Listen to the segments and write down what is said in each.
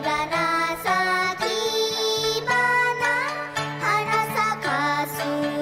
花咲き花花咲かす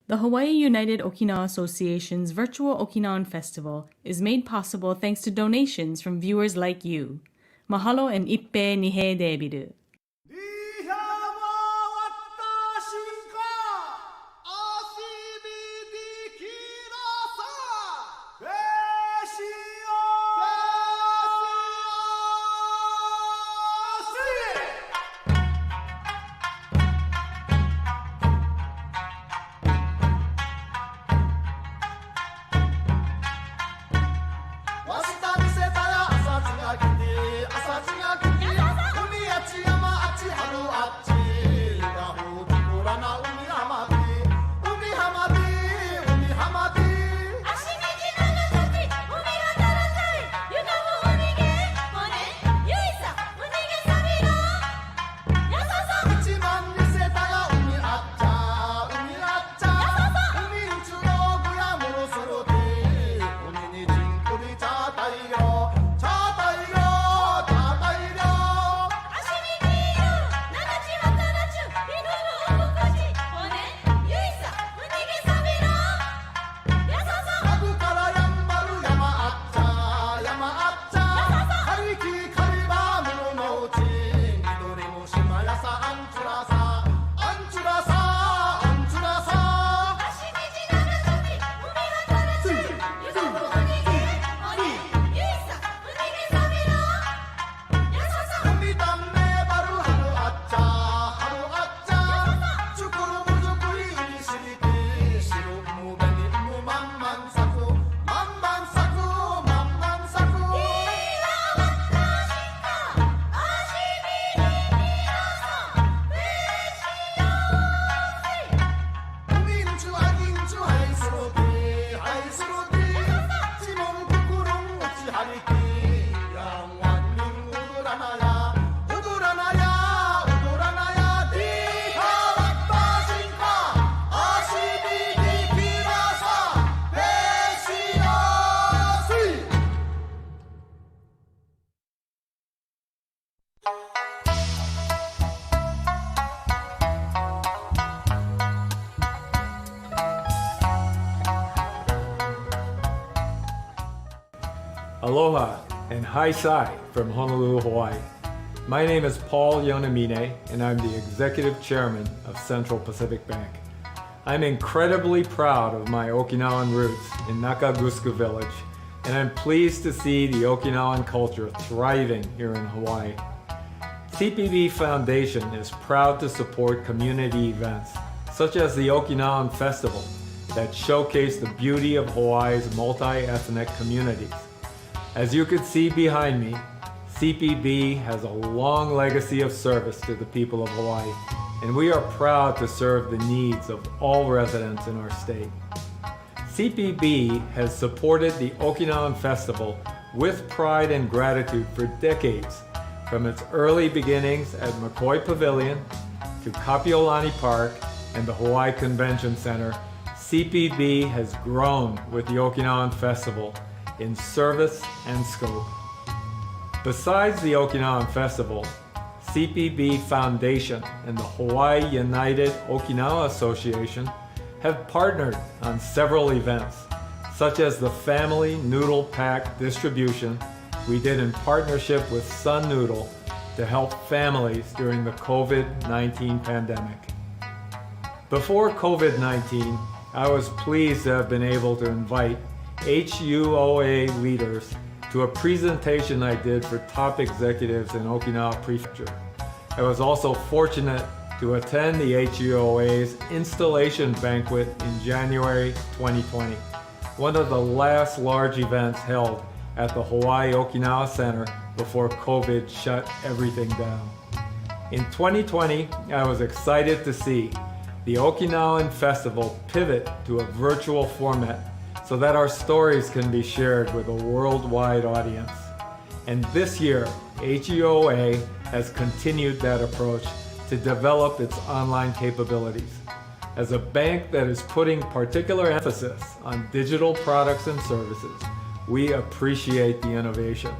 The Hawaii United Okinawa Association's Virtual Okinawan Festival is made possible thanks to donations from viewers like you. Mahalo and ippe nihei debiru. Aloha and Hai Sai from Honolulu, Hawaii. My name is Paul Yonamine and I'm the Executive Chairman of Central Pacific Bank. I'm incredibly proud of my Okinawan roots in Nakagusku Village, and I'm pleased to see the Okinawan culture thriving here in Hawaii. CPB Foundation is proud to support community events such as the Okinawan Festival that showcase the beauty of Hawaii's multi-ethnic communities. As you can see behind me, CPB has a long legacy of service to the people of Hawaii, and we are proud to serve the needs of all residents in our state. CPB has supported the Okinawan Festival with pride and gratitude for decades, from its early beginnings at McCoy Pavilion to Kapiolani Park and the Hawaii Convention Center. CPB has grown with the Okinawan Festival in service and scope. Besides the Okinawan Festival, CPB Foundation and the Hawaii United Okinawa Association have partnered on several events, such as the Family Noodle Pack distribution we did in partnership with Sun Noodle to help families during the COVID-19 pandemic. Before COVID-19, I was pleased to have been able to invite HUOA leaders to a presentation I did for top executives in Okinawa Prefecture. I was also fortunate to attend the HUOA's installation banquet in January 2020, one of the last large events held at the Hawaii Okinawa Center before COVID shut everything down. In 2020, I was excited to see the Okinawan Festival pivot to a virtual format so that our stories can be shared with a worldwide audience. And this year, HUOA has continued that approach to develop its online capabilities. As a bank that is putting particular emphasis on digital products and services, we appreciate the innovation.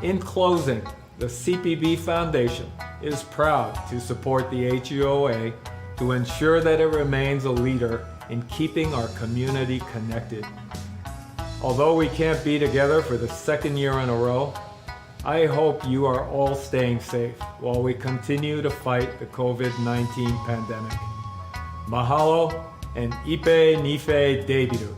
In closing, the CPB Foundation is proud to support the HUOA to ensure that it remains a leader in keeping our community connected. Although we can't be together for the second year in a row, I hope you are all staying safe while we continue to fight the COVID-19 pandemic. Mahalo and Ipe Nife Debiru.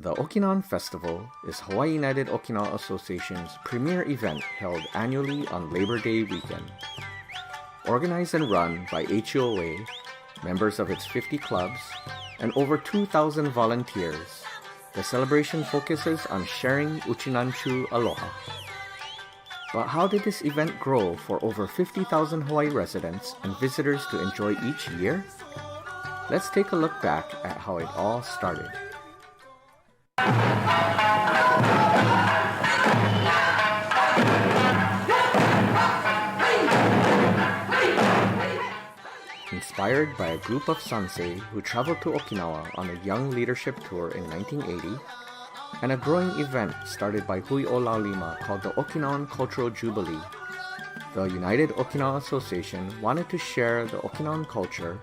The Okinawan Festival is Hawaii United Okinawa Association's premier event held annually on Labor Day weekend. Organized and run by HUOA, members of its 50 clubs, and over 2,000 volunteers, the celebration focuses on sharing Uchinanchu Aloha. But how did this event grow for over 50,000 Hawaii residents and visitors to enjoy each year? Let's take a look back at how it all started. Inspired by a group of sansei who traveled to Okinawa on a young leadership tour in 1980, and a growing event started by Hui Olaulima called the Okinawan Cultural Jubilee, the United Okinawa Association wanted to share the Okinawan culture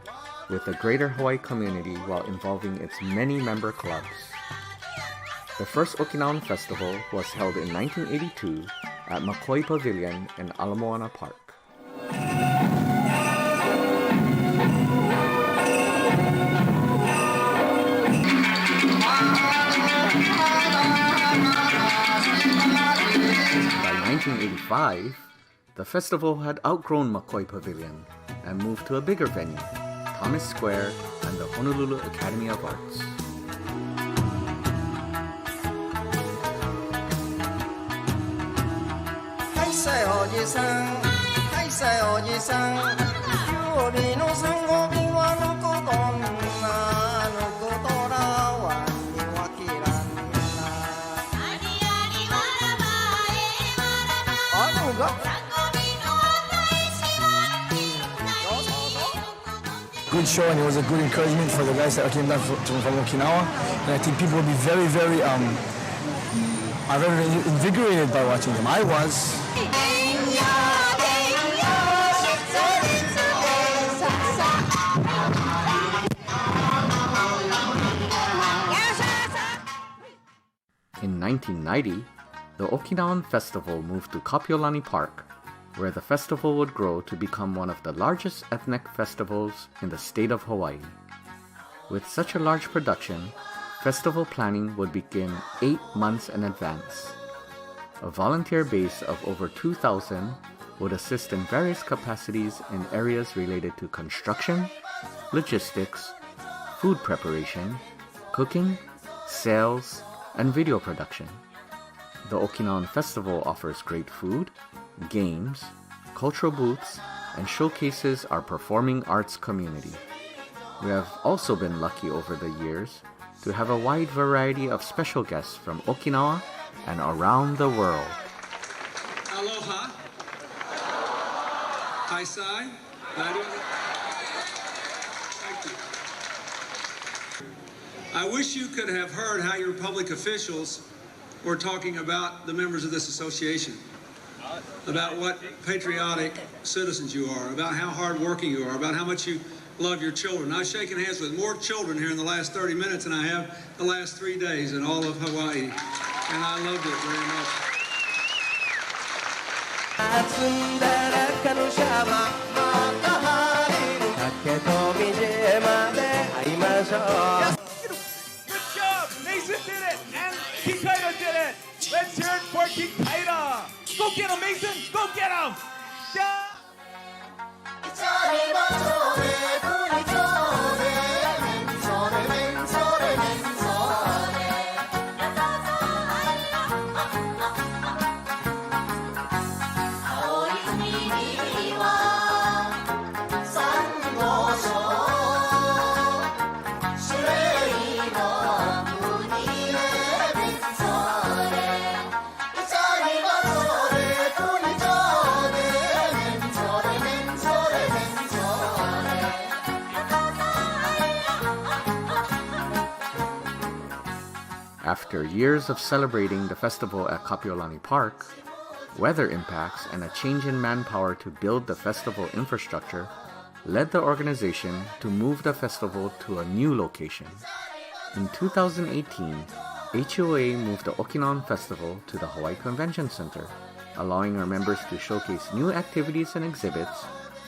with the greater Hawaii community while involving its many member clubs. The first Okinawan Festival was held in 1982 at Makoi Pavilion in Ala Moana Park. By 1985, the festival had outgrown Makoi Pavilion and moved to a bigger venue, Thomas Square and the Honolulu Academy of Arts. great show, and it was a good encouragement for the guys that came down from Okinawa. And I think people will be very invigorated by watching them. I was. In 1990, the Okinawan Festival moved to Kapiolani Park, where the festival would grow to become one of the largest ethnic festivals in the state of Hawaii. With such a large production, festival planning would begin 8 months in advance. A volunteer base of over 2,000 would assist in various capacities in areas related to construction, logistics, food preparation, cooking, sales, and video production. The Okinawan Festival offers great food, games, cultural booths, and showcases our performing arts community. We have also been lucky over the years to have a wide variety of special guests from Okinawa and around the world. Aloha. Hi, Sai. Thank you. I wish you could have heard how your public officials were talking about the members of this association, about what patriotic citizens you are, about how hardworking you are, about how much you love your children. I've shaken hands with more children here in the last 30 minutes than I have the last 3 days in all of Hawaii, and I loved it very much. Good job! Mason did it! And Kikaida did it! Let's hear it for Kikaida! Go get him, Mason! Go get him! Yeah! After years of celebrating the festival at Kapiolani Park, weather impacts and a change in manpower to build the festival infrastructure led the organization to move the festival to a new location. In 2018, HUOA moved the Okinawan Festival to the Hawaii Convention Center, allowing our members to showcase new activities and exhibits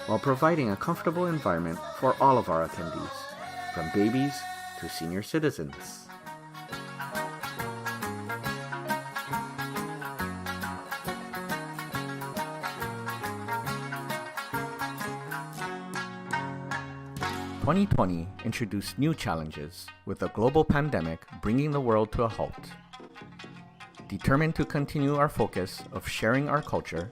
while providing a comfortable environment for all of our attendees, from babies to senior citizens. – 2020 introduced new challenges, with a global pandemic bringing the world to a halt. Determined to continue our focus of sharing our culture,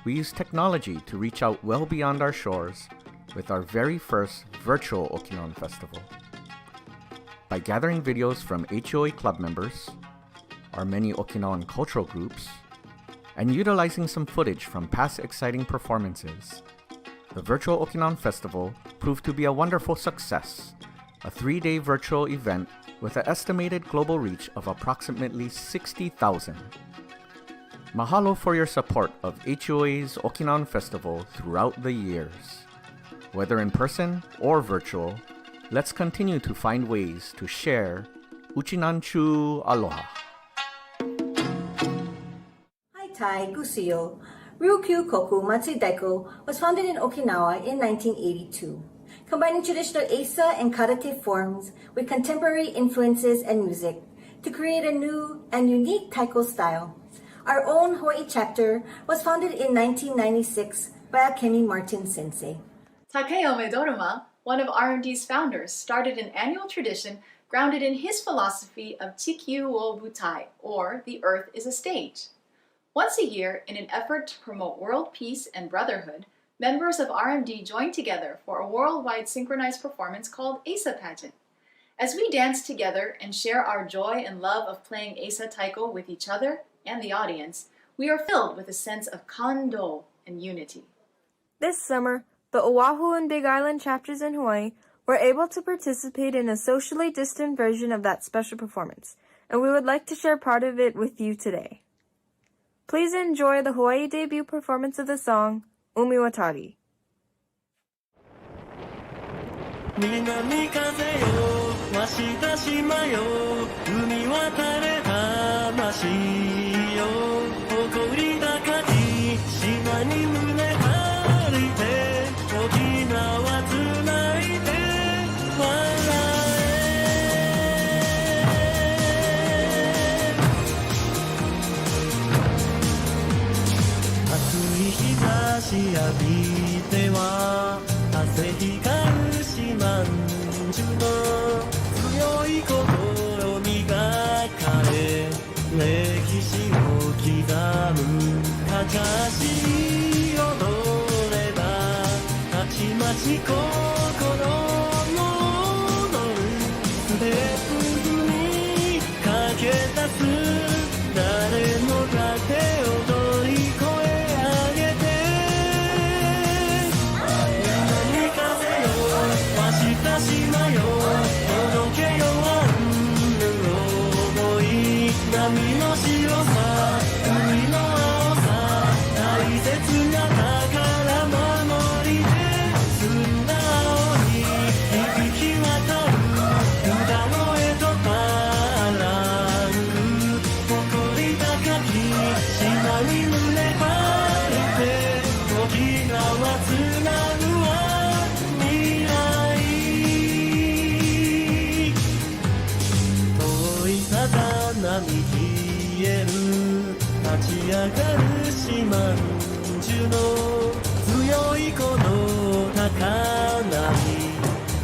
we used technology to reach out well beyond our shores with our very first Virtual Okinawan Festival. By gathering videos from HUOA club members, our many Okinawan cultural groups, and utilizing some footage from past exciting performances, the Virtual Okinawan Festival proved to be a wonderful success, a 3-day virtual event with an estimated global reach of approximately 60,000. Mahalo for your support of HUOA's Okinawan Festival throughout the years. Whether in person or virtual, let's continue to find ways to share Uchinanchu Aloha. Hi Tai, Gusio. Ryukyukoku Matsuri Daiko was founded in Okinawa in 1982, combining traditional Asa and Karate forms with contemporary influences and music to create a new and unique taiko style. Our own Hawaii chapter was founded in 1996 by Akemi Martin Sensei. Takeo Midoruma, one of RMD's founders, started an annual tradition grounded in his philosophy of Chikyu wo Butai, or the earth is a stage. Once a year, in an effort to promote world peace and brotherhood, members of RMD join together for a worldwide synchronized performance called Asa Pageant. As we dance together and share our joy and love of playing Asa Taiko with each other and the audience, we are filled with a sense of kando and unity. This summer, the Oahu and Big Island chapters in Hawaii were able to participate in a socially distant version of that special performance, and we would like to share part of it with you today. Please enjoy the Hawaii debut performance of the song, Umiwatari. 南風よわした島よ海渡れ魂よ誇り高き島に胸張りて沖縄つないで笑え暑い日差し浴びては汗光る四万十の強い心磨かれ歴史を刻むかかし踊ればたちまち心も踊るステップに駆け出す誰もが手を取り越え上げて南風よわした島よ届けよワンル思い波の白さ海の青さ大切な宝守りで澄んだ青に響き渡る歌声とバラン誇り高き島に胸張って沖縄つなぐは未来遠いさざ波消える立ち上がる四万十の強いこの高鳴り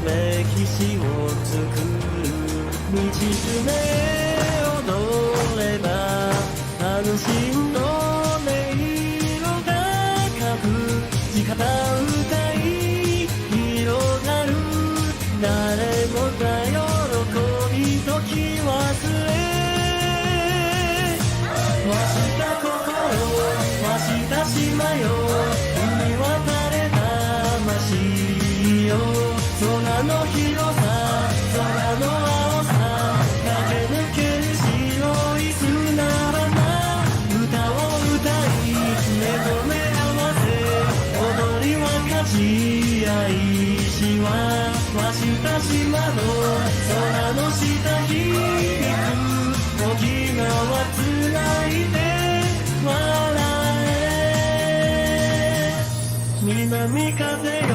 歴史を作る道め踊れば安心の音色が書く地方歌い広がる誰もが喜び時忘れわした心わした島よ海渡れ魂よ空の広さ空の青さ駆け抜ける白い砂浜歌を歌い目と目合わせ踊り分かち合いしはわした島の空の下響く沖縄つないで笑え南風よ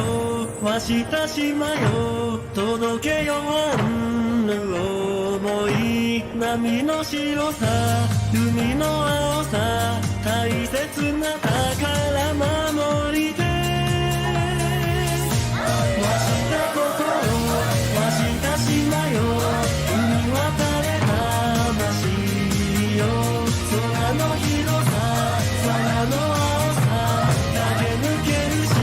わした島よ届けよワンル思い波の白さ海の青さ大切な宝守りでわした心わした島よ海渡れ魂よ空の広さ空の青さ駆け抜ける白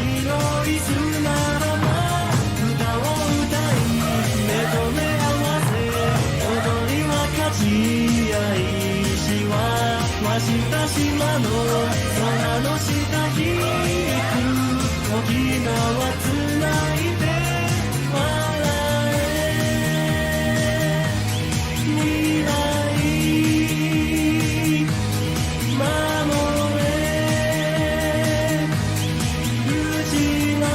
い砂浜歌を歌い目と目合わせ踊り分かち合いしはわした島の空の下響く沖縄つないで笑え未来守れ失う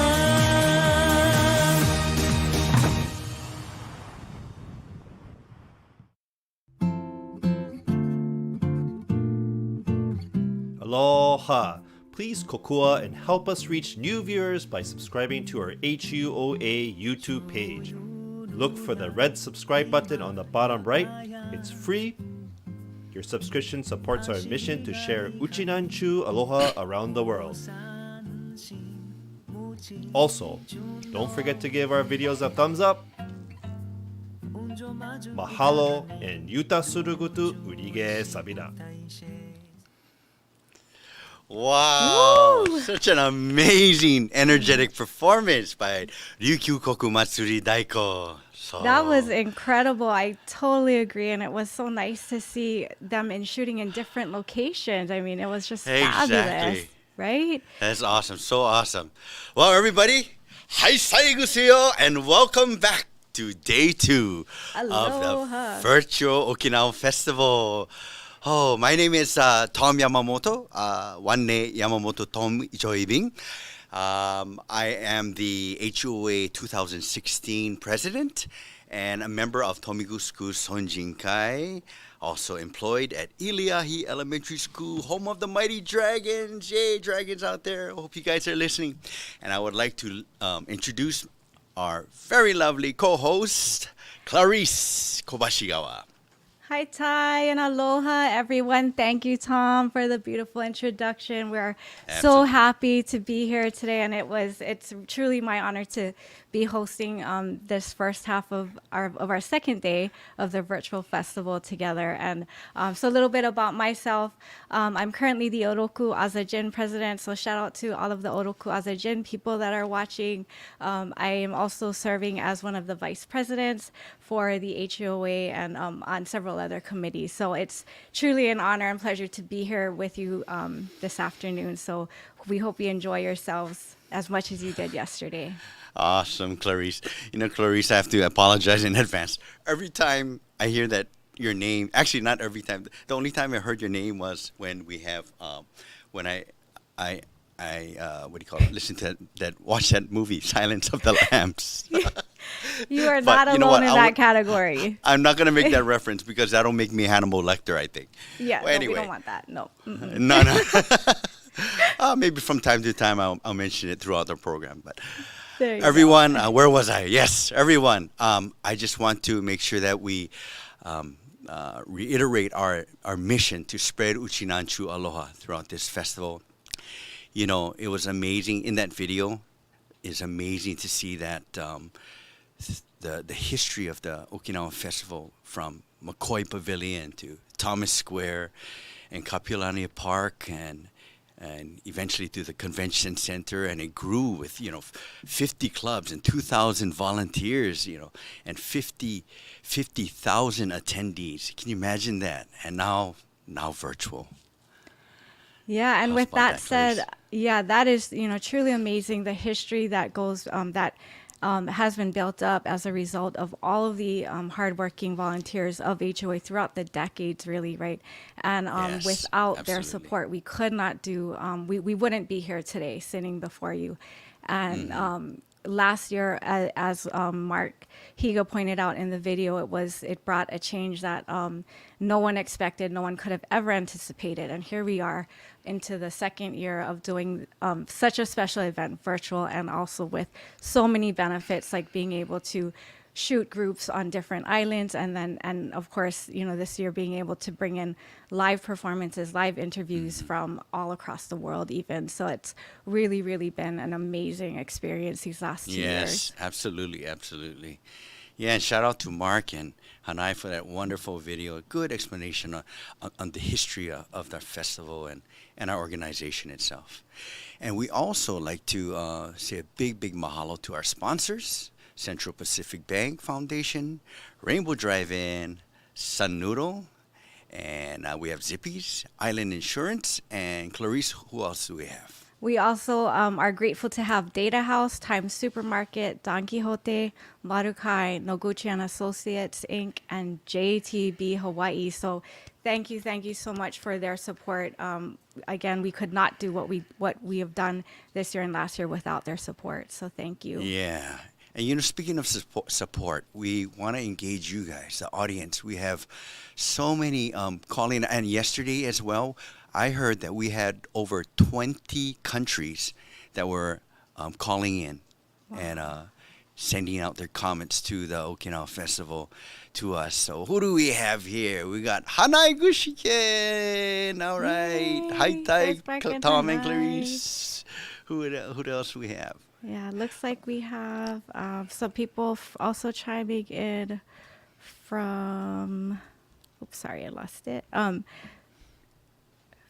Aloha! Please kokua and help us reach new viewers by subscribing to our HUOA YouTube page. Look for the red subscribe button on the bottom right. It's free. Your subscription supports our mission to share Uchinanchu Aloha around the world. Also, don't forget to give our videos a thumbs up. Mahalo and yuta surugutu urige sabida. Wow, such an amazing, energetic performance by Ryukyukoku Matsuri Daiko. That was incredible. I totally agree. And it was so nice to see them shooting in different locations. I mean, it was just fabulous, right? That's awesome. So awesome. Well, everybody, Hi, Saigusuyo, and welcome back to day 2 of Aloha. the Virtual Okinawan Festival. Oh, my name is Tom Yamamoto, Wanne Yamamoto Tom Ichoibing. I am the HUOA 2016 president and a member of Tomigusuku Sonjinkai, also employed at Iliahi Elementary School, home of the mighty dragons. Yay, dragons out there. Hope you guys are listening. And I would like to introduce our very lovely co-host, Clarice Kobashigawa. Hi, Tai, and aloha, everyone. Thank you, Tom, for the beautiful introduction. We're so happy to be here today, and it's truly my honor to be hosting this first half of our second day of the virtual festival together. And so a little bit about myself. I'm currently the Oroku Azajin president, so shout out to all of the Oroku Azajin people that are watching. I am also serving as one of the vice presidents for the HUOA and on several other committees. So it's truly an honor and pleasure to be here with you this afternoon. So we hope you enjoy yourselves as much as you did yesterday. Awesome, Clarice. You know, Clarice, I have to apologize in advance. Every time I hear that your name, actually not every time, the only time I heard your name was when we have, when I what do you call it? Listen to watch that movie, Silence of the Lambs. You are not alone in that category. I'm not going to make that reference because that'll make me Hannibal Lecter, I think. Yeah, well, anyway. We don't want that. No. No. Maybe from time to time I'll mention it throughout the program. But everyone, where was I? Yes, everyone. I just want to make sure that we reiterate our mission to spread Uchinanchu Aloha throughout this festival. You know, it was amazing in that video. It's amazing to see that the history of the Okinawa Festival from McCoy Pavilion to Thomas Square and Kapilani Park and eventually to the convention center, and it grew with 50 clubs and 2,000 volunteers, and 50,000 attendees. Can you imagine that? And now virtual. Yeah, and with that said, that is truly amazing. The history that goes has been built up as a result of all of the hardworking volunteers of HUA throughout the decades, really, right? And without their support, we could not do. We wouldn't be here today, sitting before you. And last year, as Mark Higa pointed out in the video, it brought a change that no one expected, no one could have ever anticipated. And here we are into the second year of doing such a special event, virtual, and also with so many benefits, like being able to shoot groups on different islands, and of course, this year being able to bring in live performances, live interviews from all across the world even. So it's really, really been an amazing experience these last 2 years. Yes, absolutely. Yeah, and shout out to Mark and Hanai for that wonderful video. A good explanation on the history of the festival and our organization itself. And we also like to say a big mahalo to our sponsors, Central Pacific Bank Foundation, Rainbow Drive-In, Sun Noodle, and we have Zippy's, Island Insurance, and Clarice, who else do we have? We also are grateful to have Data House, Times Supermarket, Don Quixote, Marukai, Noguchi and Associates, Inc., and JTB Hawaii. So thank you so much for their support. Again, we could not do what we have done this year and last year without their support. So thank you. Yeah. And speaking of support, we want to engage you guys, the audience. We have so many calling, and yesterday as well, I heard that we had over 20 countries that were calling in and sending out their comments to the Okinawa Festival to us. So who do we have here? We got Hanai Gushiken. All right. Hi, Tai, Tom, and Clarice. Who else do we have? Yeah, looks like we have some people also chiming in from. Oops, sorry, I lost it.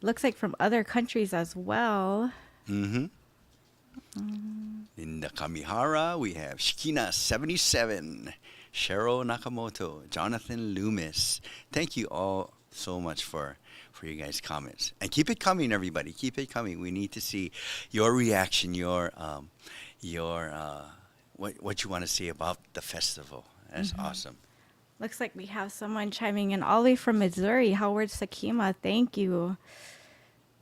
Looks like from other countries as well. In the Kamihara, we have Shikina77, Cheryl Nakamoto, Jonathan Loomis. Thank you all so much for you guys' comments. And keep it coming, everybody. Keep it coming. We need to see your reaction, your your what you want to say about the festival. That's awesome. Looks like we have someone chiming in all the way from Matsuri. Howard Sakima, thank you.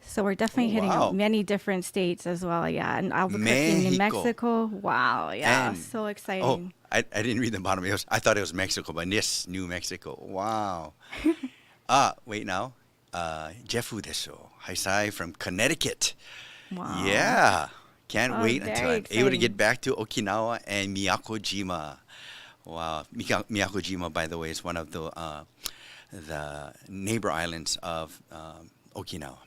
So we're definitely hitting wow. many different states as well. Yeah, and Albuquerque, New Mexico. Wow, yeah, And- so Oh, exciting. I didn't read the bottom. I thought it was Mexico, but yes, New Mexico. Wow. Wait now. Jeffu desu. Haisai from Connecticut. Wow. Yeah. Can't Oh, wait until very I'm able to get exciting. back to Okinawa and Miyakojima. Wow. Miyakojima, by the way, is one of the neighbor islands of Okinawa.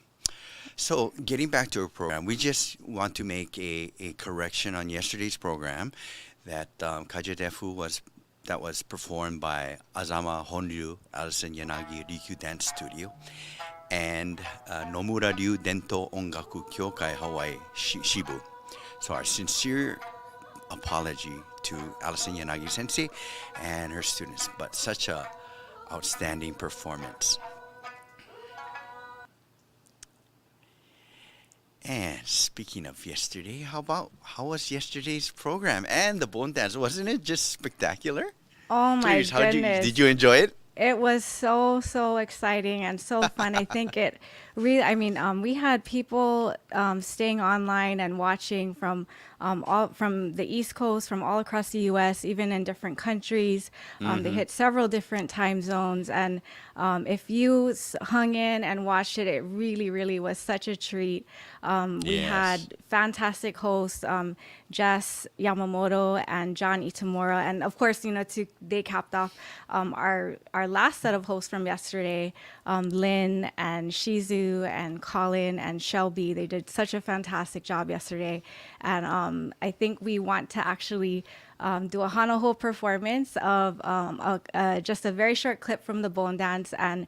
So, getting back to our program, we just want to make a correction on yesterday's program that Kajadefu was performed by Azama Honryu Alison Yanagi Ryukyu Dance Studio and Nomura Ryu Dento Ongaku Kyokai Hawaii Shibu. So, our sincere apology to Alison Yanagi Sensei and her students, but such a outstanding performance. And speaking of yesterday, how was yesterday's program and the bone dance? Wasn't it just spectacular? Oh my Please, goodness. did you enjoy it? It was so exciting and so fun. I think it really, we had people staying online and watching from all from the East Coast, from all across the U.S., even in different countries. They hit several different time zones. And if you hung in and watched it, it really was such a treat. We Yes. had fantastic hosts, Jess Yamamoto and John Itamura. And of course, they capped off our last set of hosts from yesterday, Lynn and Shizu and Colin and Shelby. They did such a fantastic job yesterday. And I think we want to actually do a Hanaho performance of just a very short clip from the bone dance. And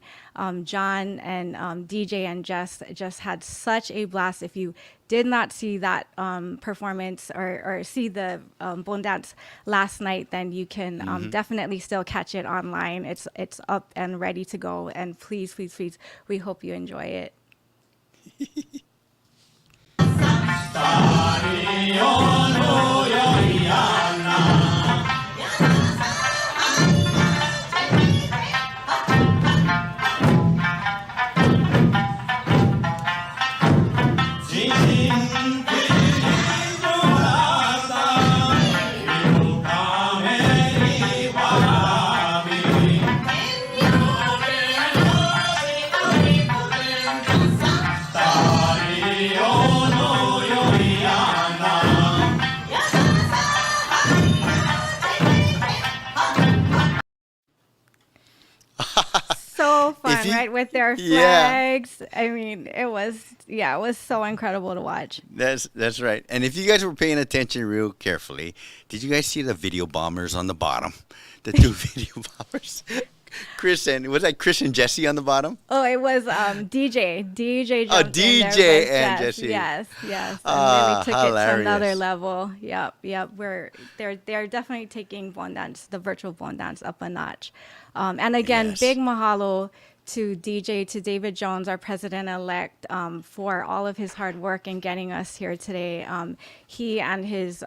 John and DJ and Jess just had such a blast. If you did not see that performance or see the bone dance last night, then you can definitely still catch it online. It's up and ready to go. And please, we hope you enjoy it. So fun, right? With their Yeah. flags. I mean, it was so incredible to watch. That's right. And if you guys were paying attention real carefully, did you guys see the video bombers on the bottom? The two video bombers. Chris and Jesse on the bottom? Oh, it was DJ. DJ jumped in DJ there with and Jess. Jesse. Yes. And really took it to another hilarious. level. Yep. They're definitely taking bone dance, the virtual bone dance, up a notch. And again, Yes. big mahalo to DJ, to David Jones, our president-elect, for all of his hard work in getting us here today. He and his,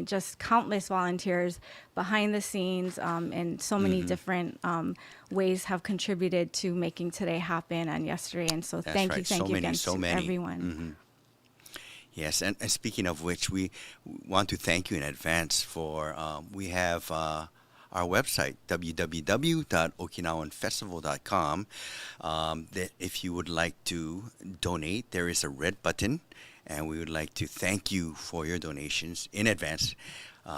just countless volunteers behind the scenes in so many different ways have contributed to making today happen and yesterday. And so That's thank right. you So many, again so to many. everyone. Yes, and speaking of which, we want to thank you in advance for, we have our website, www.okinawanfestival.com. That if you would like to donate, there is a red button, and we would like to thank you for your donations in advance.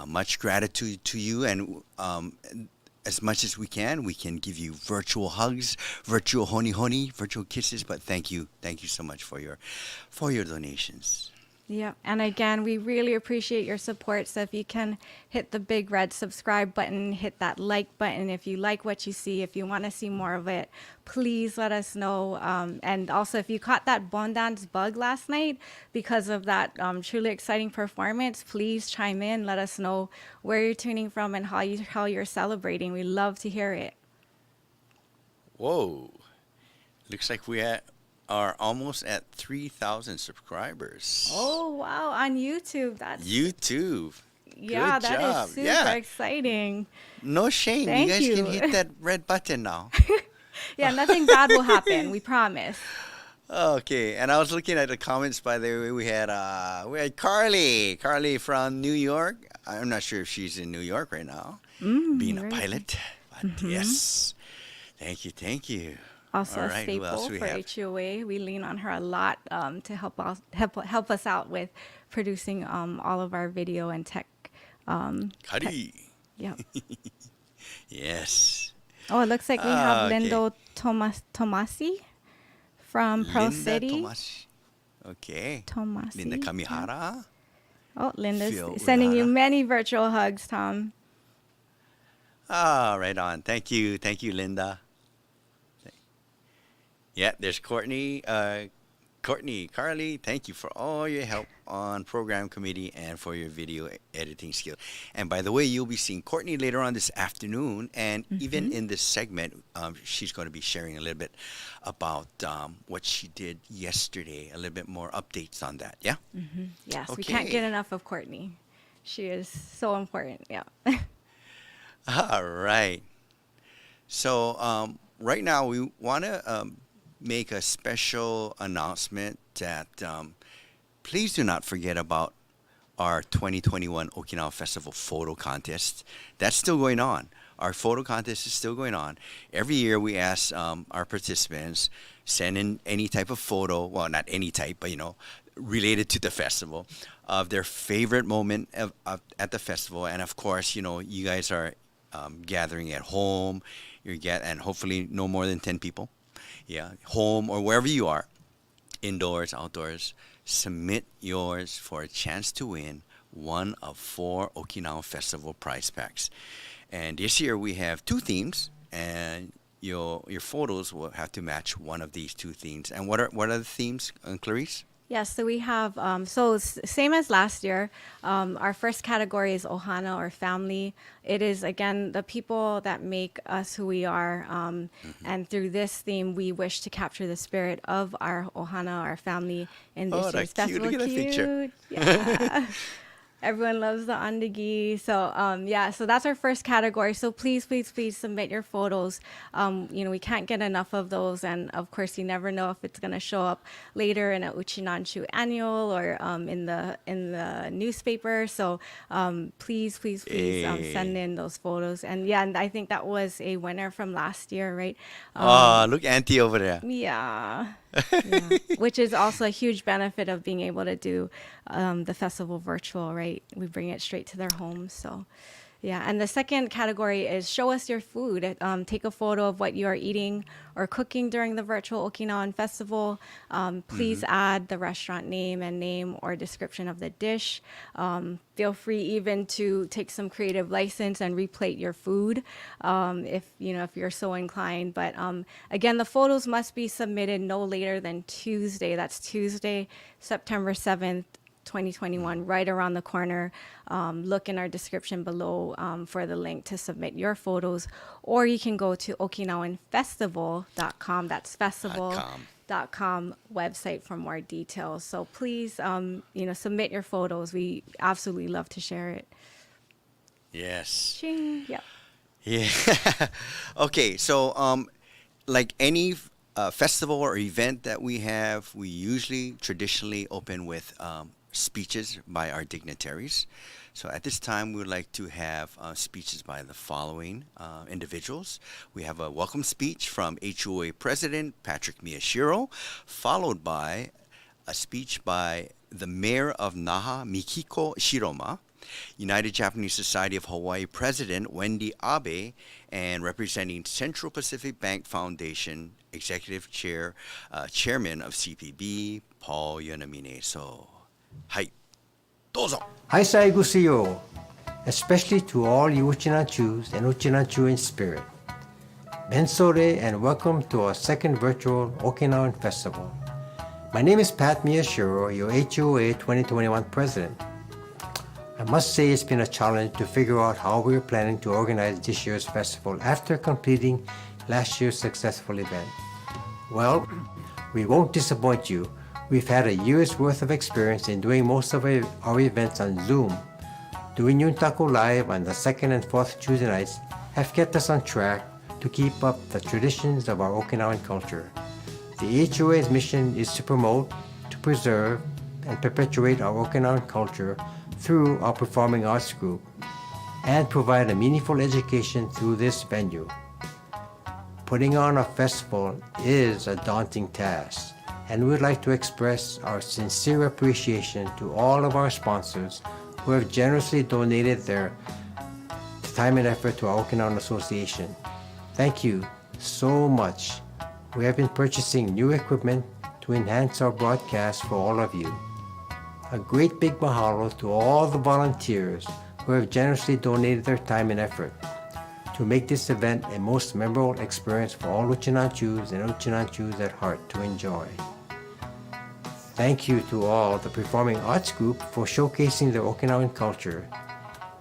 Much gratitude to you, and as much as we can give you virtual hugs, virtual honi, virtual kisses, but thank you so much for your donations. Yeah. And again, we really appreciate your support. So if you can hit the big red subscribe button, hit that like button. If you like what you see, if you want to see more of it, please let us know. And also, if you caught that bon dance bug last night because of that truly exciting performance, please chime in. Let us know where you're tuning from and how you're celebrating. We love to hear it. Whoa. Looks like we are almost at 3,000 subscribers. Oh, wow. On YouTube. That's YouTube. Yeah, Good that job. is super Yeah. exciting. No shame. Thank you guys you. can hit that red button now. Yeah, nothing bad will happen. We promise. Okay, and I was looking at the comments. By the way, we had Carly from New York. I'm not sure if she's in New York right now, being a pilot. But yes, thank you. Also All a right, who else staple we for have? HUOA. We lean on her a lot to help us out with producing all of our video and tech. Kari. Yep. Yes. Oh, it looks like we have Okay. Lindo Tomasi from Pearl Linda City. Tomasi. Okay. Tomasi. Linda Kamihara. Oh, Linda's Phil sending you Urahara. many virtual hugs, Tom. Ah, right on. Thank you, Linda. Yeah, there's Courtney. Carly, thank you for all your help on program committee and for your video editing skill. And by the way, you'll be seeing Courtney later on this afternoon, and even in this segment, she's going to be sharing a little bit about what she did yesterday, a little bit more updates on that. Yeah? Yes, we Okay. can't get enough of Courtney. She is so important. Yeah. All right. So right now we want to make a special announcement that please do not forget about our 2021 Okinawa Festival photo contest. That's still going on. Our photo contest is still going on. Every year we ask our participants send in any type of photo, well, not any type, but related to the festival, of their favorite moment at the festival. And of course, you guys are gathering at home, and hopefully no more than 10 people. Yeah, home or wherever you are, indoors, outdoors, submit yours for a chance to win one of 4 Okinawa Festival prize packs. And this year we have 2 themes, and your photos will have to match one of these 2 themes. And what are the themes, Clarice? Yes, so we have, same as last year, our first category is Ohana, or family. It is, again, the people that make us who we are. And through this theme, we wish to capture the spirit of our Ohana, our family, in this year's festival. Look at that picture. Yeah. Everyone loves the andagi. So, so that's our first category. So please submit your photos. We can't get enough of those. And of course, you never know if it's going to show up later in a Uchinanshu annual or in the newspaper. So please send in those photos. And I think that was a winner from last year, right? Look, Auntie over there. Yeah. Which is also a huge benefit of being able to do the festival virtual, right? We bring it straight to their homes. So, and the second category is show us your food. Take a photo of what you are eating or cooking during the virtual Okinawan Festival. Please add the restaurant name or description of the dish. Feel free even to take some creative license and replate your food if you're so inclined. But again, the photos must be submitted no later than Tuesday. That's Tuesday, September 7th. 2021, right around the corner. Look in our description below for the link to submit your photos, or you can go to okinawanfestival.com. That's festival.com website for more details. So please, submit your photos. We absolutely love to share it. Yes. Ching. Yep. Yeah. Okay, so like any festival or event that we have, we usually traditionally open with speeches by our dignitaries. So at this time, we would like to have speeches by the following individuals. We have a welcome speech from HUOA President Patrick Miyashiro, followed by a speech by the Mayor of Naha, Mikiko Shiroma, United Japanese Society of Hawaii President Wendy Abe, and representing Central Pacific Bank Foundation Executive Chairman of CPB, Paul Yonamine. So, hai, dozo. Haisai Gusiyo, especially to all you Uchinachus and Uchinachu in spirit. Bensore and welcome to our second virtual Okinawan Festival. My name is Pat Miyashiro, your HUOA 2021 President. I must say it's been a challenge to figure out how we're planning to organize this year's festival after completing last year's successful event. Well, We won't disappoint you. We've had a year's worth of experience in doing most of our events on Zoom. Doing Yuntaku Live on the second and fourth Tuesday nights have kept us on track to keep up the traditions of our Okinawan culture. The HUOA's mission is to promote, to preserve, and perpetuate our Okinawan culture through our performing arts group, and provide a meaningful education through this venue. Putting on a festival is a daunting task, and we would like to express our sincere appreciation to all of our sponsors who have generously donated their time and effort to our Okinawan Association. Thank you so much. We have been purchasing new equipment to enhance our broadcast for all of you. A great big mahalo to all the volunteers who have generously donated their time and effort to make this event a most memorable experience for all Uchinanchus and Uchinanchus at heart to enjoy. Thank you to all the performing arts group for showcasing their Okinawan culture.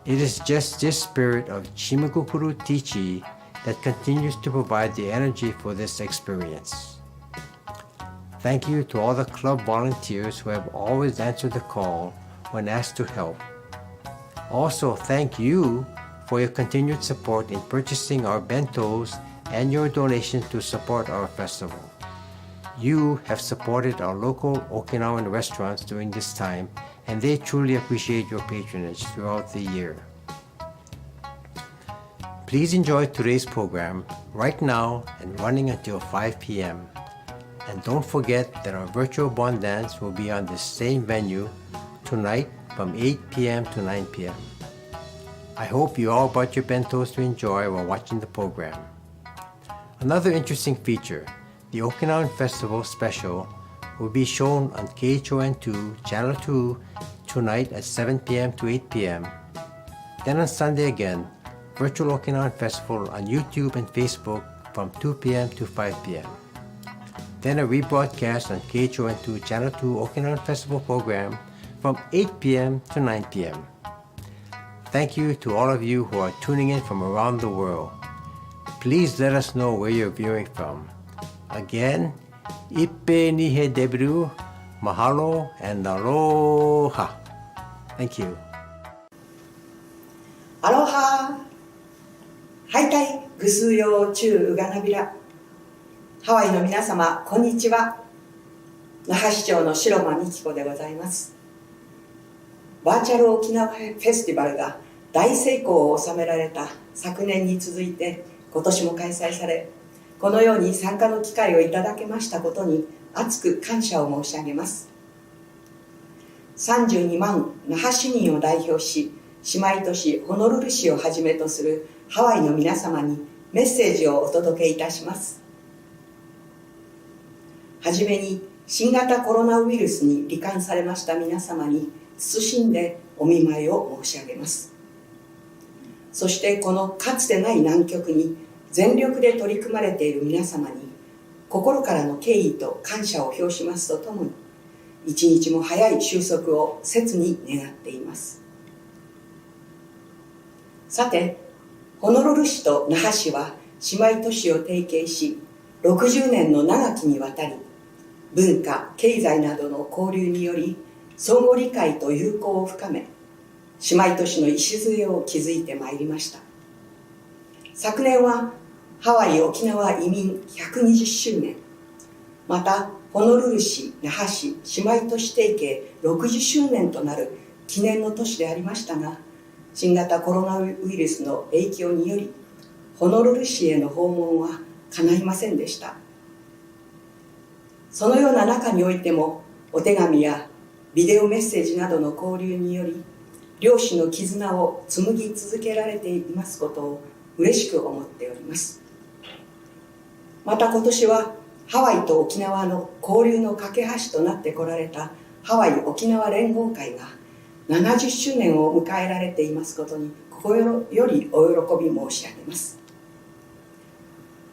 It is just this spirit of Shimagukuru Tichi that continues to provide the energy for this experience. Thank you to all the club volunteers who have always answered the call when asked to help. Also, thank you for your continued support in purchasing our bentos and your donation to support our festival. You have supported our local Okinawan restaurants during this time, and they truly appreciate your patronage throughout the year. Please enjoy today's program right now and running until 5 p.m. And don't forget that our virtual bond dance will be on the same venue tonight from 8 p.m. to 9 p.m. I hope you all brought your bentos to enjoy while watching the program. Another interesting feature, the Okinawan Festival Special, will be shown on KHON2 Channel 2 tonight at 7 p.m. to 8 p.m. Then on Sunday again, Virtual Okinawan Festival on YouTube and Facebook from 2 p.m. to 5 p.m. Then a rebroadcast on KHON2 Channel 2 Okinawan Festival program from 8 p.m. to 9 p.m. Thank you to all of you who are tuning in from around the world. Please let us know where you're viewing from. Again, Ippe Nihe Debru, Mahalo, and Aloha. Thank you. Aloha! はいたい、ぐすうようちゅううがなびら。ハワイの皆様、こんにちは。那覇市長の白間美希子でございます。バーチャル沖縄フェスティバルが大成功を収められた昨年に続いて今年も開催され、このように参加の機会をいただけましたことに厚く感謝を申し上げます。32万那覇市民を代表し、姉妹都市ホノルル市をはじめとするハワイの皆様にメッセージをお届けいたします。はじめに新型コロナウイルスに罹患されました皆様に謹んでお見舞いを申し上げます。そしてこのかつてない難局に全力で取り組まれている皆様に心からの敬意と感謝を表しますとともに、一日も早い収束を切に願っています。さて、ホノルル市と那覇市は姉妹都市を提携し、60年の長きにわたり文化・経済などの交流により相互理解と友好を深め、姉妹都市の礎を築いてまいりました。昨年はハワイ沖縄移民120周年、またホノルル市、那覇市姉妹都市提携60周年となる記念の年でありましたが、新型コロナウイルスの影響によりホノルル市への訪問は叶いませんでした。そのような中においてもお手紙やビデオメッセージなどの交流により両氏の絆を紡ぎ続けられていますことを嬉しく思っております。また今年はハワイと沖縄の交流の架け橋となってこられたハワイ沖縄連合会が70周年を迎えられていますことに心よりお喜び申し上げます。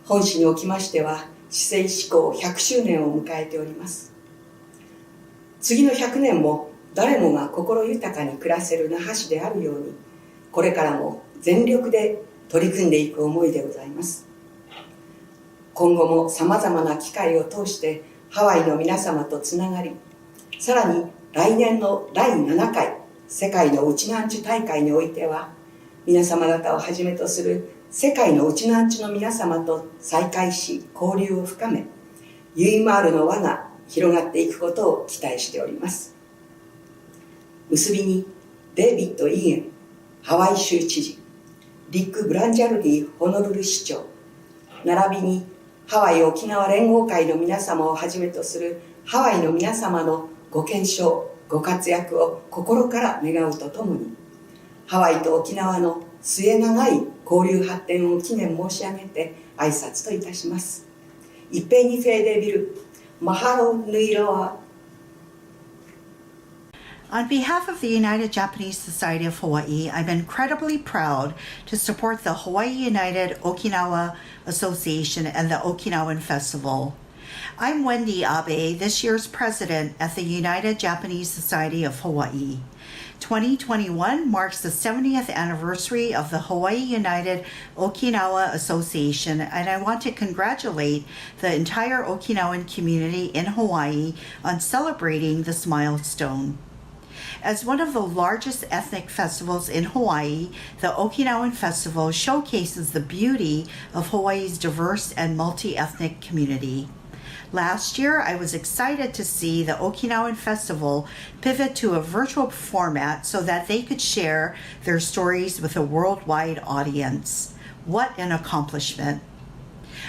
本市におきましては市政施行100周年を迎えております。次の100年も誰もが心豊かに暮らせる那覇市であるように、これからも全力で取り組んでいく思いでございます。今後もさまざまな機会を通してハワイの皆様とつながり、さらに来年の第7回世界のウチナンチュ大会においては、皆様方をはじめとする世界のウチナンチュの皆様と再会し交流を深め、ユイマールの輪が広がっていくことを期待しております。結びにデイビッド・イーエンハワイ州知事、リック・ブランジャルディホノルル市長、並びにハワイ沖縄連合会の皆様をはじめとするハワイの皆様のご健勝、ご活躍を心から願うとともに、ハワイと沖縄の末長い交流発展を記念申し上げて挨拶といたします。一平にフェーデビル、マハロヌイロア。On behalf of the United Japanese Society of Hawaii, I'm incredibly proud to support the Hawaii United Okinawa Association and the Okinawan Festival. I'm Wendy Abe, this year's president at the United Japanese Society of Hawaii. 2021 marks the 70th anniversary of the Hawaii United Okinawa Association, and I want to congratulate the entire Okinawan community in Hawaii on celebrating this milestone. As one of the largest ethnic festivals in Hawaii, the Okinawan Festival showcases the beauty of Hawaii's diverse and multi-ethnic community. Last year, I was excited to see the Okinawan Festival pivot to a virtual format so that they could share their stories with a worldwide audience. What an accomplishment!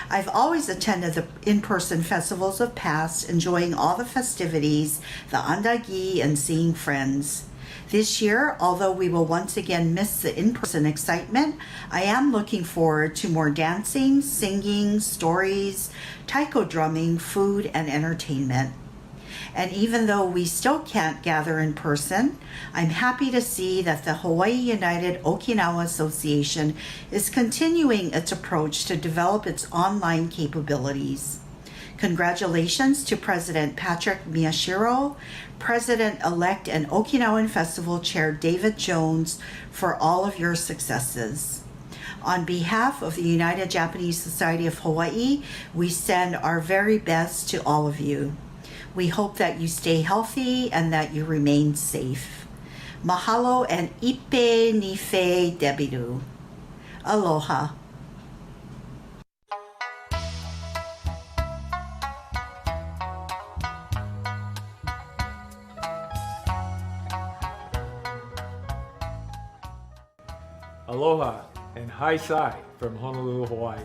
I've always attended the in-person festivals of past, enjoying all the festivities, the andagi, and seeing friends. This year, although we will once again miss the in-person excitement, I am looking forward to more dancing, singing, stories, taiko drumming, food, and entertainment. And even though we still can't gather in person, I'm happy to see that the Hawaii United Okinawa Association is continuing its approach to develop its online capabilities. Congratulations to President Patrick Miyashiro, President-elect and Okinawan Festival Chair David Jones for all of your successes. On behalf of the United Japanese Society of Hawaii, we send our very best to all of you. We hope that you stay healthy and that you remain safe. Mahalo and ipe ni fe debiru. Aloha. Aloha and Hai Sai from Honolulu, Hawaii.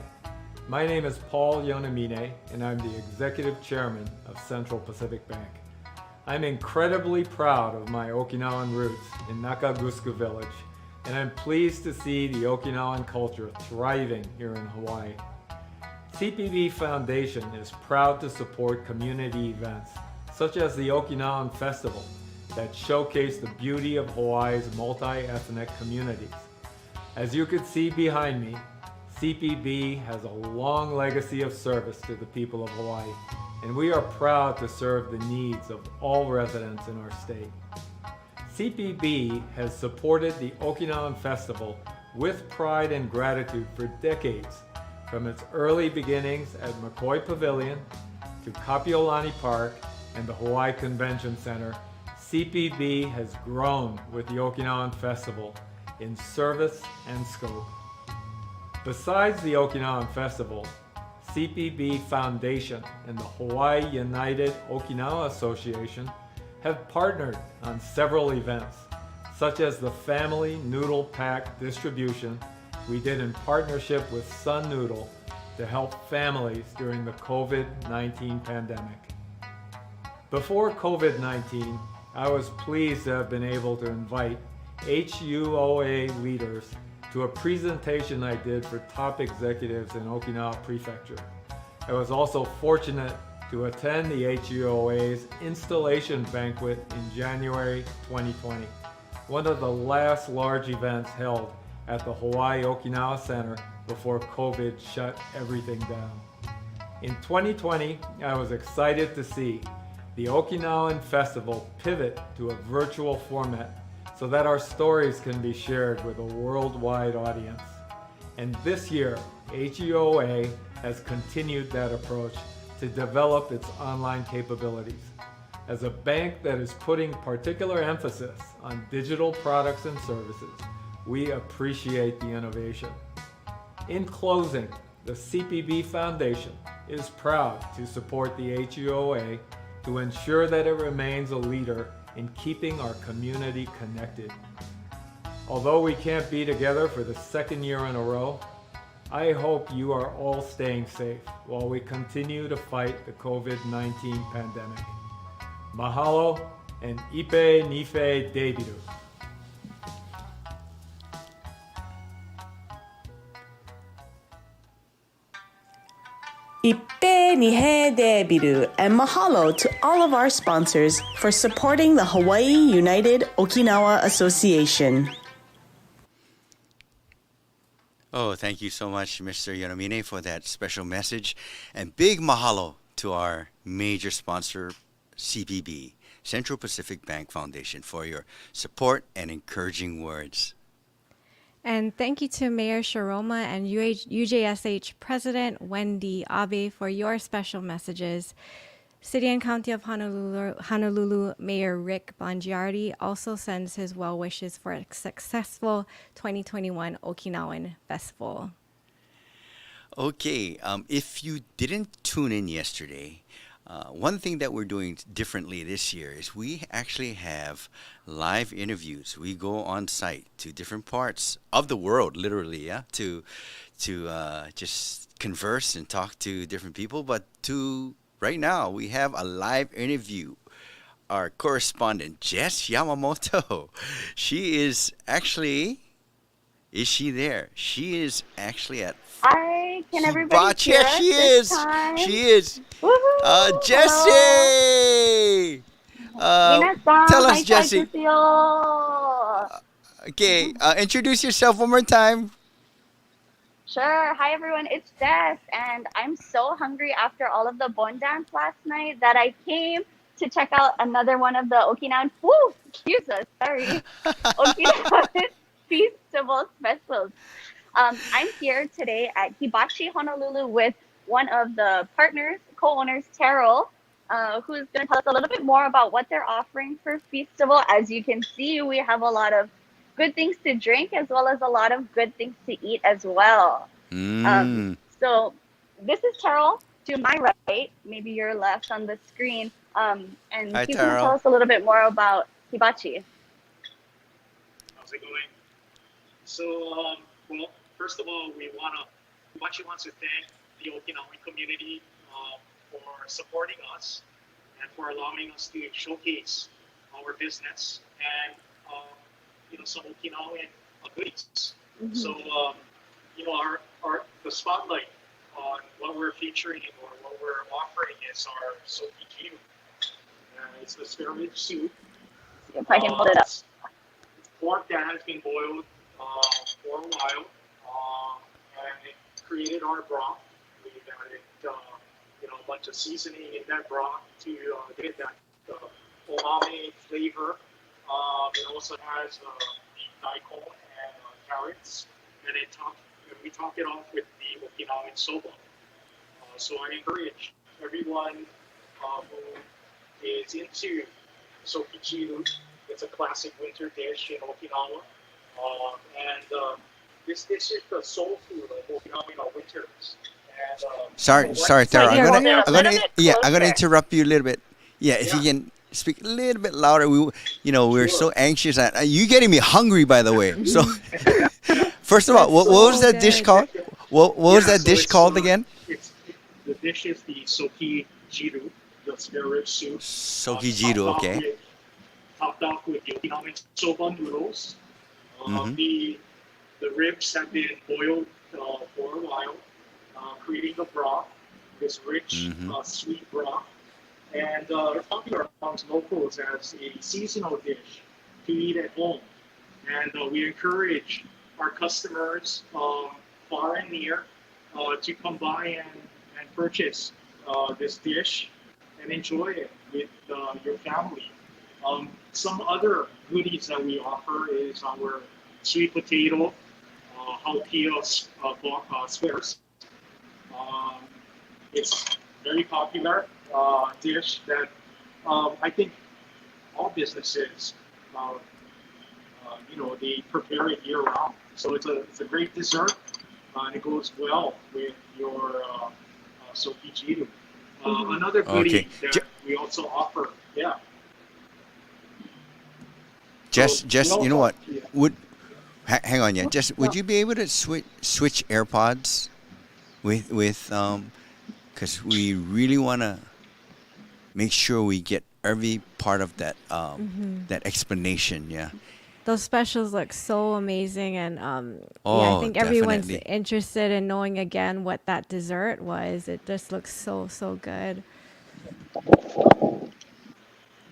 My name is Paul Yonamine, and I'm the Executive Chairman of Central Pacific Bank. I'm incredibly proud of my Okinawan roots in Nakagusku Village, and I'm pleased to see the Okinawan culture thriving here in Hawaii. CPB Foundation is proud to support community events, such as the Okinawan Festival, that showcase the beauty of Hawaii's multi-ethnic communities. As you can see behind me, CPB has a long legacy of service to the people of Hawaii, and we are proud to serve the needs of all residents in our state. CPB has supported the Okinawan Festival with pride and gratitude for decades, from its early beginnings at McCoy Pavilion to Kapiolani Park and the Hawaii Convention Center. CPB has grown with the Okinawan Festival in service and scope. Besides the Okinawan Festival, CPB Foundation and the Hawaii United Okinawa Association have partnered on several events, such as the Family Noodle Pack distribution we did in partnership with Sun Noodle to help families during the COVID-19 pandemic. Before COVID-19, I was pleased to have been able to invite HUOA leaders to a presentation I did for top executives in Okinawa Prefecture. I was also fortunate to attend the HUOA's installation banquet in January 2020, one of the last large events held at the Hawaii Okinawa Center before COVID shut everything down. In 2020, I was excited to see the Okinawan Festival pivot to a virtual format so that our stories can be shared with a worldwide audience. And this year, HUOA has continued that approach to develop its online capabilities. As a bank that is putting particular emphasis on digital products and services, we appreciate the innovation. In closing, the CPB Foundation is proud to support the HUOA to ensure that it remains a leader in keeping our community connected. Although we can't be together for the second year in a row, I hope you are all staying safe while we continue to fight the COVID-19 pandemic. Mahalo and Ipe Nife Debiru. Ipe Nihe Debiru, and mahalo to all of our sponsors for supporting the Hawaii United Okinawa Association. Oh, thank you so much, Mr. Yonomine, for that special message. And big mahalo to our major sponsor, CPB, Central Pacific Bank Foundation, for your support and encouraging words. And thank you to Mayor Shiroma and UJSH President Wendy Abe for your special messages. City and County of Honolulu Mayor Rick Bongiardi also sends his well wishes for a successful 2021 Okinawan Festival. Okay, if you didn't tune in yesterday, one thing that we're doing differently this year is we actually have live interviews. We go on site to different parts of the world, literally, to just converse and talk to different people. But right now, we have a live interview. Our correspondent, Jess Yamamoto, she is actually, is she there? She is actually at Hi, can everybody hear us she this is. time? She is. Woohoo! Jessie! Tell us, Jessie. Okay, introduce yourself one more time. Sure. Hi, everyone. It's Jess, and I'm so hungry after all of the Bon dance last night that I came to check out another one of the Okinawan, Okinawan Festival specials. I'm here today at Hibachi Honolulu with one of the partners, co-owners, Terrell, who's going to tell us a little bit more about what they're offering for Festival. As you can see, we have a lot of good things to drink as well as a lot of good things to eat as well. So this is Terrell to my right, maybe your left on the screen, and Hi, he's going to tell Terrell. us a little bit more about Hibachi. How's it going? So, well, first of all, Hibachi wants to thank the Okinawan community for supporting us and for allowing us to showcase our business and some Okinawan goodies. Mm-hmm. So, the spotlight on what we're featuring or what we're offering is our soki jiru. It's the spare rib soup. If I can pull it up. It's pork that has been boiled for a while, and it created our broth. We added, a bunch of seasoning in that broth to get that umami flavor. It also has the Daiko and carrots, and we top it off with the Okinawan soba. So I encourage everyone who is into soki jiru. It's a classic winter dish in Okinawa, and this dish is the soul food of Okinawan winters. And, Sorry, Tara. I'm gonna interrupt you a little bit. Yeah, if you can speak a little bit louder. We're so anxious. You getting me hungry, by the way. So, first of all, what was that dish called? What was that dish called again? The dish is the soki jiru, the spare rib soup. Soki jiru, okay. Topped off with the Okinawan soba noodles. Mhm. The ribs have been boiled for a while, creating the broth, this rich, sweet broth. And it's popular amongst locals as a seasonal dish to eat at home. And we encourage our customers far and near to come by and purchase this dish and enjoy it with your family. Some other goodies that we offer is our sweet potato jalapeno squares. It's very popular dish that I think all businesses, they prepare it year round. So it's a great dessert, and it goes well with your sokijiru. Another goodie that we also offer, yeah. Just you know what? Hang on, yeah. Just would you be able to switch AirPods with because we really want to make sure we get every part of that that explanation, yeah. Those specials look so amazing, and Oh, I think everyone's definitely. interested in knowing again what that dessert was. It just looks so good.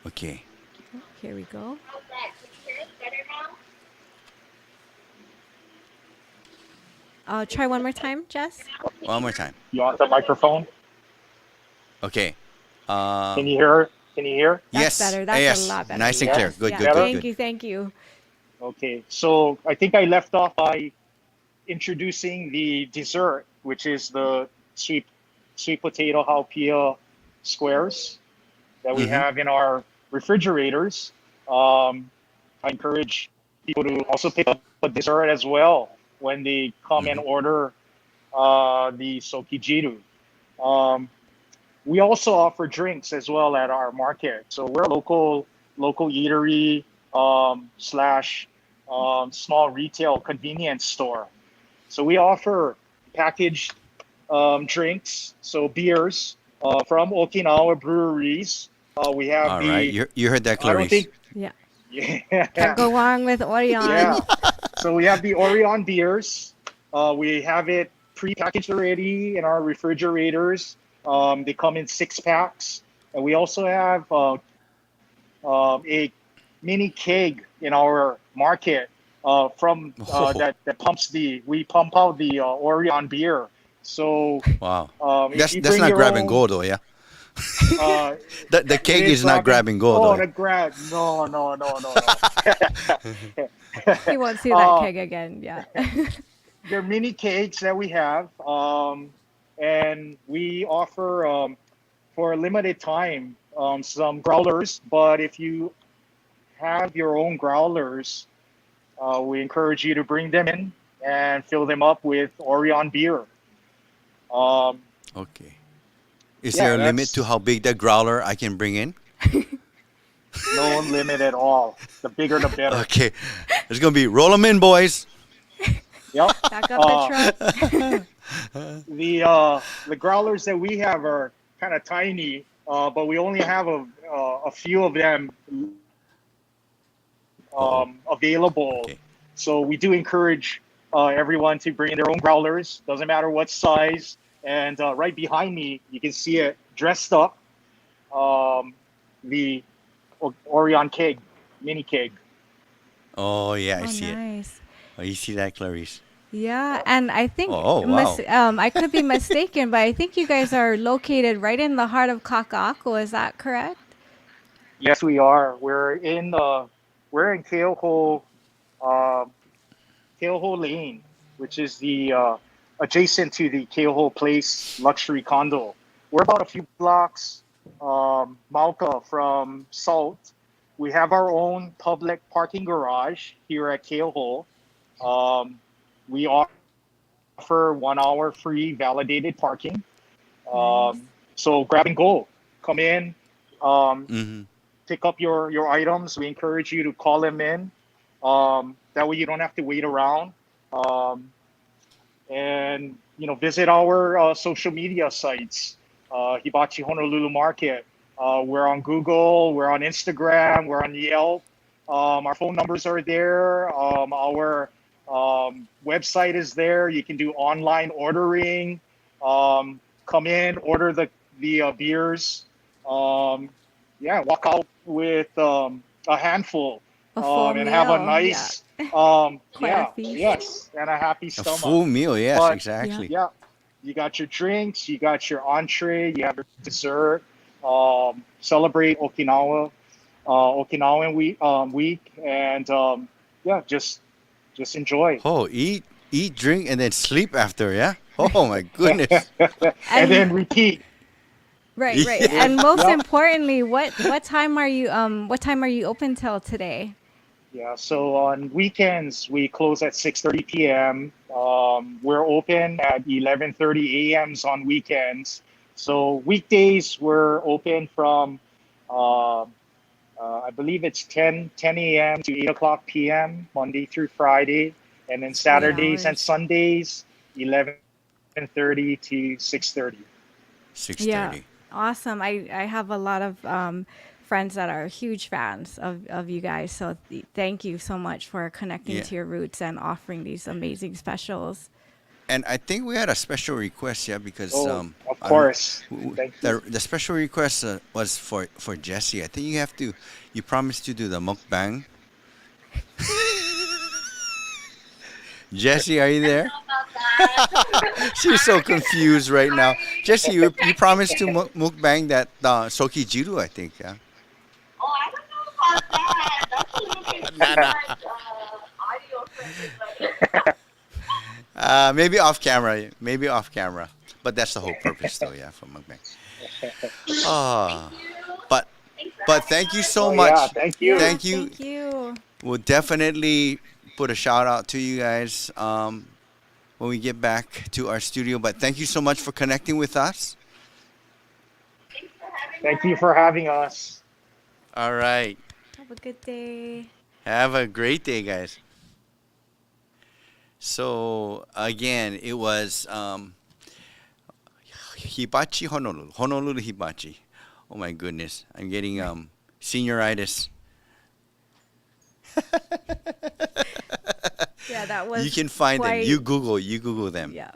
Okay. Here we go. Try one more time, Jess. One more time. You want the microphone? Okay. Can you hear? Can you hear? That's better. That's yes. a lot better. Nice and clear. Good, Yeah. good, Thank good. you, thank you. Okay, so I think I left off by introducing the dessert, which is the sweet potato jalapeno squares that we have in our refrigerators. I encourage people to also pick up a dessert as well when they come and order the sokijiru. We also offer drinks as well at our market. So we're a local eatery slash small retail convenience store. So we offer packaged drinks, so beers from Okinawa breweries. We have All right. You heard that, Clarice. Yeah. Yeah. Can't go wrong with Orion. Yeah. So we have the Orion beers. We have it pre-packaged already in our refrigerators. They come in 6-packs. And we also have a mini keg in our market from that pumps we pump out the Orion beer. So wow. If you That's bring not your grab and own- go though, yeah. The keg it is not grab and go though. the grab. No. You won't see that keg again. Yeah. They're mini cakes that we have, and we offer for a limited time some growlers. But if you have your own growlers, we encourage you to bring them in and fill them up with Orion beer. Okay. Is there a limit to how big that growler I can bring in? No limit at all. The bigger the better. Okay. It's gonna be roll them in, boys. Yep. Back up the truck. The growlers that we have are kind of tiny, but we only have a few of them available. Okay. So we do encourage everyone to bring in their own growlers. Doesn't matter what size. And right behind me, you can see it dressed up. The Orion keg, mini keg. Oh yeah, I see nice. it. Oh, you see that, Clarice? Yeah, and I think Oh, wow. I could be mistaken, but I think you guys are located right in the heart of Kaka'ako. Is that correct? Yes, we are. We're in Keoho Lane, which is the adjacent to the Keoho Place luxury condo. We're about a few blocks Mauka from Salt. We have our own public parking garage here at Keoho. We offer 1 hour free validated parking. So grab and go. Come in, pick up your items. We encourage you to call them in. That way you don't have to wait around. And visit our social media sites. Hibachi Honolulu Market. We're on Google, we're on Instagram, we're on Yelp. Our phone numbers are there. Our website is there. You can do online ordering. Come in, order the beers. Walk out with a handful and have a nice, yes, and a happy A stomach. full meal, yes, But, exactly. Yeah, you got your drinks, you got your entree, you have your dessert. Celebrate Okinawan week, and just enjoy. Oh, eat, drink, and then sleep after, yeah? Oh my goodness. And then repeat. Right. Yeah. And most Yep. importantly, what time are you open till today? Yeah, so on weekends we close at 6:30 p.m. We're open at 11:30 a.m.s on weekends. So weekdays we're open from I believe it's 10 a.m. to 8 o'clock p.m. Monday through Friday, and then It's 8 Saturdays and hours. Sundays 11:30 to 6:30. 6:30. Awesome. I have a lot of friends that are huge fans of you guys. So thank you so much for connecting Yeah. to your roots and offering these amazing specials. And I think we had a special request, yeah, because Oh, of I don't- course. Thank you. the special request was for Jesse. I think you promised to do the mukbang. Jesse, are you there? She's so confused right now. Jesse, you promised to mukbang that soki jiru, I think, yeah. Oh, I don't know about that. That's a little bit too much audio friendly. Maybe off camera. But that's the whole purpose, though, yeah, for mukbang. But thank you so much. Yeah, thank you. Thank you. Thank you. We'll definitely put a shout out to you guys when we get back to our studio. But thank you so much for connecting with us. Thank you for having us. All right. Have a good day. Have a great day, guys. So again, it was Hibachi Honolulu Hibachi. Oh my goodness, I'm getting senioritis. Yeah, that was. You can find them. quite- You Google them. Yeah.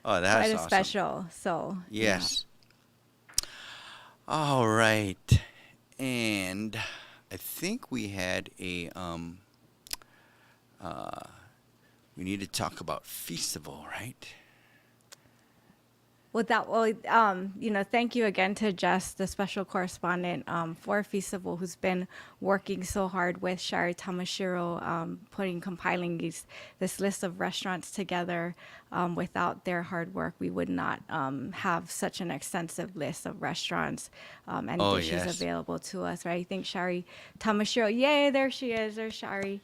Oh, that's quite a awesome. special. So. Yes. All right. And I think we had a we need to talk about festival, right? Thank you again to Jess, the special correspondent for Festival, who's been working so hard with Shari Tamashiro, compiling this list of restaurants together. Without their hard work, we would not have such an extensive list of restaurants and dishes yes. available to us, right? I think Shari Tamashiro, yay, there she is, there's Shari.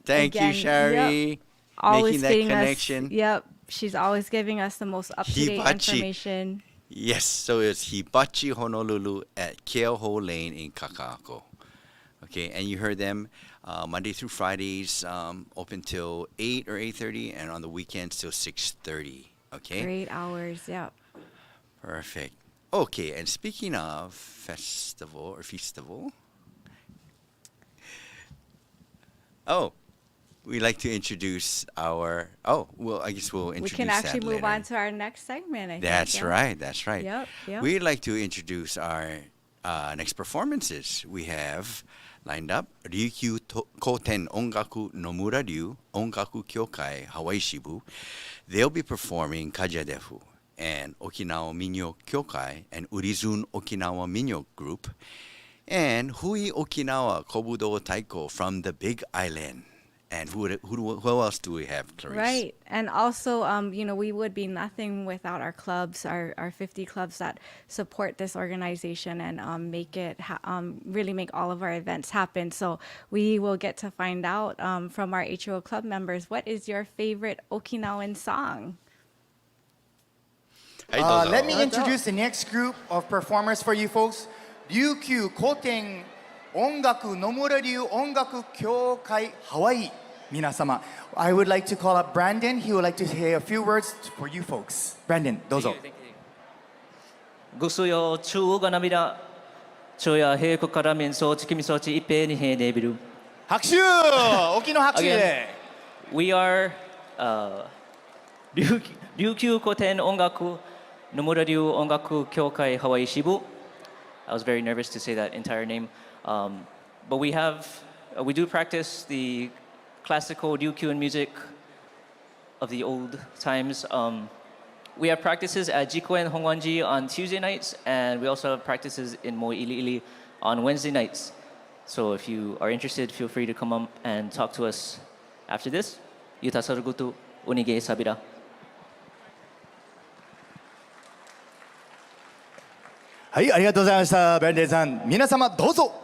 Thank you, Again, Shari. yep. Always Making that getting connection. Yep. She's always giving us the most up-to-date Hibachi. information. Yes, so it's Hibachi Honolulu at Keoho Lane in Kakako. Okay, and you heard them Monday through Fridays, open till 8 or 8:30, and on the weekends till 6:30. Okay. Great hours, yep. Perfect. Okay, and speaking of festival, we'd like to introduce our. I guess we'll introduce. We can actually that move later. on to our next segment. I think, That's yeah. right. That's right. Yep. We'd like to introduce our next performances. We have lined up Ryukyu Koten Ongaku Nomura Ryu Ongaku Kyokai Hawaii Shibu. They'll be performing Kajadefu and Okinawa Minyo Kyokai and Urizun Okinawa Minyo Group and Hui Okinawa Kobudo Taiko from the Big Island. And who else do we have, Clarice? Right. And also, we would be nothing without our clubs, our 50 clubs that support this organization and make it really make all of our events happen. So we will get to find out from our HUO club members, what is your favorite Okinawan song? Let me introduce the next group of performers for you folks. Ryukyu Koten Ongaku Nomura Ryu Ongaku Kyokai Hawaii. Minasama. I would like to call up Brandon. He would like to say a few words for you folks. Brandon, dozo. Gusuyo chuga namida. Choya heiko karamen so chikimi sochi ipe ni he debiru. Hakushu! Okino hakushu de. We are Ryukyu Koten Ongaku Nomura Ryu Ongaku Kyokai Hawaii Shibu. I was very nervous to say that entire name. But we do practice the classical Ryukyu music of the old times. We have practices at Jikoen Hongwanji on Tuesday nights, and we also have practices in Mo'iliili on Wednesday nights. So if you are interested, feel free to come up and talk to us after this. Yuta Sorugutu Unige Sabira. はい、ありがとうございました。ベンデーさん、皆様どうぞ。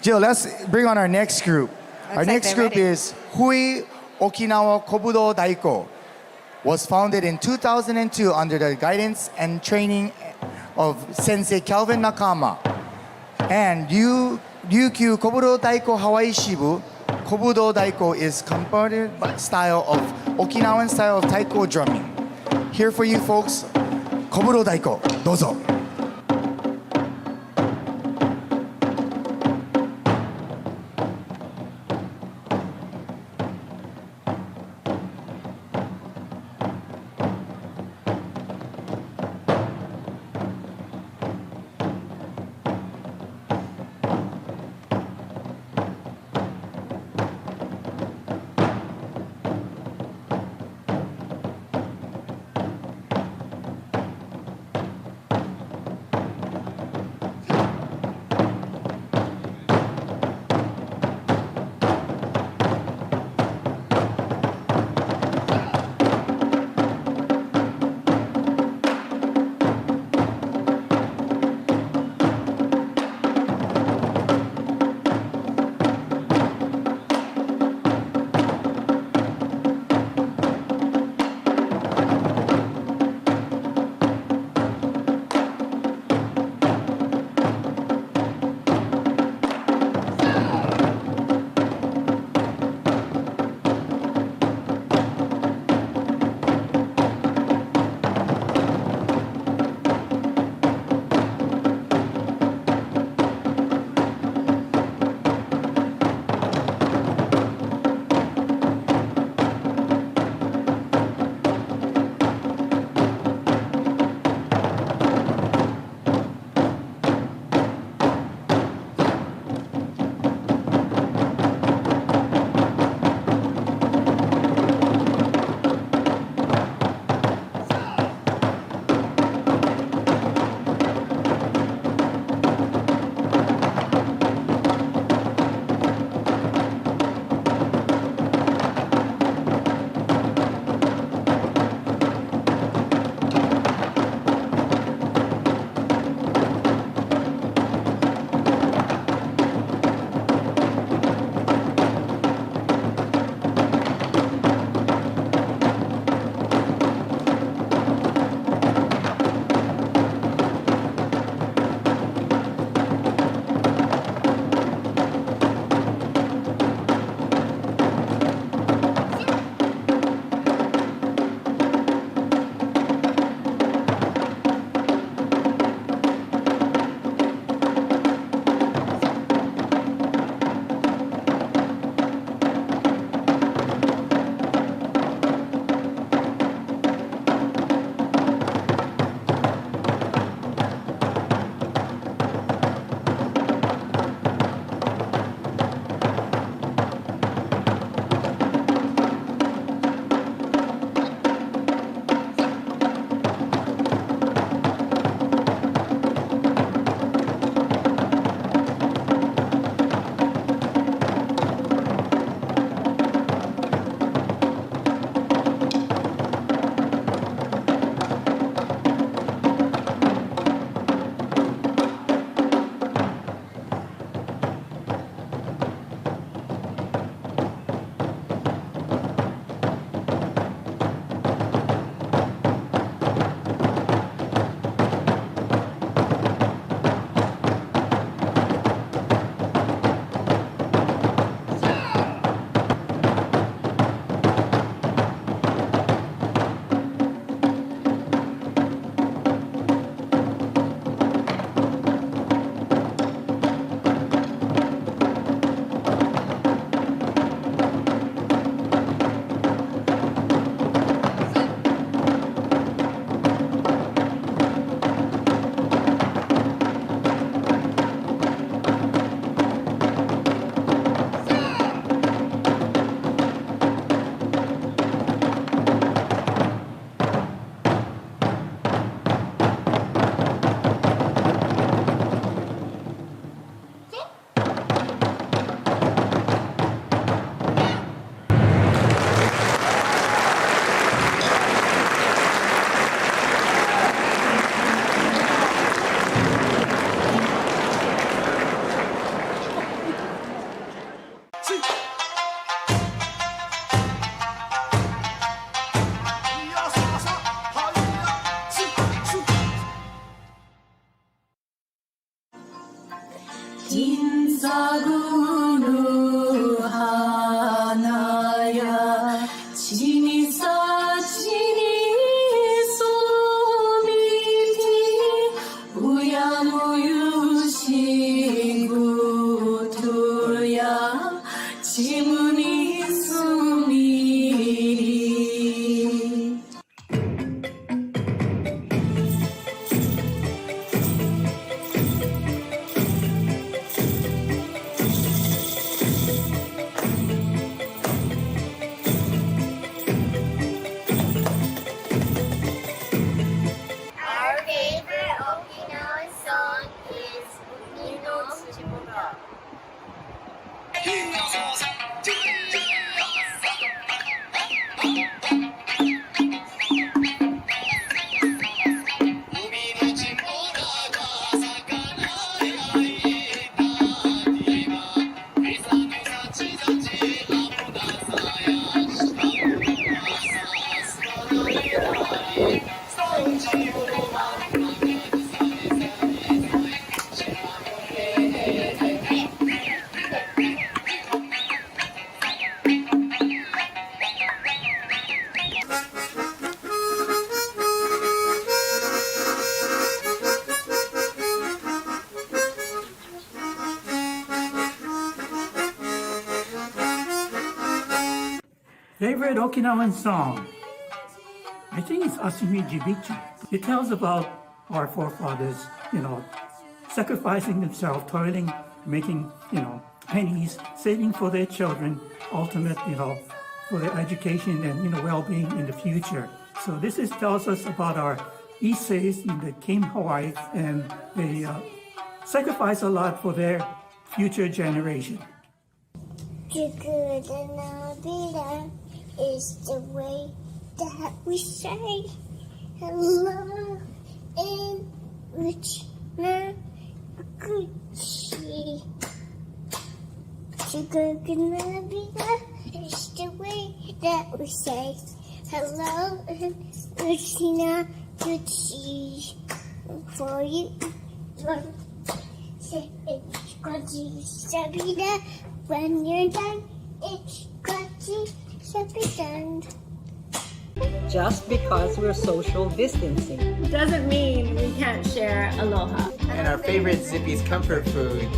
Jill, let's bring on our next group. Our like next they're group ready. is Hawaii Okinawa Kobudo Daiko. Was founded in 2002 under the guidance and training of Sensei Calvin Nakama. And Ryukyu Kobudo Daiko Hawaii Shibu. Kobudo Daiko is component style of Okinawan style of taiko drumming. Here for you folks, Kobudo Daiko, dozo. 긴사구누 하나야 지니사 지니 소미티 우야무유시구투야 지문이 수미 Our favorite Okinawan song is Nino Tsuchimuga. Favorite Okinawan song? I think it's Asumi Jibichi. It tells about our forefathers, sacrificing themselves, toiling, making, pennies, saving for their children, ultimate, for their education and, well-being in the future. So this tells us about our Issei's that came Hawaii, and they sacrifice a lot for their future generation. Is the way that we say hello in which Gucci. Is the way that we say hello in Uchina Gucci. For you, say it's Gucci Sabina. When you're done, it's Gucci. Just because we're social distancing doesn't mean we can't share aloha. And our favorite Zippy's comfort food.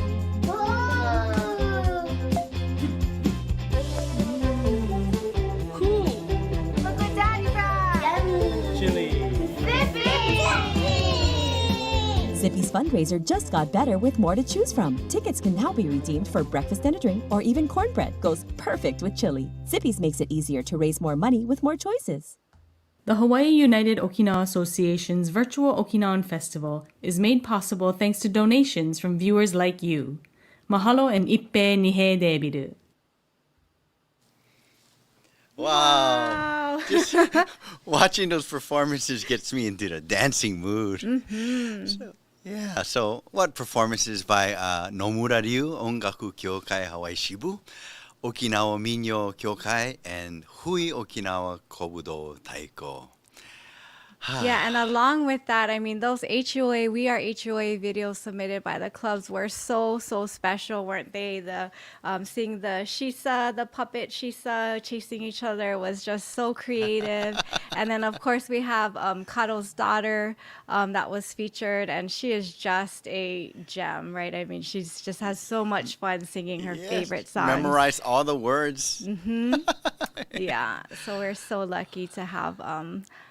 Cool. Look what Daddy brought. Chili. Zippy's fundraiser just got better with more to choose from. Tickets can now be redeemed for breakfast and a drink, or even cornbread goes perfect with chili. Zippy's makes it easier to raise more money with more choices. The Hawaii United Okinawa Association's Virtual Okinawan Festival is made possible thanks to donations from viewers like you. Mahalo and ippe nihe debiru. Wow. Just watching those performances gets me into the dancing mood. So what performances by Nomura Ongaku Kyokai Hawaii Shibu, Okinawa Minyo Kyokai, and Hui Okinawa Kobudo Daiko. Yeah, and along with that, I mean, those HUOA, We Are HUOA videos submitted by the clubs were so special, weren't they? The seeing the Shisa, the puppet Shisa chasing each other was just so creative. And then, of course, we have Kado's daughter that was featured, and she is just a gem, right? I mean, she just has so much fun singing her favorite songs. Memorize all the words. Yeah, so we're so lucky to have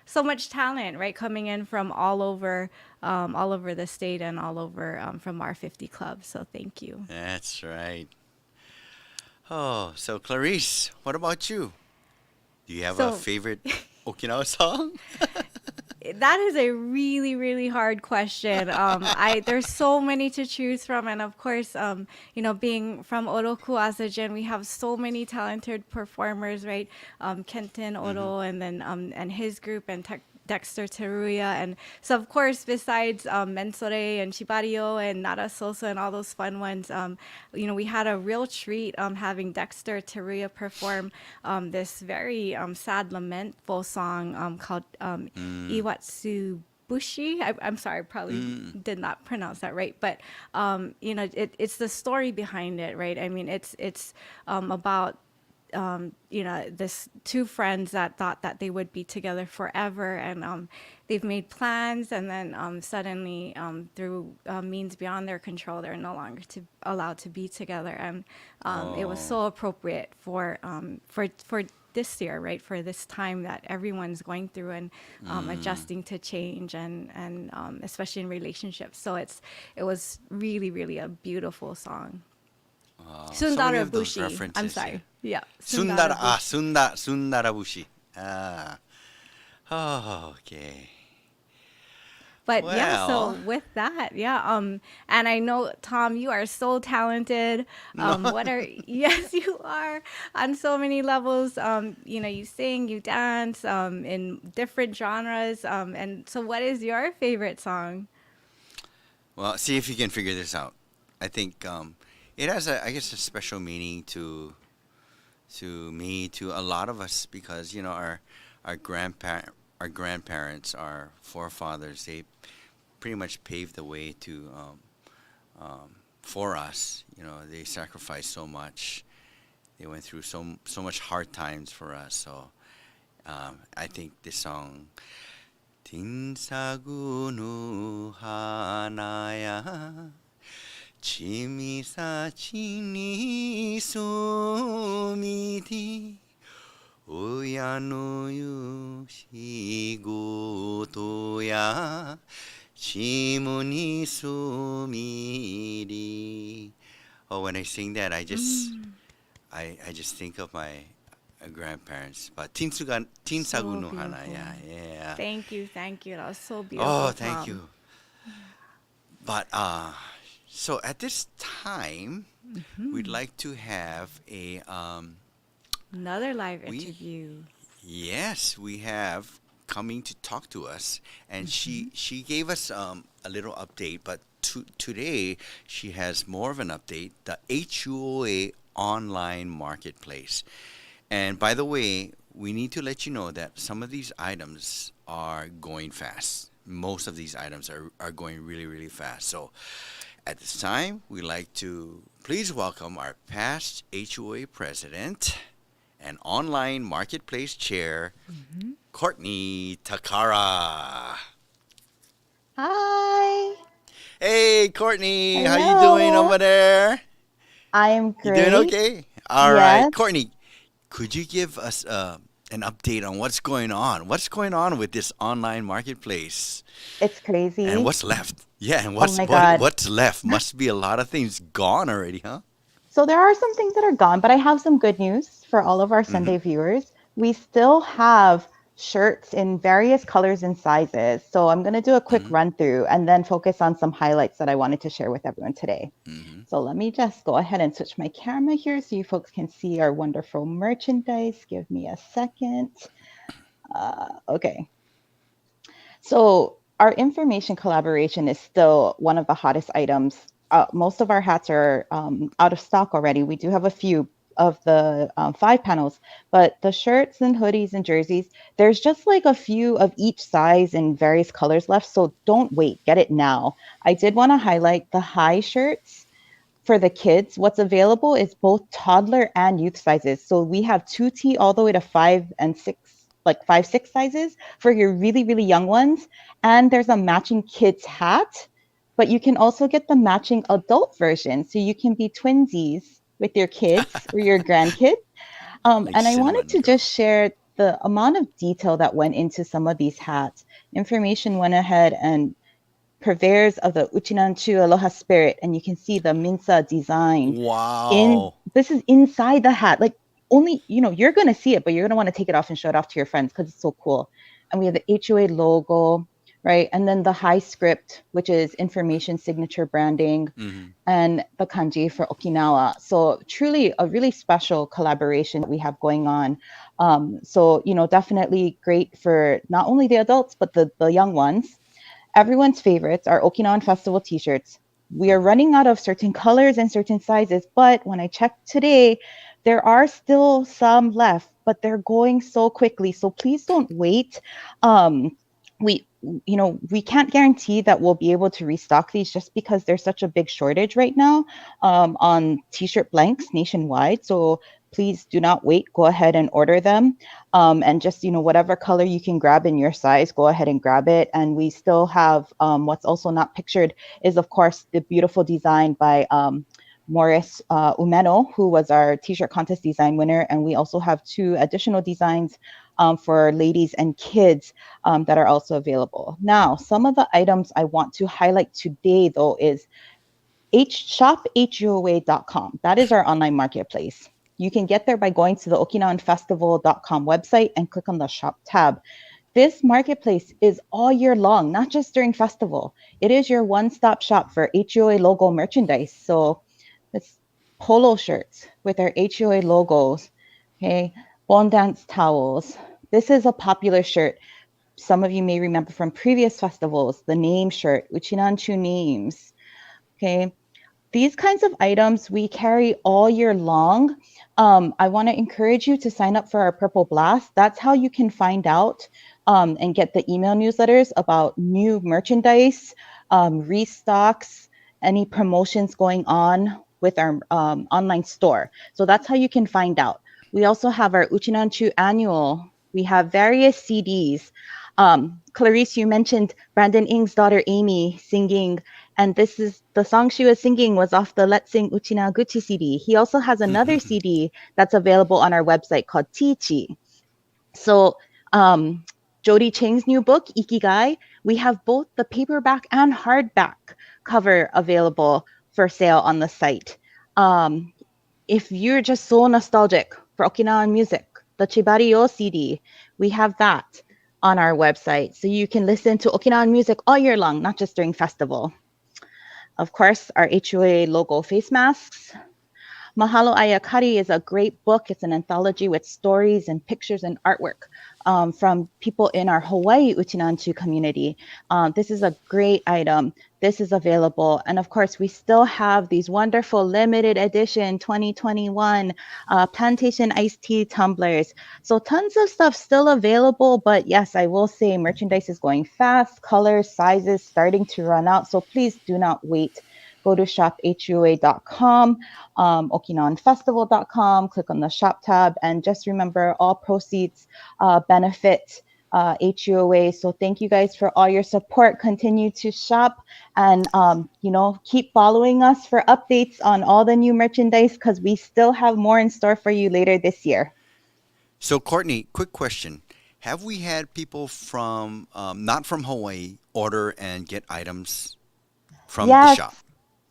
so much talent, right, coming in from all over the state and all over from our 50 clubs. So thank you. That's right. Oh, so Clarice, what about you? Do you have a favorite Okinawa song? That is a really hard question. There's so many to choose from, and of course, being from Oroku Asajan, we have so many talented performers, right? Kenten Oro, and then and his group, and Dexter Teruya, and so of course, besides Matsuri and Chibario and Nara Sosa and all those fun ones, we had a real treat having Dexter Teruya perform this very sad lamentful song called Iwatsu Bushi. I'm sorry, probably did not pronounce that right, but it's the story behind it, right? I mean, it's about this two friends that thought that they would be together forever, and they've made plans, and then suddenly, through means beyond their control, they're no longer allowed to be together, and it was so appropriate for this year, right? For this time that everyone's going through and adjusting to change, and especially in relationships. So it was really, really a beautiful song. So many Sundara of those Bushi. I'm references, sorry. Yeah. Sundara Bushi. Oh, okay. But Well. so with that, and I know, Tom, you are so talented. Yes, you are on so many levels. You sing, you dance, in different genres. And so what is your favorite song? Well, see if you can figure this out. I think it has, I guess, a special meaning to me, to a lot of us, because our grandparents, our forefathers, they pretty much paved the way to for us. They sacrificed so much. They went through so much hard times for us. So I think this song, Tinsagu no hanaya chimisachi ni somiti Oya no yu shigoto ya shimo ni sumiri. Oh, when I sing that, I just think of my grandparents. But Tinsagu no hana, yeah. Thank you. That was so beautiful. Oh, thank Tom. you. But so at this time, we'd like to have another live interview. Yes, we have coming to talk to us, and she gave us a little update, but today she has more of an update, the HUOA online marketplace. And by the way, we need to let you know that some of these items are going fast. Most of these items are going really, really fast. So at this time, we'd like to please welcome our past HUOA president and online marketplace chair, Courtney Takara. Hi. Hey, Courtney. How you Hello. doing over there? I'm great. You doing okay? All Yes. right. Courtney, could you give us an update on what's going on? What's going on with this online marketplace? It's crazy. And what's left? Yeah, and Oh my God. what's left? Must be a lot of things gone already, huh? So there are some things that are gone, but I have some good news for all of our Sunday viewers. We still have shirts in various colors and sizes. So I'm going to do a quick run through and then focus on some highlights that I wanted to share with everyone today. So let me just go ahead and switch my camera here so you folks can see our wonderful merchandise. Give me a second. Okay. So our information collaboration is still one of the hottest items. Most of our hats are out of stock already. We do have a few of the 5 panels, but the shirts and hoodies and jerseys, there's just like a few of each size in various colors left. So don't wait, get it now. I did want to highlight the high shirts for the kids. What's available is both toddler and youth sizes. So we have 2T all the way to 5 and 6, like 5, 6 sizes for your really, really young ones. And there's a matching kids hat, but you can also get the matching adult version. So you can be twinsies with your kids or your grandkids. And I wanted to just share the amount of detail that went into some of these hats. Information went ahead and purveyors of the Uchinanchu Aloha Spirit, and you can see the Minsa design. Wow. This is inside the hat. Like only, you're going to see it, but you're going to want to take it off and show it off to your friends because it's so cool. And we have the HUA logo, right? And then the high script, which is information signature branding, and the kanji for Okinawa. So truly a really special collaboration that we have going on. So, definitely great for not only the adults, but the young ones. Everyone's favorites are Okinawan Festival t-shirts. We are running out of certain colors and certain sizes, but when I checked today, there are still some left, but they're going so quickly. So please don't wait. we can't guarantee that we'll be able to restock these just because there's such a big shortage right now on t-shirt blanks nationwide. So please do not wait. Go ahead and order them. And just, whatever color you can grab in your size, go ahead and grab it. And we still have what's also not pictured is, of course, the beautiful design by Morris Umeno, who was our t-shirt contest design winner. And we also have 2 additional designs for ladies and kids that are also available. Now, some of the items I want to highlight today, though, is shop.huoa.com. That is our online marketplace. You can get there by going to the okinawanfestival.com website and click on the shop tab. This marketplace is all year long, not just during festival. It is your one-stop shop for HUOA logo merchandise. So it's polo shirts with our HUOA logos, okay, Bon Dance towels. This is a popular shirt. Some of you may remember from previous festivals, the name shirt, Uchinanchu names, okay. These kinds of items we carry all year long. I want to encourage you to sign up for our Purple Blast. That's how you can find out and get the email newsletters about new merchandise, restocks, any promotions going on with our online store. So that's how you can find out. We also have our Uchinanchu annual. We have various CDs. Clarice, you mentioned Brandon Ing's daughter Amy singing, and this is the song she was singing was off the Let's Sing Uchina Gucci CD. He also has another CD that's available on our website called Tichi. So Jody Ching's new book, Ikigai, we have both the paperback and hardback cover available for sale on the site. If you're just so nostalgic for Okinawan music, the Chibari-o CD, we have that on our website. So you can listen to Okinawan music all year long, not just during festival. Of course, our HUOA logo face masks. Mahalo Ayakari is a great book. It's an anthology with stories and pictures and artwork from people in our Hawaii Uchinanchu community. This is a great item. This is available. And of course, we still have these wonderful limited edition 2021 plantation iced tea tumblers. So tons of stuff still available. But yes, I will say merchandise is going fast. Colors, sizes starting to run out. So please do not wait. Go to shop.huoa.com, okinawanfestival.com, click on the shop tab, and just remember all proceeds benefit HUOA. So thank you guys for all your support. Continue to shop and, keep following us for updates on all the new merchandise because we still have more in store for you later this year. So Courtney, quick question. Have we had people from, not from Hawaii, order and get items from the shop?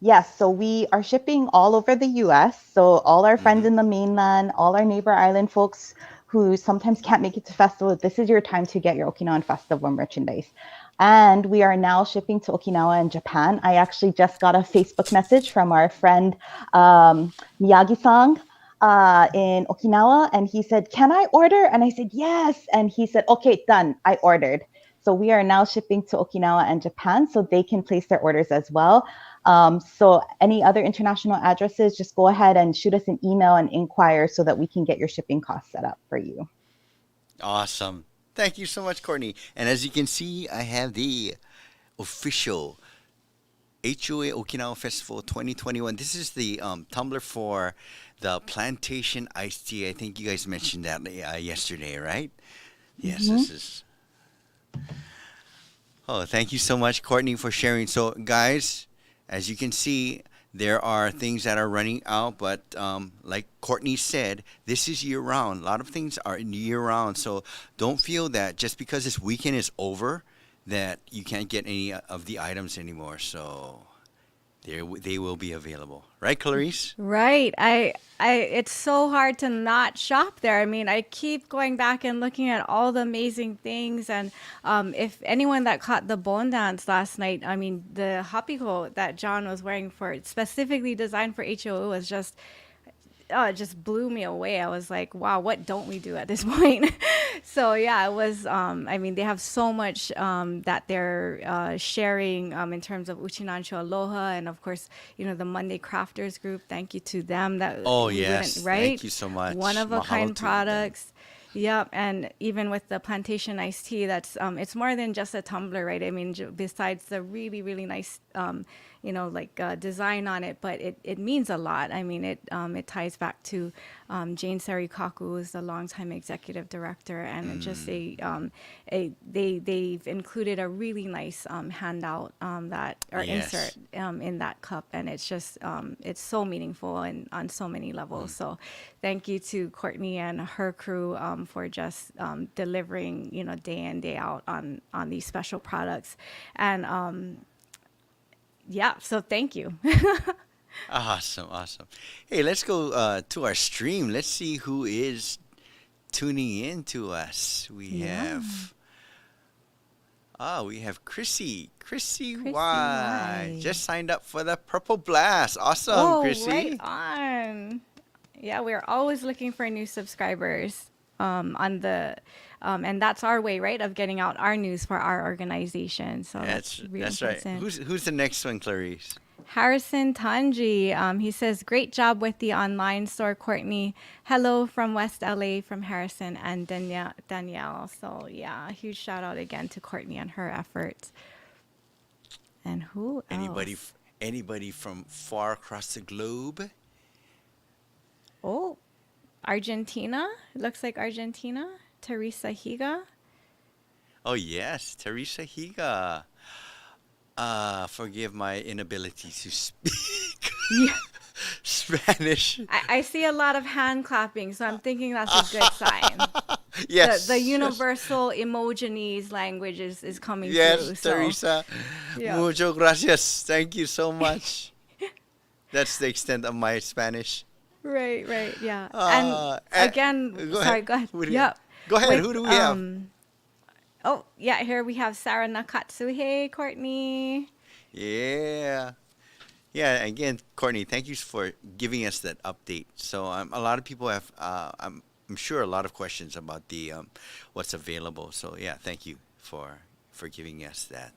Yes, so we are shipping all over the US. So all our friends in the mainland, all our neighbor island folks who sometimes can't make it to festival, this is your time to get your Okinawan Festival merchandise. And we are now shipping to Okinawa and Japan. I actually just got a Facebook message from our friend Miyagi-san in Okinawa, and he said, "Can I order?" And I said, "Yes." And he said, "Okay, done. I ordered." So we are now shipping to Okinawa and Japan so they can place their orders as well. So any other international addresses, just go ahead and shoot us an email and inquire so that we can get your shipping costs set up for you. Awesome. Thank you so much, Courtney. And as you can see, I have the official HUOA Okinawa Festival 2021. This is the tumbler for the plantation iced tea. I think you guys mentioned that yesterday, right? Yes, this is... Oh, thank you so much, Courtney, for sharing. So, guys, as you can see, there are things that are running out, but like Courtney said, this is year-round. A lot of things are year-round, so don't feel that just because this weekend is over that you can't get any of the items anymore. So they will be available. Right, Clarice? Right. It's so hard to not shop there. I mean, I keep going back and looking at all the amazing things. And if anyone that caught the bone dance last night, I mean, the hapiko that John was wearing for specifically designed for HUOA was just it just blew me away. I was like, wow, what don't we do at this point? So yeah, it was, I mean, they have so much that they're sharing in terms of Uchinancho Aloha, and of course, the Monday Crafters group. Thank you to them. Oh, yes. Right? Thank you so much. One of a kind products. Yep, and even with the plantation iced tea, that's it's more than just a tumbler, right? I mean, besides the really, really nice, design on it, but it means a lot. I mean, it ties back to Jane Sarikaku, who's the longtime executive director, and it just they've included a really nice handout insert in that cup, and it's just it's so meaningful and on so many levels. So, thank you to Courtney and her crew for just delivering, day in, day out on these special products. And so thank you. Awesome. Hey, let's go to our stream. Let's see who is tuning in to us. We have Chrissy. Chrissy Y. Just signed up for the Purple Blast. Awesome, Chrissy. Right on. Yeah, we're always looking for new subscribers on the and that's our way, right, of getting out our news for our organization. So that's right. Who's the next one, Clarice? Harrison Tanji. He says, great job with the online store, Courtney. Hello from West LA from Harrison and Danielle. So yeah, huge shout out again to Courtney and her efforts. And who else? Anybody from far across the globe? Oh, Argentina. It looks like Argentina. Teresa Higa. Oh yes, Teresa Higa. Forgive my inability to speak Spanish. I see a lot of hand clapping, so I'm thinking that's a good sign. Yes. The universal emoji's language is coming through. Yes, Teresa. Mucho gracias. Thank you so much. That's the extent of my Spanish. Right, yeah. And again, go ahead. Yep. Go ahead. Who do we have? Oh, yeah, here we have Sarah Nakatsu. Hey, Courtney. Yeah, again, Courtney, thank you for giving us that update. So a lot of people have, I'm sure, a lot of questions about the what's available. So yeah, thank you for giving us that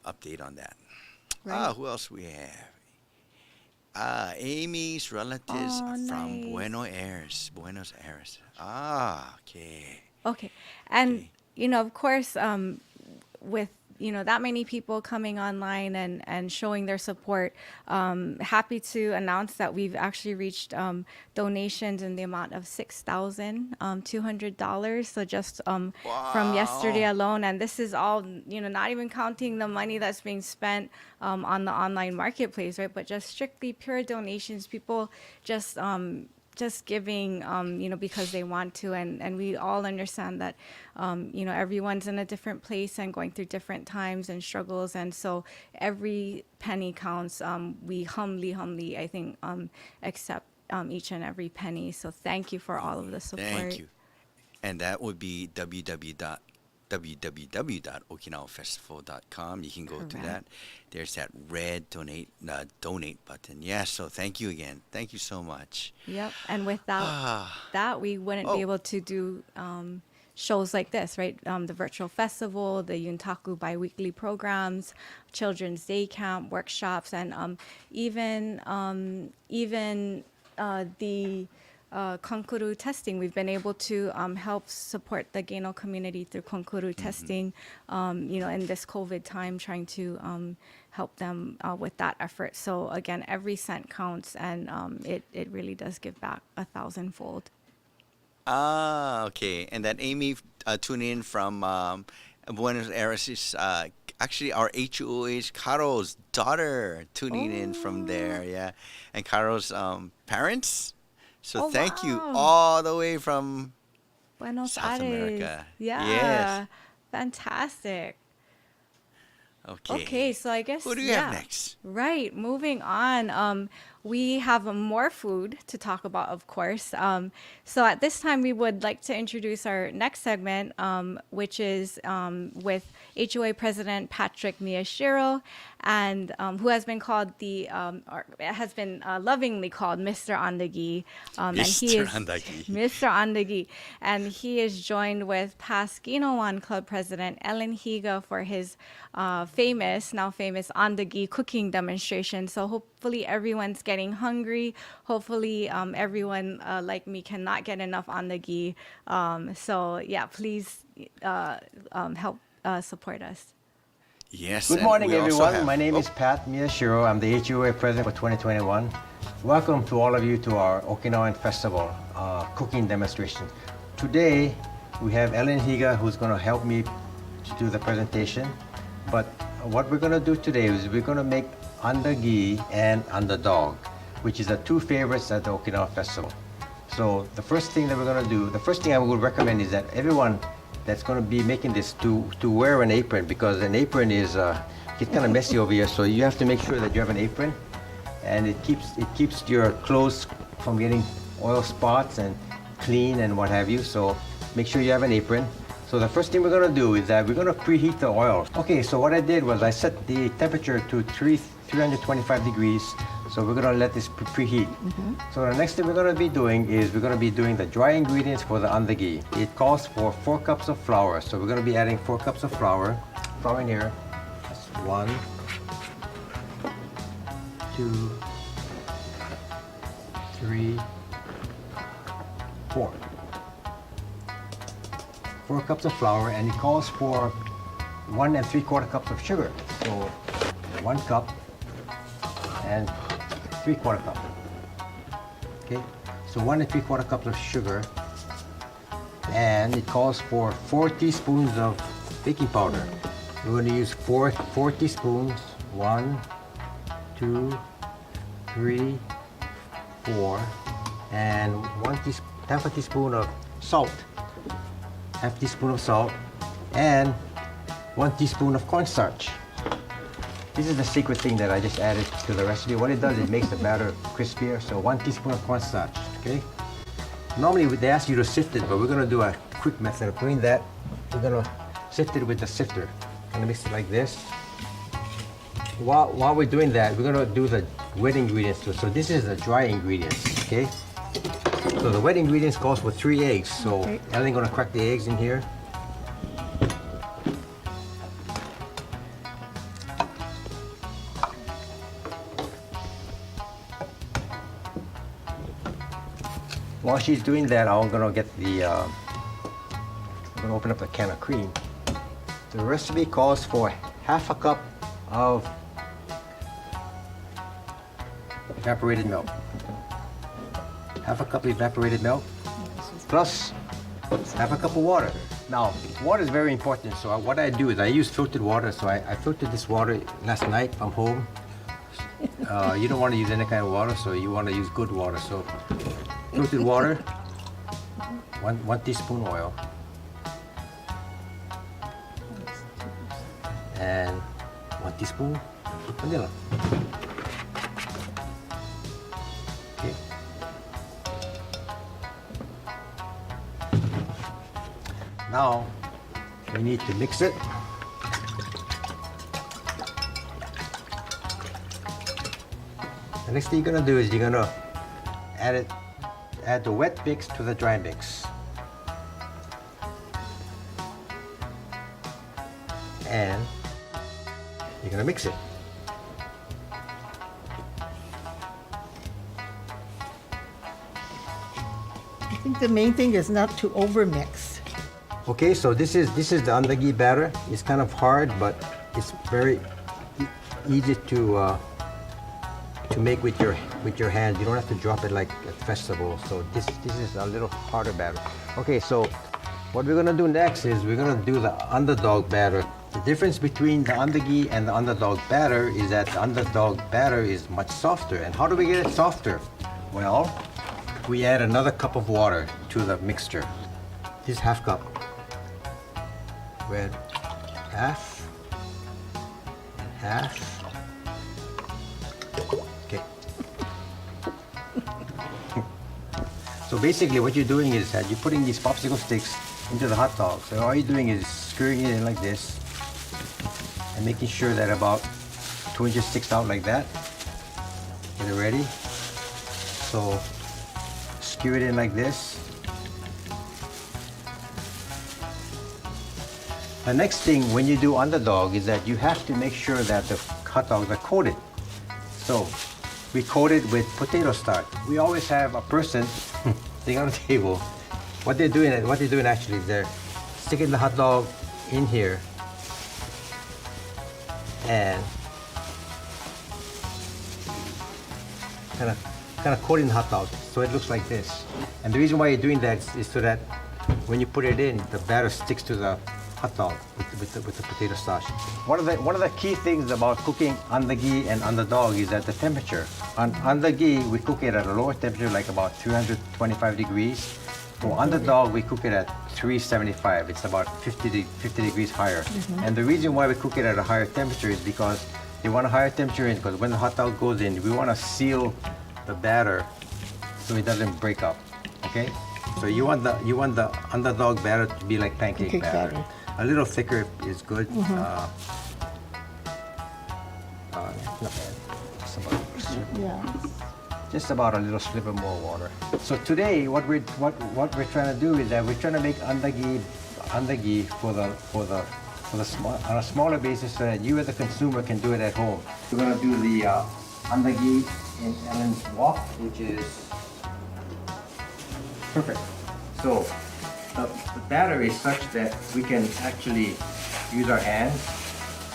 update on that. Right. Who else we have? Amy's relatives from Buenos Aires. Okay. And, of course, with, that many people coming online and showing their support, happy to announce that we've actually reached donations in the amount of $6,200. So just from yesterday alone. And this is all, not even counting the money that's being spent on the online marketplace, right? But just strictly pure donations, people just giving, because they want to. And we all understand that, everyone's in a different place and going through different times and struggles. And so every penny counts. We humbly, I think, accept each and every penny. So thank you for all of the support. Thank you. And that would be www.okinawafestival.com. You can go to that. There's that red donate button. Yeah, so thank you again. Thank you so much. Yep. And without that, we wouldn't be able to do shows like this, right? The virtual festival, the Yuntaku biweekly programs, Children's Day Camp, workshops, and even the konkuru testing. We've been able to help support the Geino community through konkuru testing, in this COVID time, trying to help them with that effort. So again, every cent counts, and it really does give back 1,000-fold. Okay. And that Amy tuned in from Buenos Aires is actually our HUOA's Caro's daughter tuning in from there. Yeah. And Caro's parents. So thank you all the way from Buenos South Aires. America. Yeah. Yes. Fantastic. Okay. So I guess who do you have next? Right. Moving on. We have more food to talk about, of course. So at this time, we would like to introduce our next segment, which is with HUOA President Patrick Miyashiro, and who has been called has been lovingly called Mr. Andagi. Mr. Andagi. And he is joined with past Ginowan Club President Ellen Higa for his now famous Andagi cooking demonstration. So hopefully everyone's getting getting hungry. Hopefully, everyone like me cannot get enough ondagi. So yeah, please help support us. Yes. Good and morning, we also everyone. have- My name is Pat Miyashiro. I'm the HUOA president for 2021. Welcome to all of you to our Okinawan Festival cooking demonstration. Today, we have Ellen Higa, who's going to help me to do the presentation. But what we're going to do today is we're going to make andagi and underdog, which is the two favorites at the Okinawa Festival. So the first thing that we're going to do, the first thing I would recommend is that everyone that's going to be making this to wear an apron, because an apron is it's kind of messy over here, so you have to make sure that you have an apron, and it keeps your clothes from getting oil spots and clean and what have you. So make sure you have an apron. So the first thing we're going to do is that we're going to preheat the oil. Okay, so what I did was I set the temperature to 325 degrees. So we're going to let this preheat. So the next thing we're going to be doing is we're going to be doing the dry ingredients for the andagi. It calls for 4 cups of flour. So we're going to be adding 4 cups of flour. Flour in here. That's 1, 2, 3, 4. 4 cups of flour, and it calls for 1 3/4 cups of sugar. So 1 cup and 3/4 cup. Okay, so 1 3/4 cups of sugar, and it calls for 4 teaspoons of baking powder. We're going to use 4 teaspoons. 1, 2, 3, 4, and half a teaspoon of salt. Half teaspoon of salt, and 1 teaspoon of cornstarch. This is the secret thing that I just added to the recipe. What it does, it makes the batter crispier. So 1 teaspoon of cornstarch, okay? Normally they ask you to sift it, but we're gonna do a quick method of doing that. We're gonna sift it with the sifter. I'm gonna mix it like this. While we're doing that, we're gonna do the wet ingredients too. So this is the dry ingredients, okay? So the wet ingredients calls for 3 eggs. So Ellen's gonna crack the eggs in here. While she's doing that, I'm gonna get the, I'm gonna open up the can of cream. The recipe calls for half a cup of evaporated milk. Half a cup of evaporated milk, plus half a cup of water. Now, water is very important, so what I do is I use filtered water. So I filtered this water last night from home. You don't want to use any kind of water, so you want to use good water. So filtered water, one teaspoon oil, and 1 teaspoon vanilla. Okay. Now, we need to mix it. The next thing you're gonna do is you're gonna add the wet mix to the dry mix. And you're gonna mix it. I think the main thing is not to overmix. Okay, so this is the andagi batter. It's kind of hard, but it's very easy to make with your hand. You don't have to drop it like at festival. So this is a little harder batter. Okay, so what we're gonna do next is we're gonna do the underdog batter. The difference between the andagi and the underdog batter is that the underdog batter is much softer. And how do we get it softer? Well, we add another cup of water to the mixture. This is half cup. We add half and half. Okay. So basically what you're doing is that you're putting these popsicle sticks into the hot dog. So all you're doing is screwing it in like this and making sure that about 2 inches sticks out like that. Get it ready. So skew it in like this. The next thing when you do underdog is that you have to make sure that the hot dogs are coated. So we coat it with potato starch. We always have a person sitting on the table. What they're doing actually is they're sticking the hot dog in here and kind of coating the hot dog so it looks like this. And the reason why you're doing that is so that when you put it in, the batter sticks to the hot dog with the potato starch. One of the key things about cooking andagi and underdog is that the temperature. On andagi, we cook it at a lower temperature, like about 325 degrees. For underdog, we cook it at 375. It's about 50 degrees higher. And the reason why we cook it at a higher temperature is because you want a higher temperature in, because when the hot dog goes in, we want to seal the batter so it doesn't break up. Okay? So you want the underdog batter to be like pancake batter. A little thicker is good. Not bad. Just about a little sliver more water. So today, what we're trying to do is that we're trying to make andagi on a smaller basis so that you as a consumer can do it at home. We're gonna do the andagi in Ellen's wok, which is perfect. So the batter is such that we can actually use our hands.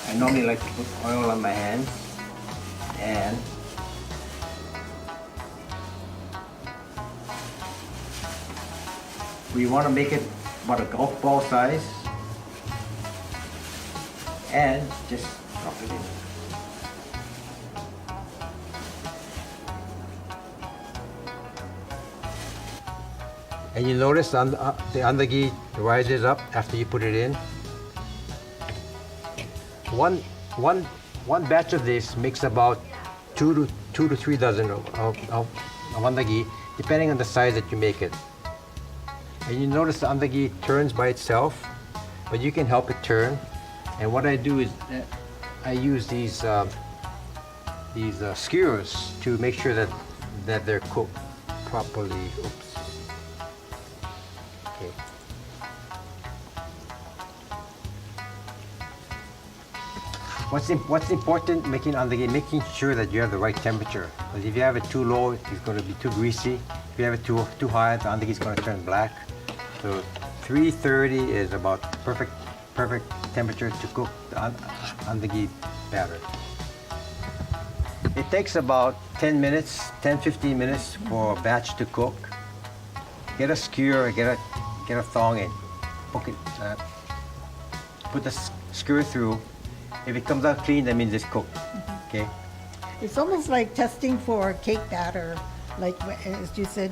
I normally like to put oil on my hands, and we want to make it about a golf ball size, and just drop it in. And you notice the andagi rises up after you put it in. One batch of this makes about 2 to 3 dozen of andagi, depending on the size that you make it. And you notice the andagi turns by itself, but you can help it turn. And what I do is I use these skewers to make sure that they're cooked properly. Oops. Okay. What's important making andagi, making sure that you have the right temperature. Because if you have it too low, it's going to be too greasy. If you have it too high, the andagi is going to turn black. So 330 is about perfect temperature to cook the andagi batter. It takes about 10-15 minutes for a batch to cook. Get a skewer, get a thong in, poke it, put the skewer through. If it comes out clean, that means it's cooked. Okay. It's almost like testing for cake batter, like as you said,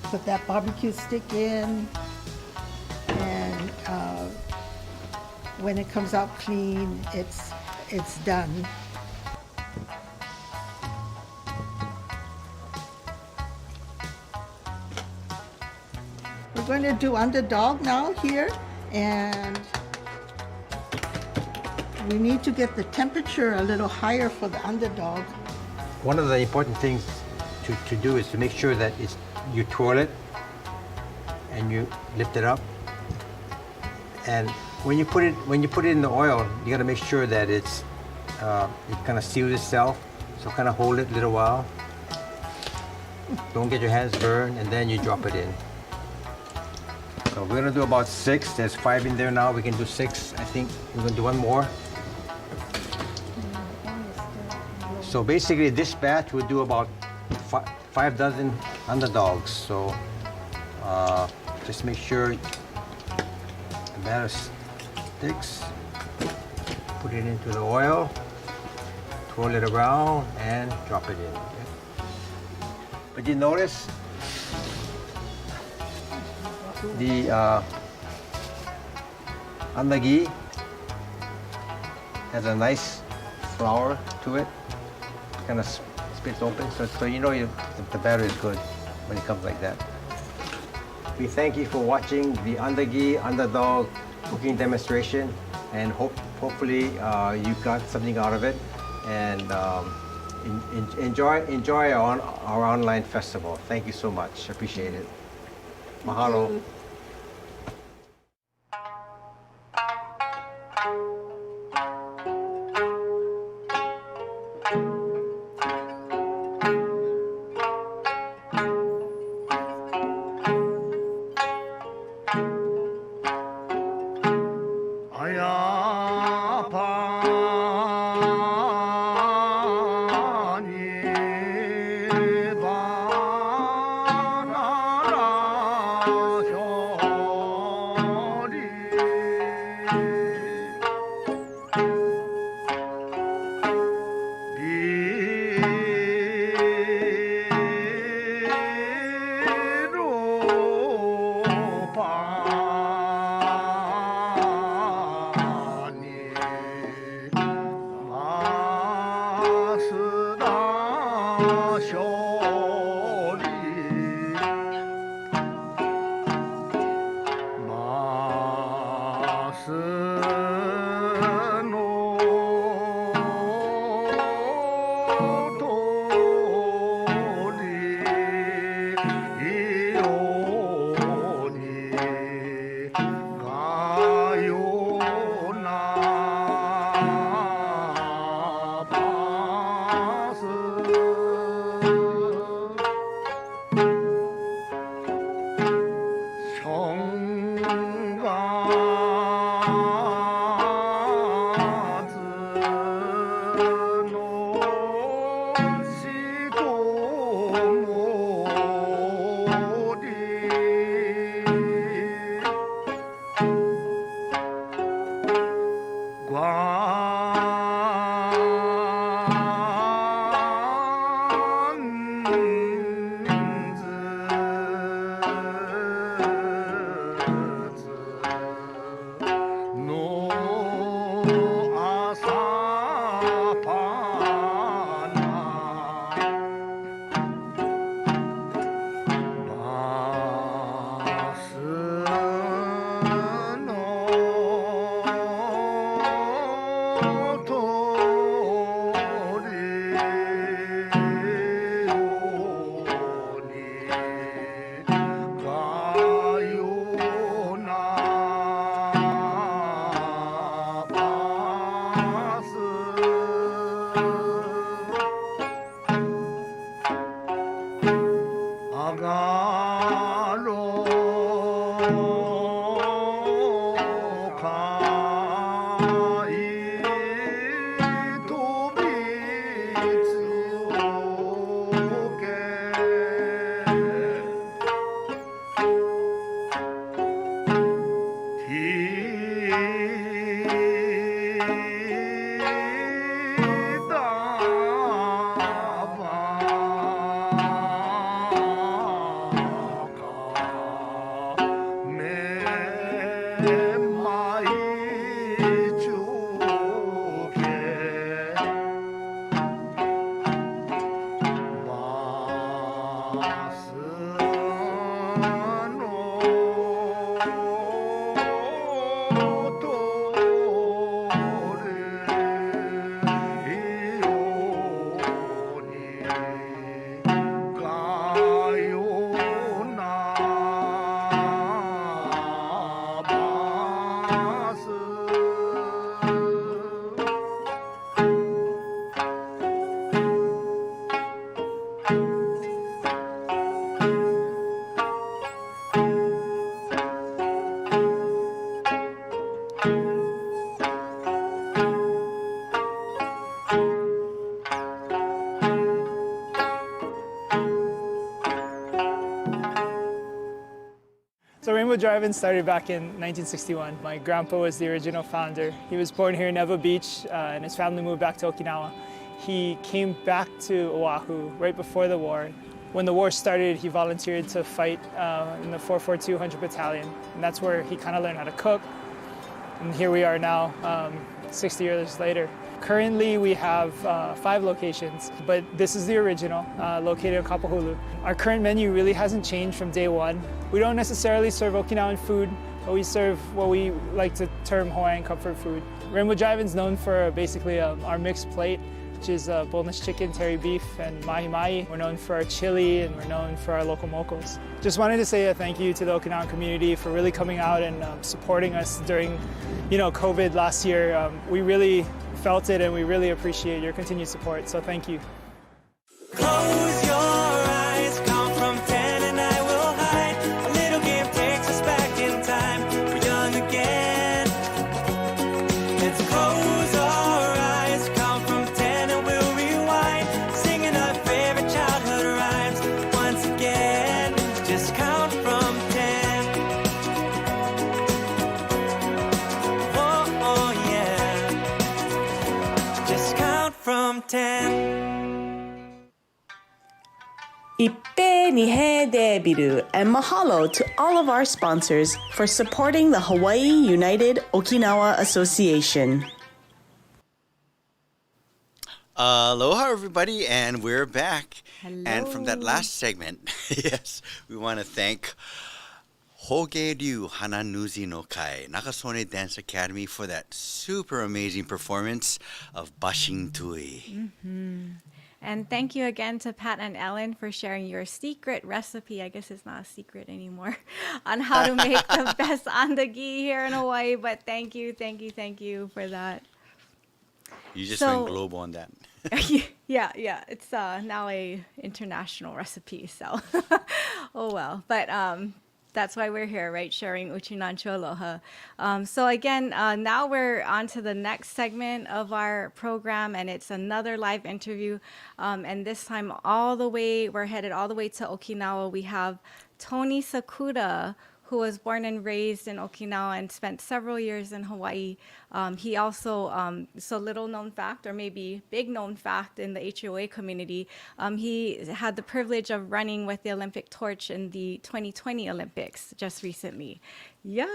put that barbecue stick in, and when it comes out clean, it's done. We're going to do underdog now here, and we need to get the temperature a little higher for the underdog. One of the important things to do is to make sure that you twirl it and you lift it up. And when you put it in the oil, you got to make sure that it kind of seals itself. So kind of hold it a little while. Don't get your hands burned, and then you drop it in. So we're gonna do about 6. There's 5 in there now. We can do 6. I think we're gonna do one more. So basically, this batch would do about 5 dozen underdogs. So just make sure the batter sticks. Put it into the oil, twirl it around, and drop it in. Okay? But you notice the andagi has a nice flour to it. Kind of splits open, so you know the batter is good when it comes like that. We thank you for watching the andagi underdog cooking demonstration, and hopefully you got something out of it, and enjoy our online festival. Thank you so much. Appreciate it. Mahalo. So Rainbow Drive-In started back in 1961. My grandpa was the original founder. He was born here in Ewa Beach and his family moved back to Okinawa. He came back to Oahu right before the war. When the war started, he volunteered to fight in the 442 100 Battalion. And that's where he kind of learned how to cook. And here we are now, 60 years later. Currently, we have 5 locations, but this is the original, located in Kapahulu. Our current menu really hasn't changed from day one. We don't necessarily serve Okinawan food, but we serve what we like to term Hawaiian comfort food. Rainbow Drive-In is known for basically our mixed plate, which is boneless chicken, terry beef, and mahi-mahi. We're known for our chili, and we're known for our local mokos. Just wanted to say a thank you to the Okinawan community for really coming out and supporting us during, COVID last year. We really felt it, and we really appreciate your continued support, so thank you. Close your eyes, count from 10 and I will hide. A little game takes us back in time. We're young again. Let's close our eyes, count from 10 and we'll rewind. Singing our favorite childhood rhymes once again. Just count from 10. Oh yeah. Just count from 10. Ippe Nihei Debiru, and mahalo to all of our sponsors for supporting the Hawaii United Okinawa Association. Aloha, everybody, and we're back. Hello. And from that last segment, yes, we want to thank Hoge-ryu Hananuzi no Kai, Nakasone Dance Academy, for that super amazing performance of Bashin Tui. And thank you again to Pat and Ellen for sharing your secret recipe. I guess it's not a secret anymore on how to make the best andagi here in Hawaii. But thank you for that. You just went global on that. Yeah. It's now a international recipe. So, oh well. But that's why we're here, right? Sharing Uchinancho Aloha. So again, now we're on to the next segment of our program, and it's another live interview. And this time, we're headed all the way to Okinawa. We have Tony Sakuda, who was born and raised in Okinawa and spent several years in Hawaii. He also, so little known fact, or maybe big known fact in the HUOA community, he had the privilege of running with the Olympic torch in the 2020 Olympics just recently. Yeah,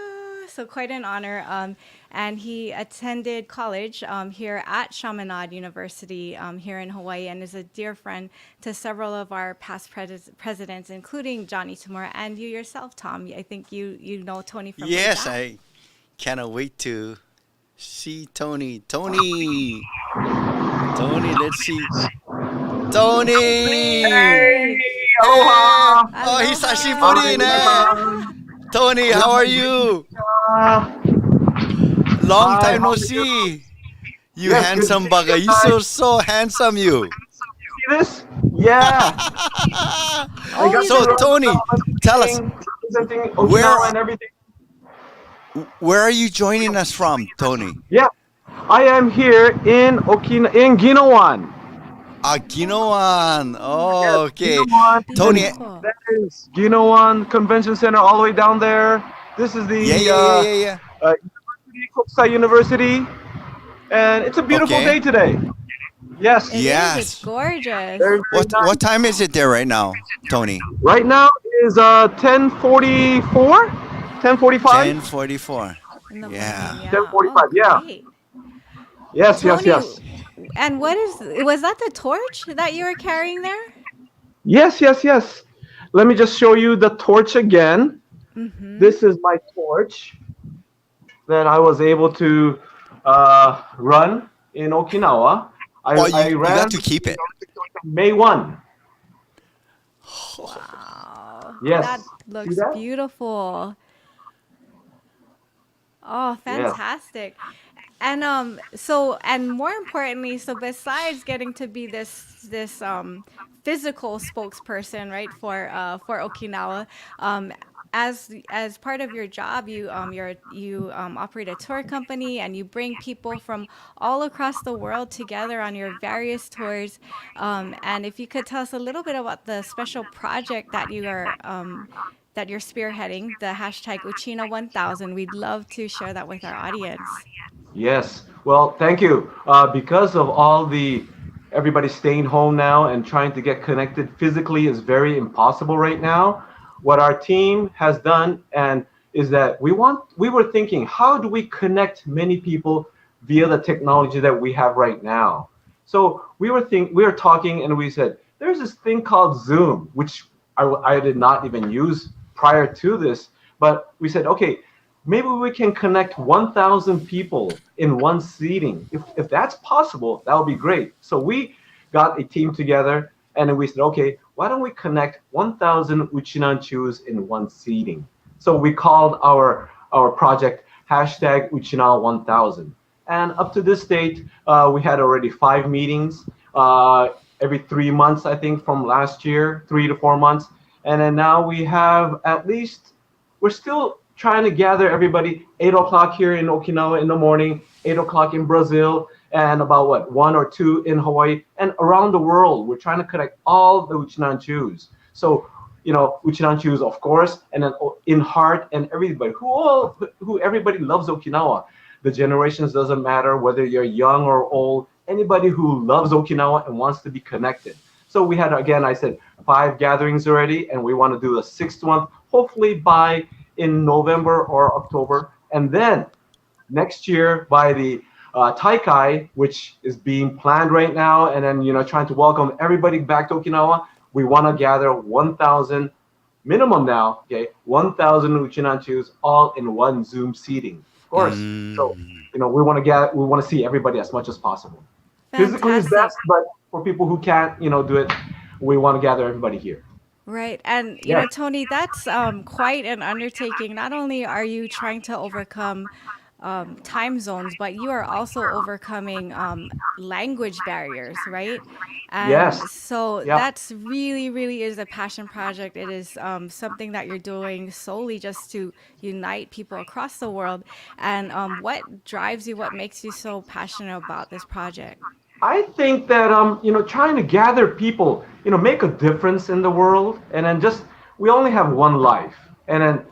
so quite an honor. And he attended college here at Chaminade University here in Hawaii, and is a dear friend to several of our past presidents, including Johnny Tamura and you yourself, Tom. I think you know Tony from Yes, way back. I cannot wait to see Tony. Tony, let's see. Tony! Hey! Aloha! Oh, hisashiburi ne! Tony, how are you? Long time no see. You Yes, handsome good to see bugger. you You guys. so handsome, you. See this? Yeah. So, Tony, tell us, Representing where- Okinawa and everything. where are you joining us from, Tony? Yeah. I am here in Ginowan. Ginowan. Oh, okay. Ginowan, Tony. and that is Ginowan Convention Center all the way down there. This is the Yeah. University, Kokusai University. And it's a beautiful Okay. day today. Yes. Yes. It's gorgeous. What time is it there right now, Tony? Right now is 10:44, 10:45. 10:44. Yeah. 10:45. Yeah. Great. Yes. Tony, Yes. And was that the torch that you were carrying there? Yes. Let me just show you the torch again. This is my torch that I was able to run in Okinawa. I you ran got to keep it. May 1. Wow. Yes. That See looks that? beautiful. Oh, fantastic. And and more importantly, so besides getting to be this physical spokesperson, right, for Okinawa, as part of your job, you operate a tour company, and you bring people from all across the world together on your various tours. And if you could tell us a little bit about the special project that you're spearheading, the hashtag Uchina1000, we'd love to share that with our audience. Yes. Well, thank you. Because of everybody staying home now and trying to get connected physically is very impossible right now. What our team has done is that we were thinking, how do we connect many people via the technology that we have right now? So we were talking, and we said, there's this thing called Zoom, which I did not even use prior to this, but we said, okay, maybe we can connect 1,000 people in one seating. If that's possible, that would be great. So we got a team together, and we said, okay, why don't we connect 1,000 Uchinanchus in one seating? So we called our project hashtag Uchina1000. And up to this date, we had already 5 meetings every 3 months, I think, from last year, 3 to 4 months. And then now we have we're still trying to gather everybody, 8 o'clock here in Okinawa in the morning, 8 o'clock in Brazil, and about 1 or 2 in Hawaii, and around the world. We're trying to connect all the Uchinanchus. So, Uchinanchus, of course, and then in heart, and everybody, who everybody loves Okinawa. The generations doesn't matter whether you're young or old, anybody who loves Okinawa and wants to be connected. So we had, again, I said 5 gatherings already, and we want to do a 6th one, hopefully in November or October. And then next year, by the Taikai, which is being planned right now, and then trying to welcome everybody back to Okinawa. We want to gather 1,000 minimum now, okay, 1,000 Uchinanchus all in one Zoom seating, of course. So we want to see everybody as much as possible. Physically is best, but for people who can't do it, we want to gather everybody here. Right. And, you know, Tony, that's quite an undertaking. Not only are you trying to overcome time zones, but you are also overcoming language barriers, right? And so that's really, really is a passion project. It is something that you're doing solely just to unite people across the world. And what drives you, what makes you so passionate about this project? I think that trying to gather people, make a difference in the world, and then we only have one life, and then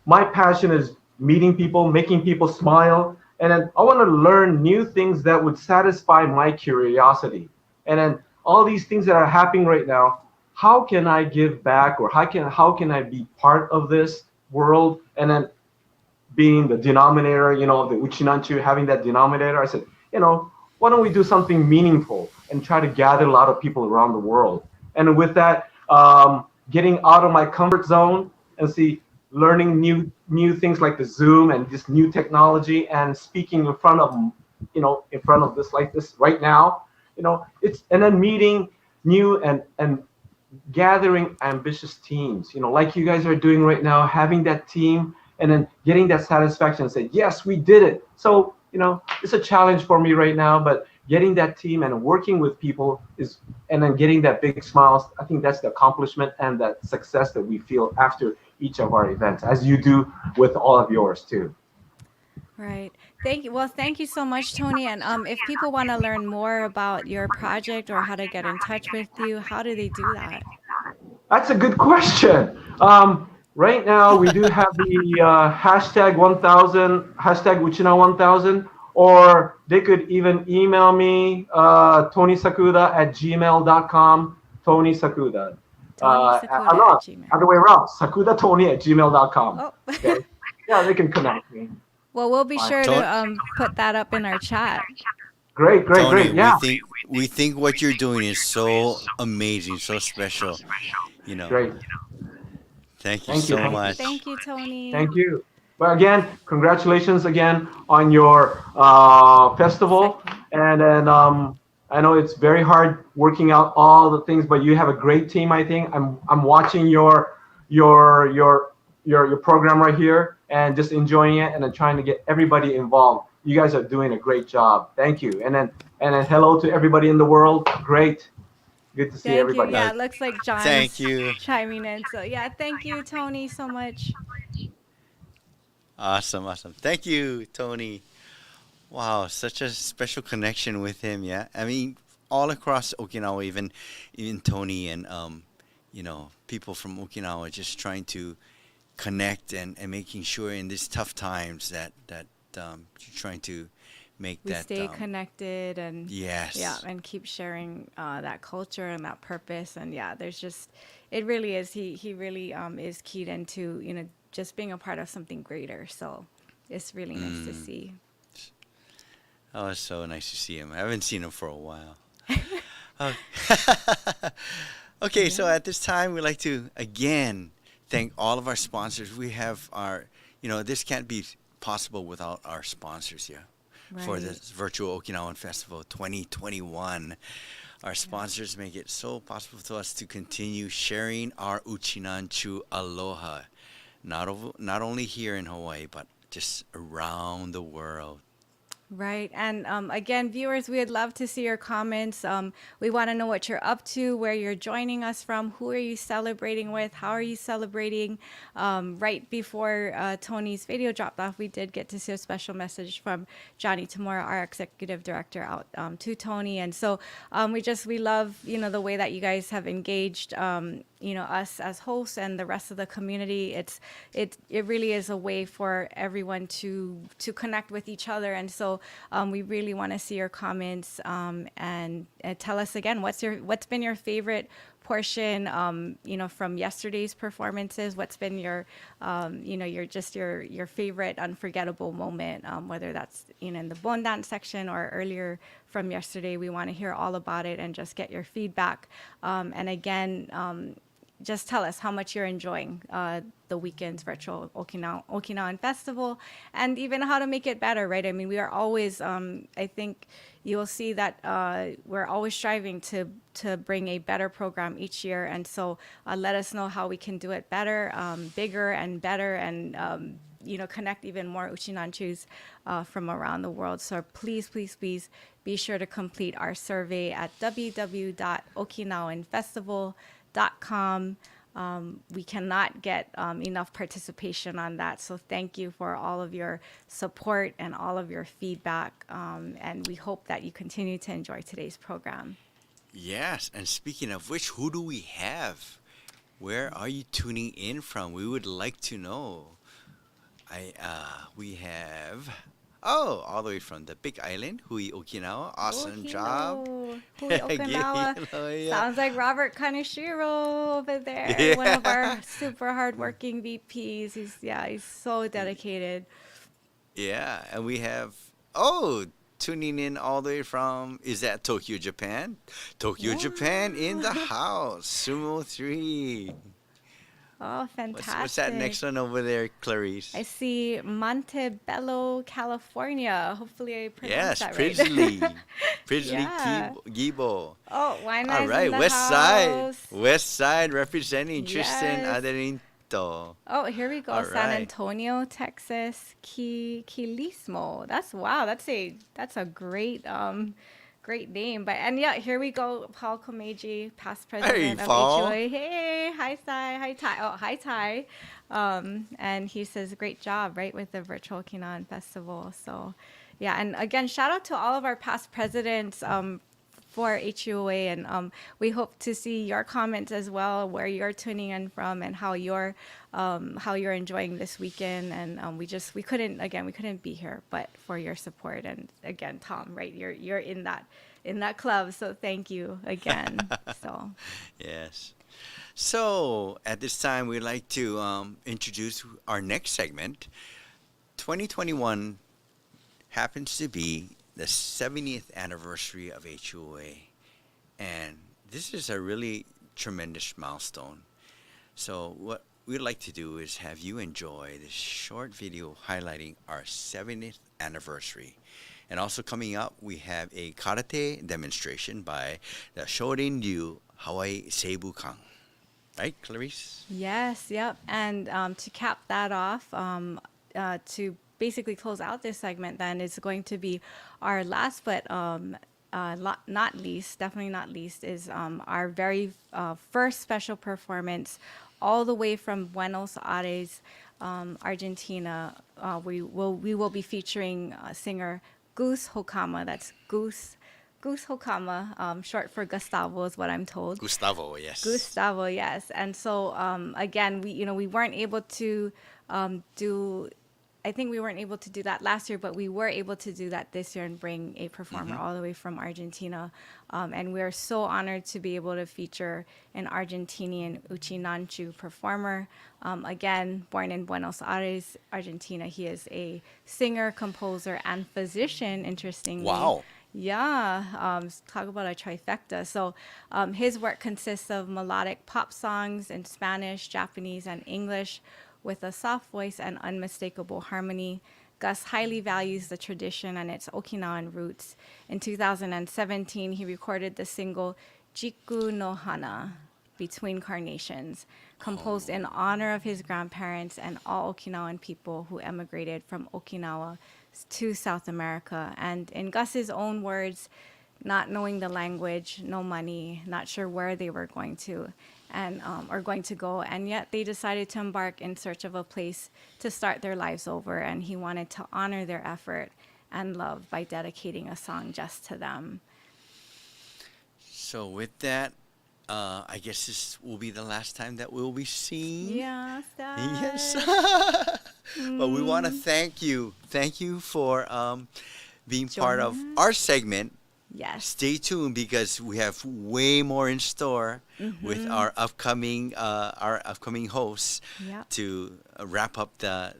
my passion is meeting people, making people smile, and then I want to learn new things that would satisfy my curiosity, and then all these things that are happening right now. How can I give back, or how can I be part of this world, and then being the denominator, the Uchinanchu, having that denominator, I said, why don't we do something meaningful and try to gather a lot of people around the world? And with that, getting out of my comfort zone and learning new things like the Zoom and this new technology and speaking in front of this like this right now, and then meeting new and gathering ambitious teams, like you guys are doing right now, having that team and then getting that satisfaction and say, yes, we did it. So it's a challenge for me right now, but getting that team and working with people and then getting that big smiles, I think that's the accomplishment and that success that we feel after each of our events, as you do with all of yours too. Right. Thank you. Well, thank you so much, Tony. And if people want to learn more about your project or how to get in touch with you, how do they do that? That's a good question. Right now, we do have the hashtag 1000, hashtag Uchina1000, or they could even email me, tonysakuda@gmail.com, Tony Sakuda. Other way around, sakudатony@gmail.com. Oh. Okay? Yeah, they can connect me. Well, we'll be sure to put that up in our chat. Great. Tony, Yeah. we think what you're doing is so amazing, so special. Great. Thank you so much. Thank you, Tony. Thank you. Well, again, congratulations again on your festival. And then I know it's very hard working out all the things, but you have a great team. I think I'm watching your program right here and just enjoying it, and then trying to get everybody involved. You guys are doing a great job. Thank you. And then hello to everybody in the world. Great. Good to see everybody. Yeah, it looks like John's chiming in. So yeah, thank you, Tony, so much. Awesome. Thank you, Tony. Wow, such a special connection with him. Yeah, I mean, all across Okinawa, even Tony and people from Okinawa just trying to connect and making sure in these tough times that you're trying to make we that stay connected and and keep sharing that culture and that purpose. And it really is. He really is keyed into just being a part of something greater. So it's really nice to see. Oh, it's so nice to see him. I haven't seen him for a while. Okay, so at this time, we'd like to again thank all of our sponsors. We have this can't be possible without our sponsors here for this Virtual Okinawan Festival 2021. Our sponsors make it so possible to us to continue sharing our Uchinanchu aloha, not only here in Hawaii, but just around the world. Right. And again, viewers, we'd love to see your comments. We want to know what you're up to, where you're joining us from, who are you celebrating with, how are you celebrating. Right before Tony's video dropped off, we did get to see a special message from Johnny Tamura, our executive director, out to Tony. And so we love, the way that you guys have engaged, us as hosts and the rest of the community. It really is a way for everyone to connect with each other. And so So we really want to see your comments and tell us again what's been your favorite portion, from yesterday's performances. What's been your favorite unforgettable moment, whether that's in the Bondan section or earlier from yesterday. We want to hear all about it and just get your feedback. And again, just tell us how much you're enjoying the weekend's virtual Okinawan Festival, and even how to make it better, right? I mean, we are always, I think you'll see that we're always striving to bring a better program each year. And so let us know how we can do it better, bigger and better, and connect even more Uchinanchus from around the world. So please, please, please be sure to complete our survey at www.okinawanfestival.com. We cannot get enough participation on that. So thank you for all of your support and all of your feedback. And we hope that you continue to enjoy today's program. Yes, and speaking of which, who do we have? Where are you tuning in from? We would like to know. We have all the way from the Big Island, Hui Okinawa. Awesome job. Hui Okinawa. Yeah. Sounds like Robert Kaneshiro over there. Yeah. One of our super hardworking VPs. He's so dedicated. Yeah, and we have tuning in all the way from, is that Tokyo, Japan? Tokyo, Japan in the house. Sumo 3. Oh, fantastic. What's that next one over there, Clarice? I see Montebello, California. Hopefully I pronounced that right. Pridgely Yeah. Gibo. Oh, why not? All right, West house. Side. West Side representing Tristan Yes. Aderinto. Oh, here we go. All San right. Antonio, Texas. Quilismo. That's a great great name. And here we go. Paul Komeiji, past president of Paul. HUOA. Hey, hi Sai, hi Tai. Oh, hi Tai. And he says great job, right, with the Virtual Okinawan Festival. So yeah, and again, shout out to all of our past presidents for HUOA, and we hope to see your comments as well, where you're tuning in from and how you're enjoying this weekend. And we couldn't be here but for your support. And again, Tom, right, you're in that club, so thank you again. So Yes. So at this time, we'd like to introduce our next segment. 2021 happens to be the 70th anniversary of HUOA, and this is a really tremendous milestone. So what we'd like to do is have you enjoy this short video highlighting our 70th anniversary. And also coming up, we have a karate demonstration by the Shorin Ryu Hawaii Seibukan. Right, Clarice? yes, yep. And to cap that off, to basically close out this segment, then it's going to be our last, but not least, definitely not least, is our very first special performance, all the way from Buenos Aires, Argentina. We will be featuring singer Goose Hokama. That's Goose Hokama, short for Gustavo, is what I'm told. Gustavo, yes. Gustavo, yes. And so again, we weren't able to do. I think we weren't able to do that last year, but we were able to do that this year and bring a performer all the way from Argentina. And we're so honored to be able to feature an Argentinian Uchinanchu performer. Again, born in Buenos Aires, Argentina. He is a singer, composer, and physician, interestingly. Wow. Yeah, talk about a trifecta. So his work consists of melodic pop songs in Spanish, Japanese, and English, with a soft voice and unmistakable harmony. Gus highly values the tradition and its Okinawan roots. In 2017, he recorded the single Jiku no Hana, Between Carnations, composed in honor of his grandparents and all Okinawan people who emigrated from Okinawa to South America. And in Gus's own words, not knowing the language, no money, not sure where they were going to go, and yet they decided to embark in search of a place to start their lives over, and he wanted to honor their effort and love by dedicating a song just to them. So with that, I guess this will be the last time that we'll be seeing. Yes, Yes. But we want to thank you. Thank you for being part of our segment. Yes. Stay tuned because we have way more in store with our upcoming hosts to wrap up the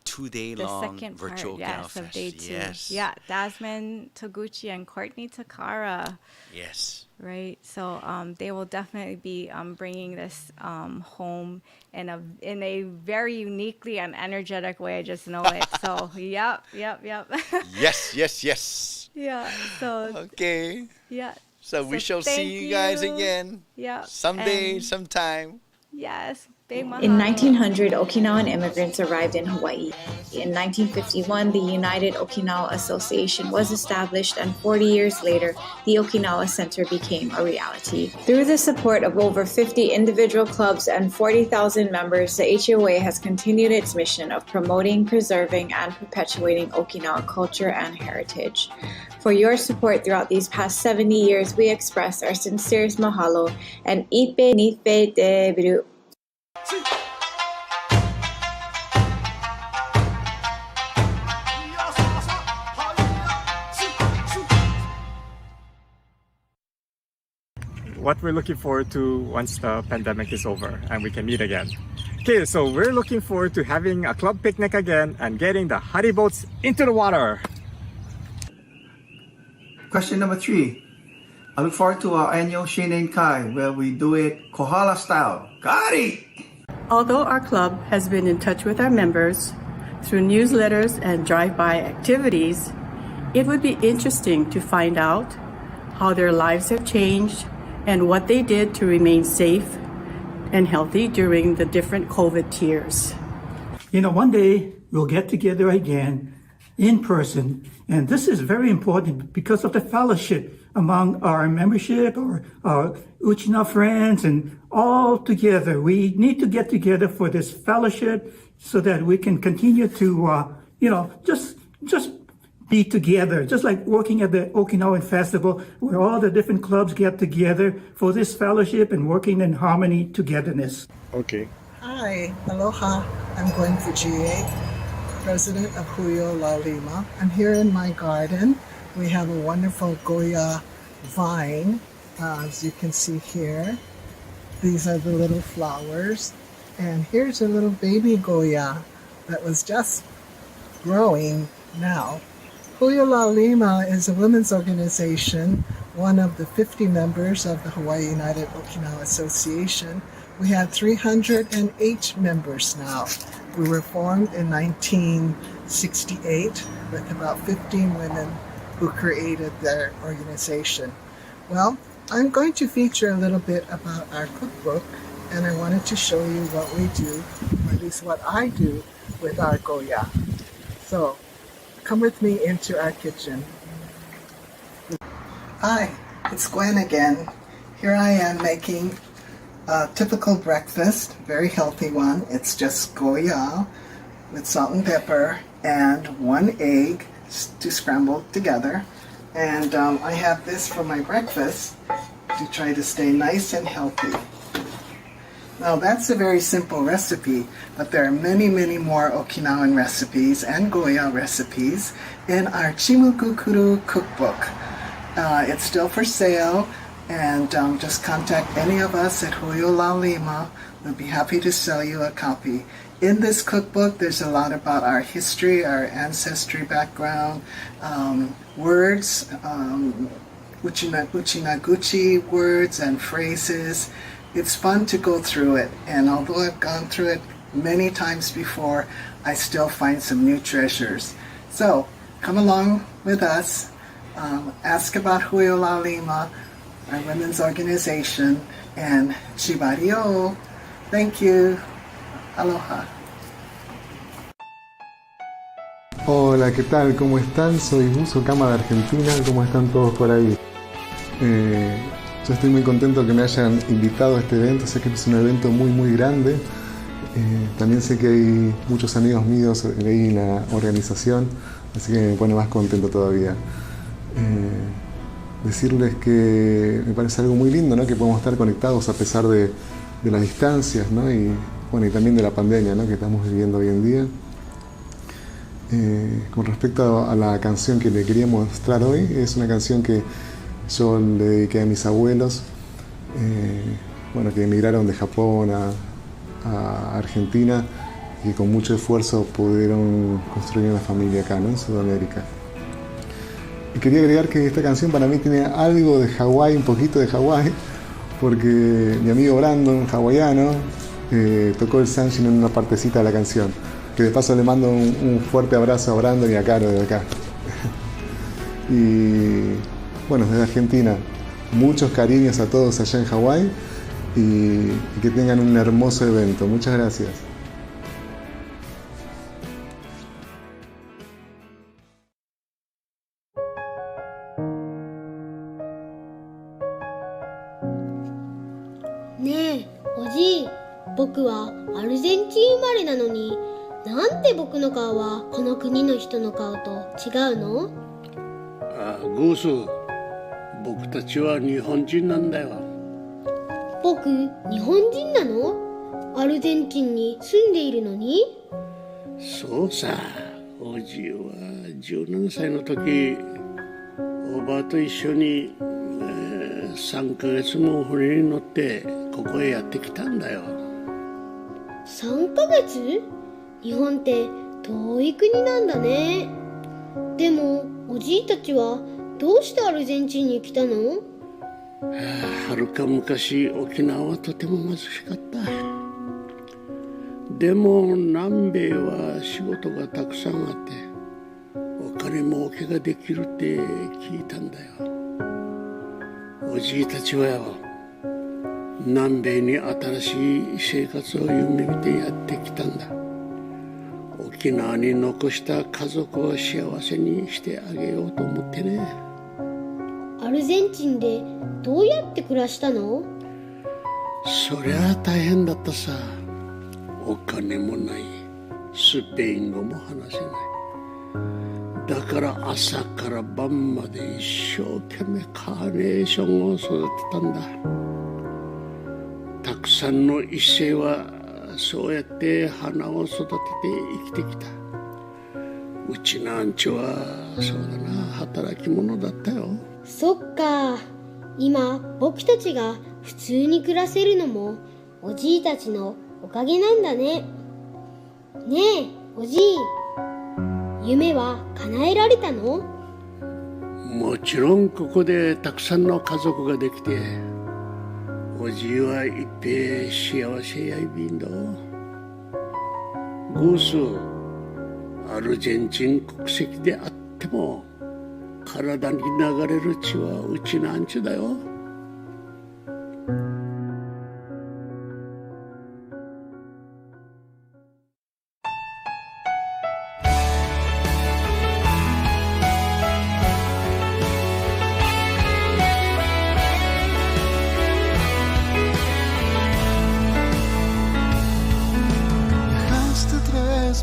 2-day long Virtual Okinawa Fest. Of day 2. Yes. Yeah, Dasmond Toguchi and Courtney Takara. Yes. Right. So they will definitely be bringing this home in a very uniquely and energetic way. I just know it. So yep. Yes. Yeah. So okay. Yeah. So we shall see you guys again. Yeah. Someday, sometime. Yes. Big mahalo. In 1900, Okinawan immigrants arrived in Hawaii. In 1951, the United Okinawa Association was established, and 40 years later, the Okinawa Center became a reality. Through the support of over 50 individual clubs and 40,000 members, the HUOA has continued its mission of promoting, preserving, and perpetuating Okinawa culture and heritage. For your support throughout these past 70 years, we express our sincerest mahalo and ipe nipe te biru. What we're looking forward to once the pandemic is over and we can meet again. Okay, so we're looking forward to having a club picnic again and getting the hari boats into the water. Question number 3. I look forward to our annual Shinen Kai where we do it Kohala style. Got it! Although our club has been in touch with our members through newsletters and drive-by activities, it would be interesting to find out how their lives have changed and what they did to remain safe and healthy during the different COVID tiers. You know, one day we'll get together again in person, and this is very important because of the fellowship among our membership or our Uchina friends, and all together. We need to get together for this fellowship so that we can continue to, just be together, just like working at the Okinawan Festival, where all the different clubs get together for this fellowship and working in harmony, togetherness. Okay. Hi, aloha. I'm Gwen Fujie, president of HUOA La Lima. I'm here in my garden. We have a wonderful Goya vine, as you can see here. These are the little flowers. And here's a little baby Goya that was just growing now. HUOA La Lima is a women's organization, one of the 50 members of the Hawaii United Okinawa Association. We have 308 members now. We were formed in 1968 with about 15 women who created their organization. Well, I'm going to feature a little bit about our cookbook, and I wanted to show you what we do, or at least what I do with our Goya. So, come with me into our kitchen. Hi, it's Gwen again. Here I am making a typical breakfast, very healthy one. It's just Goya with salt and pepper and 1 egg to scramble together. And I have this for my breakfast to try to stay nice and healthy. Now that's a very simple recipe, but there are many, many more Okinawan recipes and Goya recipes in our Chimukukuru cookbook. It's still for sale, and just contact any of us at HUOA La Lima. We'll be happy to sell you a copy. In this cookbook, there's a lot about our history, our ancestry background, words, uchinaguchi words and phrases. It's fun to go through it, and although I've gone through it many times before, I still find some new treasures. So come along with us, ask about HUOA La Lima, our women's organization, and Chibario. Thank you. Aloha. Hola, ¿qué tal? ¿Cómo están? Soy Hokama de Argentina. ¿Cómo están todos por ahí? Yo estoy muy contento que me hayan invitado a este evento. Sé que es un evento muy muy grande. También sé que hay muchos amigos míos ahí en la organización, así que me pone más contento todavía. Decirles que me parece algo muy lindo, ¿no? Que podemos estar conectados a pesar de las distancias, ¿no? Y bueno, y también de la pandemia, ¿no? Que estamos viviendo hoy en día. Con respecto a la canción que le quería mostrar hoy, es una canción que yo le dediqué a mis abuelos, que emigraron de Japón a Argentina y con mucho esfuerzo pudieron construir una familia acá, ¿no? En Sudamérica. Y quería agregar que esta canción para mí tiene algo de Hawái, un poquito de Hawái, porque mi amigo Brandon, hawaiano, tocó el Sanshin en una partecita de la canción. Que de paso le mando un fuerte abrazo a Brandon y a Caro de acá. Y bueno, desde Argentina, muchos cariños a todos allá en Hawái y que tengan un hermoso evento. Muchas gracias.ねえ、おじい、僕はアルゼンチン生まれなのに、なんで僕の顔はこの国の人の顔と違うの？ゴース、僕たちは日本人なんだよ。僕、日本人なの？アルゼンチンに住んでいるのに？そうさ、おじいは17歳の時、おばあと一緒に、3ヶ月も船に乗ってここへやってきたんだよ。3ヶ月？日本って遠い国なんだね。でもおじいたちはどうしてアルゼンチンに来たの？はるか昔沖縄はとても貧しかった。でも南米は仕事がたくさんあってお金儲けができるって聞いたんだよ。おじいたちはよ、南米に新しい生活を夢見てやってきたんだ。沖縄に残した家族を幸せにしてあげようと思ってね。アルゼンチンでどうやって暮らしたの？そりゃ大変だったさ。お金もない、スペイン語も話せない。だから朝から晩まで一生懸命カーネーションを育てたんだ。たくさんの一世はそうやって花を育てて生きてきた。うちなんちはそうだな、働き者だったよ。そっか。今僕たちが普通に暮らせるのもおじいたちのおかげなんだね。ねえおじい、夢は叶えられたの？もちろんここでたくさんの家族ができておじいは一平幸せやいびんだ。ゴース、アルゼンチン国籍であっても体に流れる血はうちなんちだよ。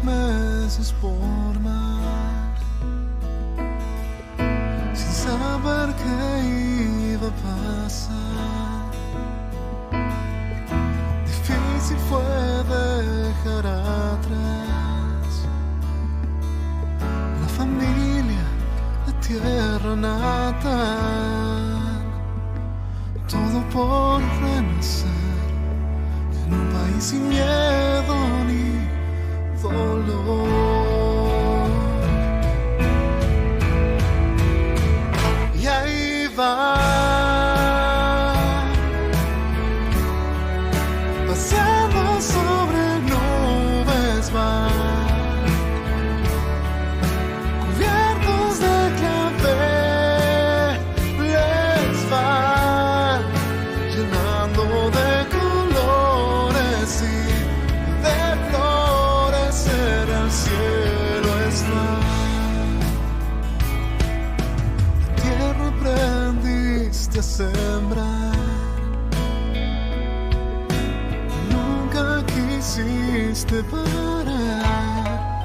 meses por mar, sin saber qué iba a pasar. Difícil fue dejar atrás la familia, la tierra natal, todo por renacer en un país sin miedo ni dolor. Y ahí va, paseando sobre nubes van, cubiertos de claveles van, llenando de colores y de flores. El cielo está, la tierra aprendiste a sembrar, nunca quisiste parar,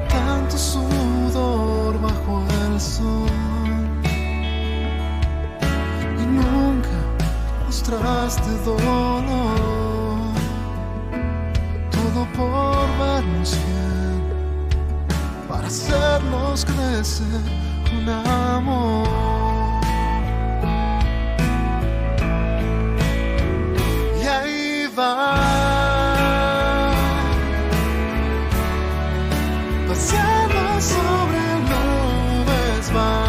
tanto sudor bajo el sol y nunca mostraste dolor. Todo por vernos bien. para hacernos crecer con amor. Y ahí va, paseando sobre nubes van.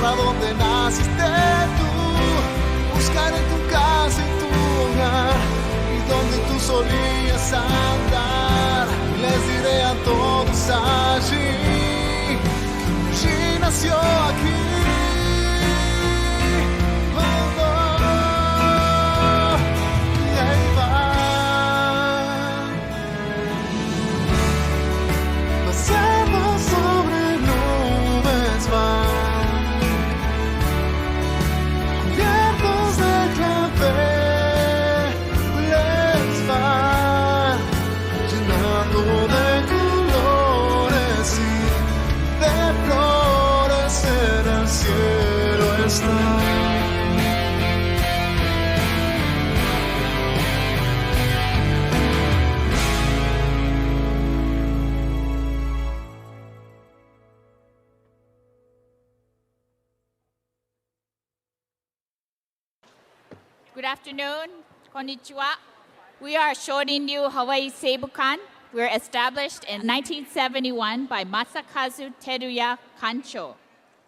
Donde naciste tú, buscaré tu casa y tu hogar, y donde tú solías andar, les diré a todos allí, G nació aquí. Y ahí va, pasando sobre nubes van. De colores y de flores en el cielo está. Good afternoon, konnichiwa. We are Shorin-ryu Hawaii Seibukan. We were established in 1971 by Masakazu Teruya Kancho.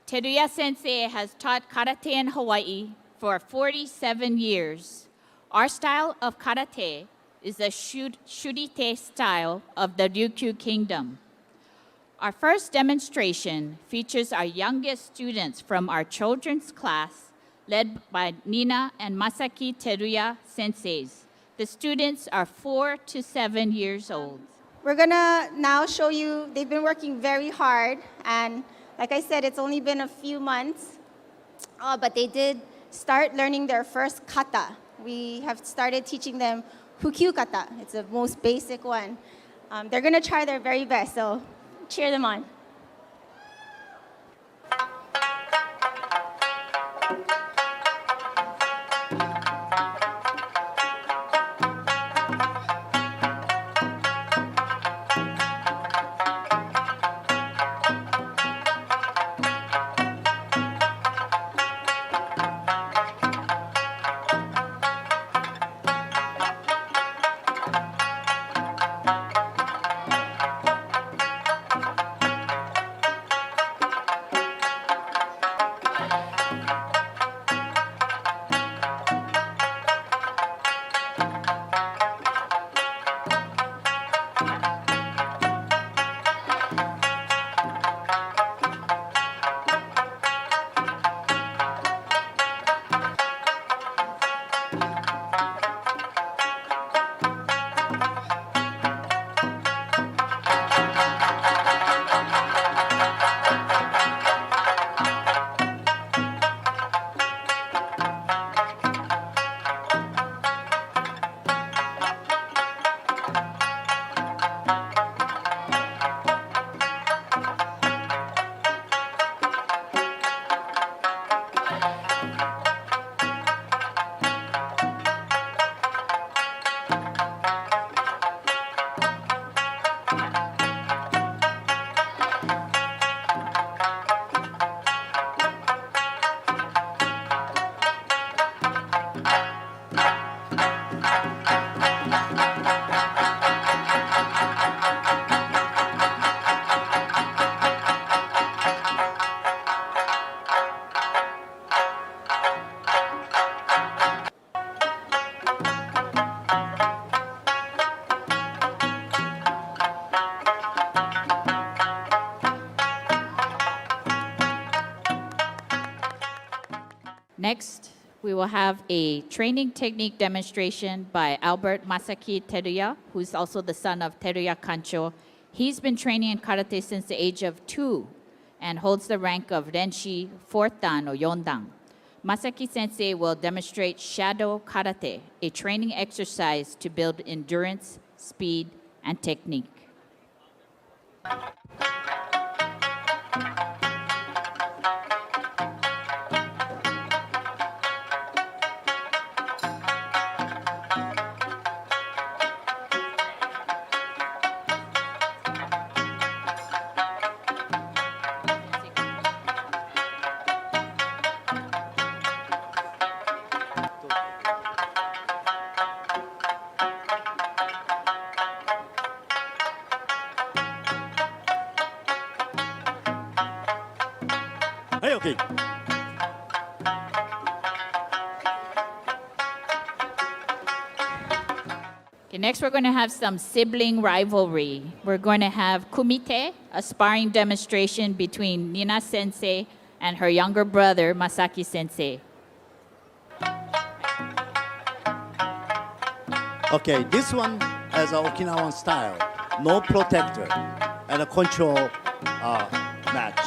Teruya Sensei has taught karate in Hawaii for 47 years. Our style of karate is the shurite style of the Ryukyu Kingdom. Our first demonstration features our youngest students from our children's class, led by Nina and Masaki Teruya Senseis. The students are 4 to 7 years old. We're gonna now show you, they've been working very hard, and like I said, it's only been a few months, but they did start learning their first kata. We have started teaching them Ryukyu kata. It's the most basic one. They're gonna try their very best, so cheer them on. Next, we will have a training technique demonstration by Albert Masaki Teruya, who's also the son of Teruya Kancho. He's been training in karate since the age of 2 and holds the rank of Renshi 4th dan or Yondan. Masaki Sensei will demonstrate Shadow Karate, a training exercise to build endurance, speed, and technique. Hey, okay. Okay, next we're going to have some sibling rivalry. We're going to have kumite, a sparring demonstration between Nina Sensei and her younger brother, Masaki Sensei. Okay, this one has an Okinawan style. No protector and a control match.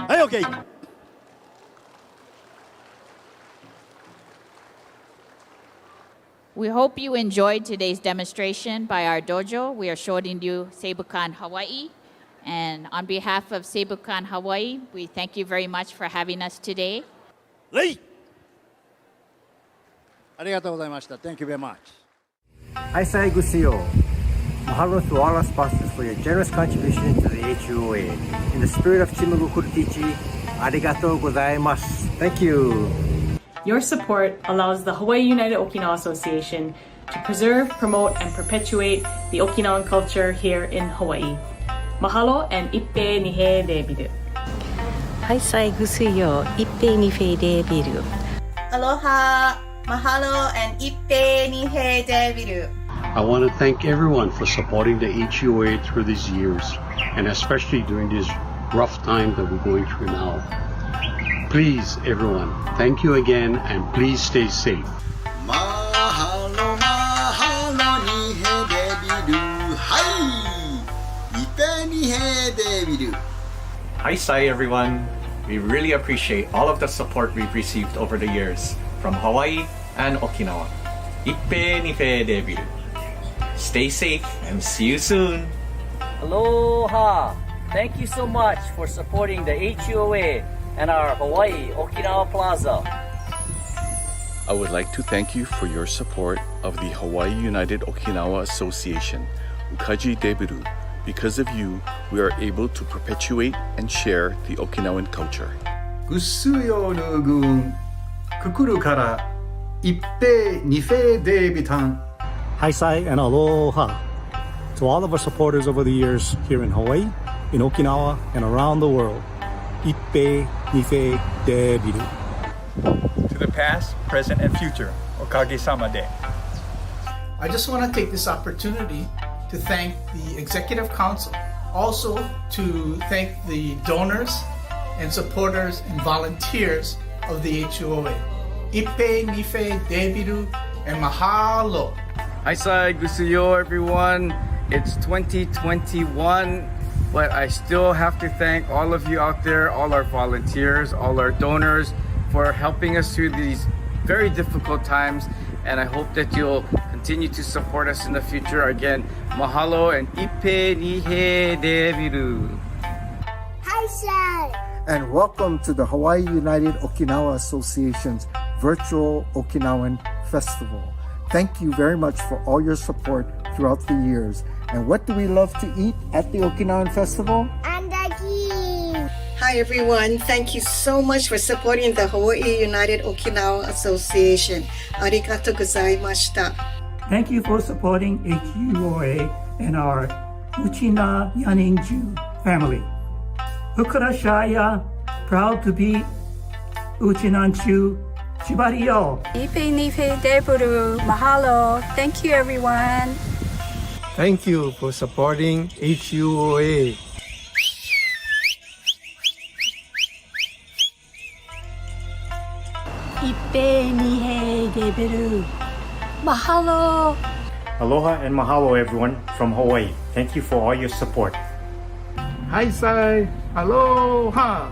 Hey, okay. We hope you enjoyed today's demonstration by our dojo. We are showing you Seibukan Hawaii. And on behalf of Seibukan Hawaii, we thank you very much for having us today. Lee! Arigatou gozaimashita. Thank you very much. Aisai Gusio. Mahalo to all our sponsors for your generous contribution to the HUOA. In the spirit of Chimagu Kurutichi, arigatou gozaimasu. Thank you. Your support allows the Hawaii United Okinawa Association to preserve, promote, and perpetuate the Okinawan culture here in Hawaii. Mahalo and ippe nihe debiru. Haisai gusuyo, ippe nihe debiru. Aloha, mahalo, and ippe nihe debiru. I want to thank everyone for supporting the HUOA through these years, and especially during this rough time that we're going through now. Please, everyone, thank you again, and please stay safe. Mahalo, mahalo, nihe debiru. Hai! Ipe nihe debiru. Hi, Sai, everyone. We really appreciate all of the support we've received over the years from Hawaii and Okinawa. Ipe nihe debiru. Stay safe and see you soon. Aloha! Thank you so much for supporting the HUOA and our Hawaii Okinawa Plaza. I would like to thank you for your support of the Hawaii United Okinawa Association, Ukaji Debiru. Because of you, we are able to perpetuate and share the Okinawan culture. Gusuyo nugun kukuru kara ippe nife debitan. Hi, Sai, and aloha to all of our supporters over the years here in Hawaii, in Okinawa, and around the world. Ippe nife debiru. To the past, present, and future, Okage-sama de. I just want to take this opportunity to thank the Executive Council, also to thank the donors and supporters and volunteers of the HUOA. Ippe nife debiru and mahalo. Haisai gusuyo, everyone. It's 2021, but I still have to thank all of you out there, all our volunteers, all our donors, for helping us through these very difficult times. And I hope that you'll continue to support us in the future. Again, mahalo and ippe nihe debiru. Haisai! And welcome to the Hawaii United Okinawa Association's Virtual Okinawan Festival. Thank you very much for all your support throughout the years. And what do we love to eat at the Okinawan Festival? Andaki! Hi everyone, thank you so much for supporting the Hawaii United Okinawa Association. Arigatou gozaimashita. Thank you for supporting HUOA and our Uchina Yaninju family. Hukurashaya, proud to be Uchinanchu Shibario. Mahalo. Thank you, everyone. Thank you for supporting HUOA. Mahalo. Aloha and mahalo, everyone, from Hawaii. Thank you for all your support. Hi, Sai. Aloha.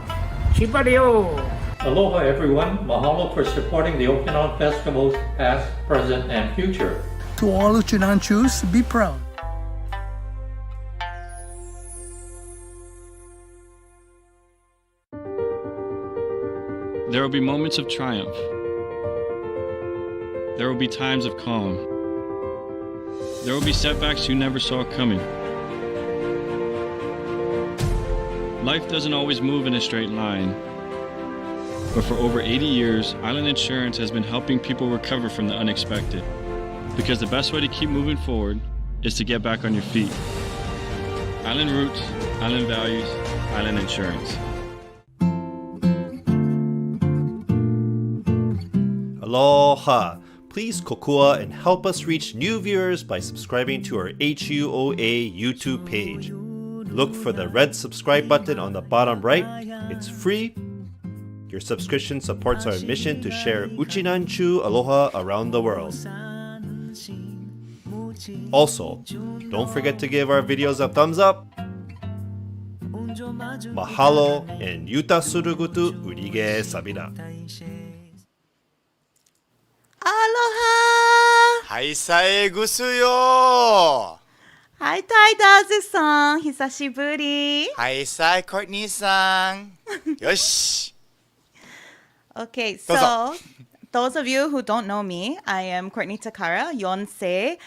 Chibario. Aloha, everyone. Mahalo for supporting the Okinawan festivals, past, present, and future. To all Uchinanchus, be proud. There will be moments of triumph. There will be times of calm. There will be setbacks you never saw coming. Life doesn't always move in a straight line. But for over 80 years, Island Insurance has been helping people recover from the unexpected. Because the best way to keep moving forward is to get back on your feet. Island roots, island values, Island Insurance. Aloha! Please kokua and help us reach new viewers by subscribing to our HUOA YouTube page. Look for the red subscribe button on the bottom right. It's free. Your subscription supports our mission to share Uchinanchu Aloha around the world. Also, don't forget to give our videos a thumbs up. Mahalo and yuta surugutu urige sabina. Aloha! Hi, Sae Gusuyo! Hi, Taidazu-san. Hisashiburi. Hi, Sae Courtney-san. Yosh! Okay, so those of you who don't know me, I am Courtney Takara, Yonsei,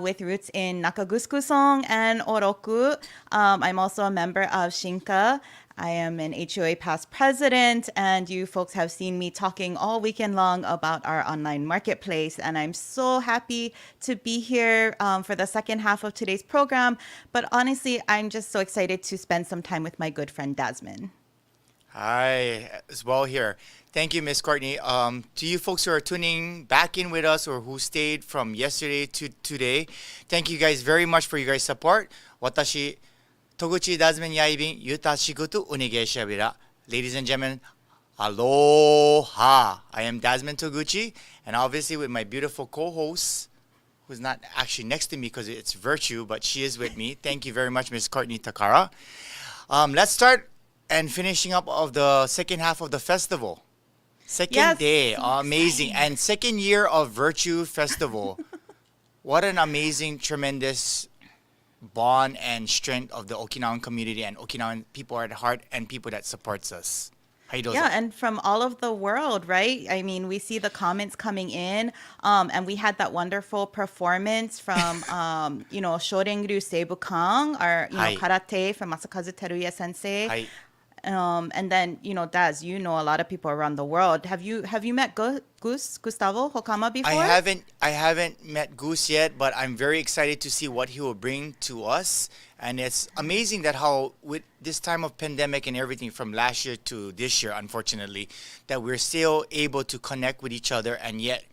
with roots in Nakagusku-song and Oroku. I'm also a member of Shinka. I am an HUA past president, and you folks have seen me talking all weekend long about our online marketplace, and I'm so happy to be here for the second half of today's program. But honestly, I'm just so excited to spend some time with my good friend Dasmine. Hi, as well here. Thank you, Miss Courtney. To you folks who are tuning back in with us or who stayed from yesterday to today, thank you guys very much for your guys' support. Watashi Toguchi Dasmine Yaibin Yuta Shigutu Unigeshabira. Ladies and gentlemen, aloha. I am Dasmine Toguchi, and obviously with my beautiful co-host, who's not actually next to me because it's Virtue, but she is with me. Thank you very much, Miss Courtney Takara. Let's start and finishing up of the second half of the festival. Second day, amazing. And second year of Virtue Festival. What an amazing, tremendous bond and strength of the Okinawan community and Okinawan people at heart and people that supports us. Yeah, and from all of the world, right? I mean, we see the comments coming in, and we had that wonderful performance from, Shorengru Seibukan, our, karate from Masakazu Teruya Sensei. And then, Daz, a lot of people around the world. Have you met Gustavo Hokama before? I haven't met Goose yet, but I'm very excited to see what he will bring to us. And it's amazing that how with this time of pandemic and everything from last year to this year, unfortunately, that we're still able to connect with each other and yet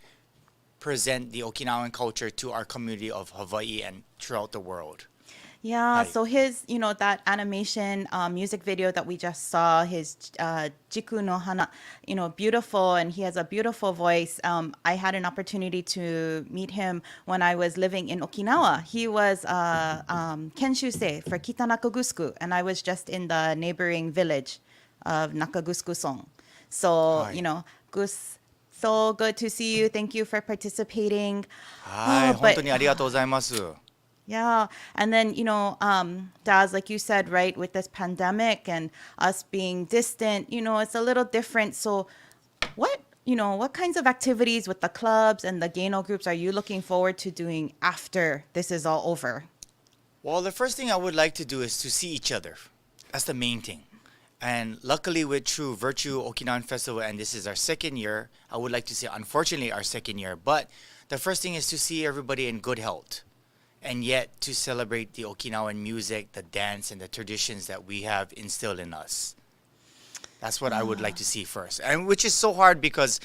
present the Okinawan culture to our community of Hawaii and throughout the world. Yeah, so his, that animation music video that we just saw, his Jiku no Hana, beautiful, and he has a beautiful voice. I had an opportunity to meet him when I was living in Okinawa. He was Kenshusei for Kita Nakagusku, and I was just in the neighboring village of Nakagusku-song. So, Gus, so good to see you. Thank you for participating. Hi, 本当にありがとうございます。Yeah. And then, Daz, like you said, right, with this pandemic and us being distant, it's a little different. So what kinds of activities with the clubs and the Geino groups are you looking forward to doing after this is all over? Well, the first thing I would like to do is to see each other. That's the main thing. And luckily with True Virtual Okinawan Festival, and this is our second year, I would like to say, unfortunately, our second year. But the first thing is to see everybody in good health. And yet to celebrate the Okinawan music, the dance, and the traditions that we have instilled in us. That's what I would like to see first. And which is so hard because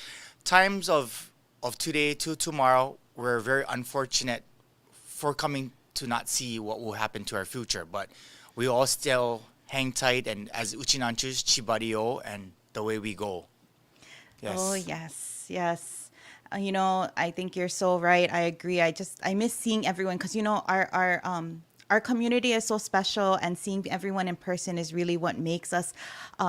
times of today to tomorrow, we're very unfortunate for coming to not see what will happen to our future. But we all still hang tight, and as Uchinanchus, Chibario, and the way we go. Yes. Oh, yes, yes. I think you're so right. I agree. I miss seeing everyone because, our community is so special, and seeing everyone in person is really what makes us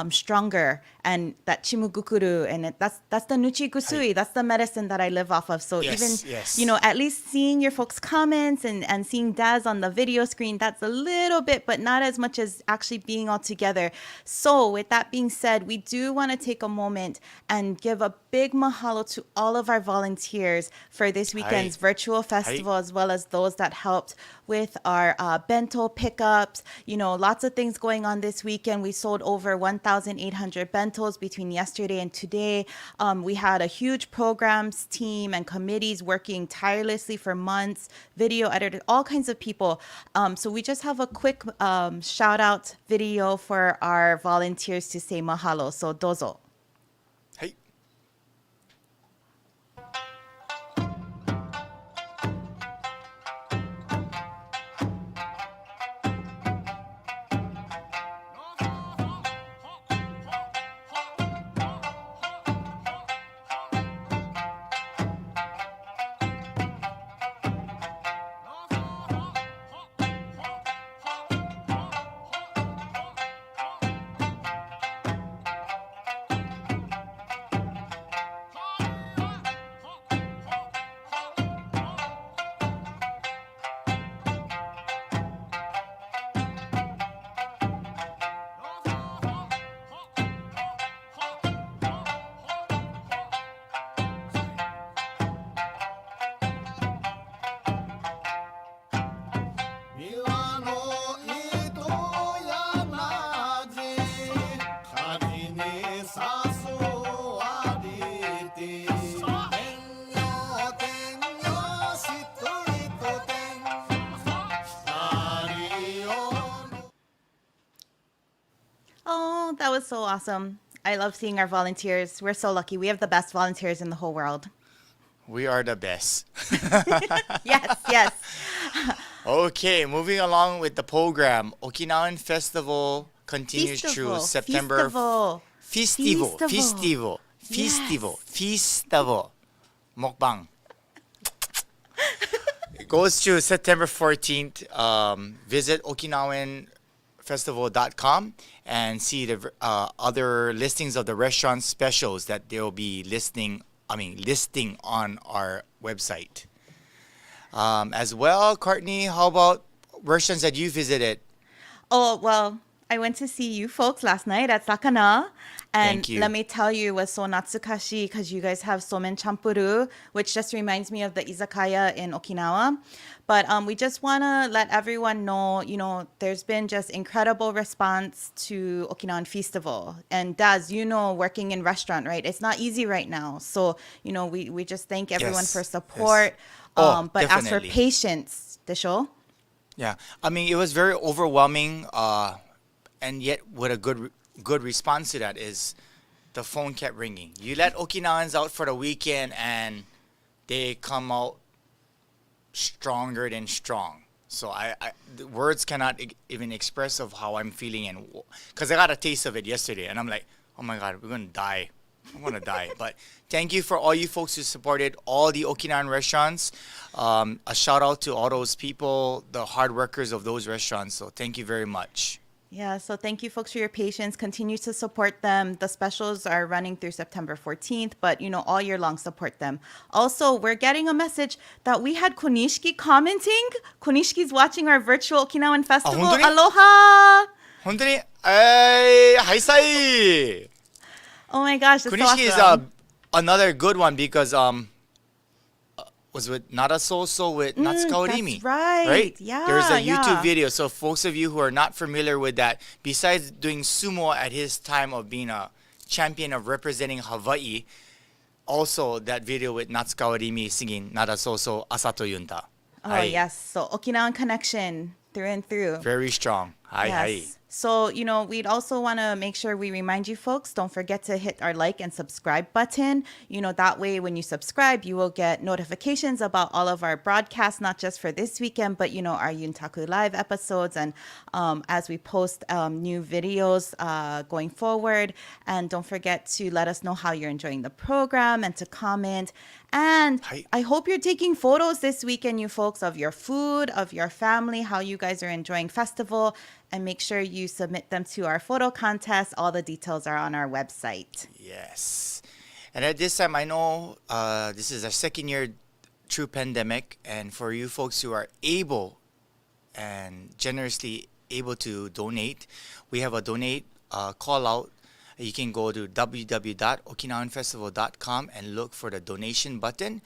stronger. And that chimugukuru, and that's the nuchi gusui. That's the medicine that I live off of. So Yes, even, yes. at least seeing your folks' comments and seeing Daz on the video screen, that's a little bit, but not as much as actually being all together. So with that being said, we do want to take a moment and give a big mahalo to all of our volunteers for this weekend's virtual festival, as well as those that helped with our bento pickups. Lots of things going on this weekend. We sold over 1,800 bentos between yesterday and today. We had a huge programs team and committees working tirelessly for months, video editors, all kinds of people. So we just have a quick shout out video for our volunteers to say mahalo. So dozo. Hey. Oh, that was so awesome. I love seeing our volunteers. We're so lucky. We have the best volunteers in the whole world. We are the best. Yes, yes. Okay, moving along with the program. Okinawan Festival continues through September. Festival. Mukbang. It goes to September 14th. Visit okinawanfestival.com and see the other listings of the restaurant specials that they'll be listing on our website. As well, Courtney, how about restaurants that you visited? Oh, well, I went to see you folks last night at Sakana. And Thank you. let me tell you, it was so natsukashi because you guys have somen champuru, which just reminds me of the izakaya in Okinawa. But we just want to let everyone know, there's been just incredible response to Okinawan Festival. And Daz, working in restaurant, right? It's not easy right now. So, we just thank everyone for support. Yes. But as for definitely. patience, the show. Yeah, it was very overwhelming, and yet with a good response to that is the phone kept ringing. You let Okinawans out for the weekend, and they come out stronger than strong. So the words cannot even express of how I'm feeling, and because I got a taste of it yesterday, and I'm like, oh my God, we're gonna die. I want to die. But thank you for all you folks who supported all the Okinawan restaurants. A shout out to all those people, the hard workers of those restaurants. So thank you very much. Yeah, so thank you folks for your patience. Continue to support them. The specials are running through September 14th, but all year long support them. Also, we're getting a message that we had Konishiki commenting. Konishki's watching our virtual Okinawan Festival. hontou ni? Aloha! 本当にハイサイ Oh my gosh, that's Kunishiki is awesome. another good one because was with Nara Soso with Natsukaorimi. That's right. Yeah, There's a YouTube yeah. video. So folks of you who are not familiar with that, besides doing sumo at his time of being a champion of representing Hawaii, also that video with Natsukaorimi singing Nara Soso Asato Yunta. Oh, yes. So Okinawan connection through and through. Very strong. Hi, Yes. So, we'd also want to make sure we remind you folks, don't forget to hit our like and subscribe button. That way when you subscribe, you will get notifications about all of our broadcasts, not just for this weekend, but, our Yuntaku Live episodes and as we post new videos going forward. And don't forget to let us know how you're enjoying the program and to comment. And I hope you're taking photos this weekend, you folks, of your food, of your family, how you guys are enjoying festival, and make sure you submit them to our photo contest. All the details are on our website. Yes. And at this time, I know this is our second year through pandemic, and for you folks who are able and generously able to donate, we have a donate call out. You can go to www.okinawanfestival.com and look for the donation button.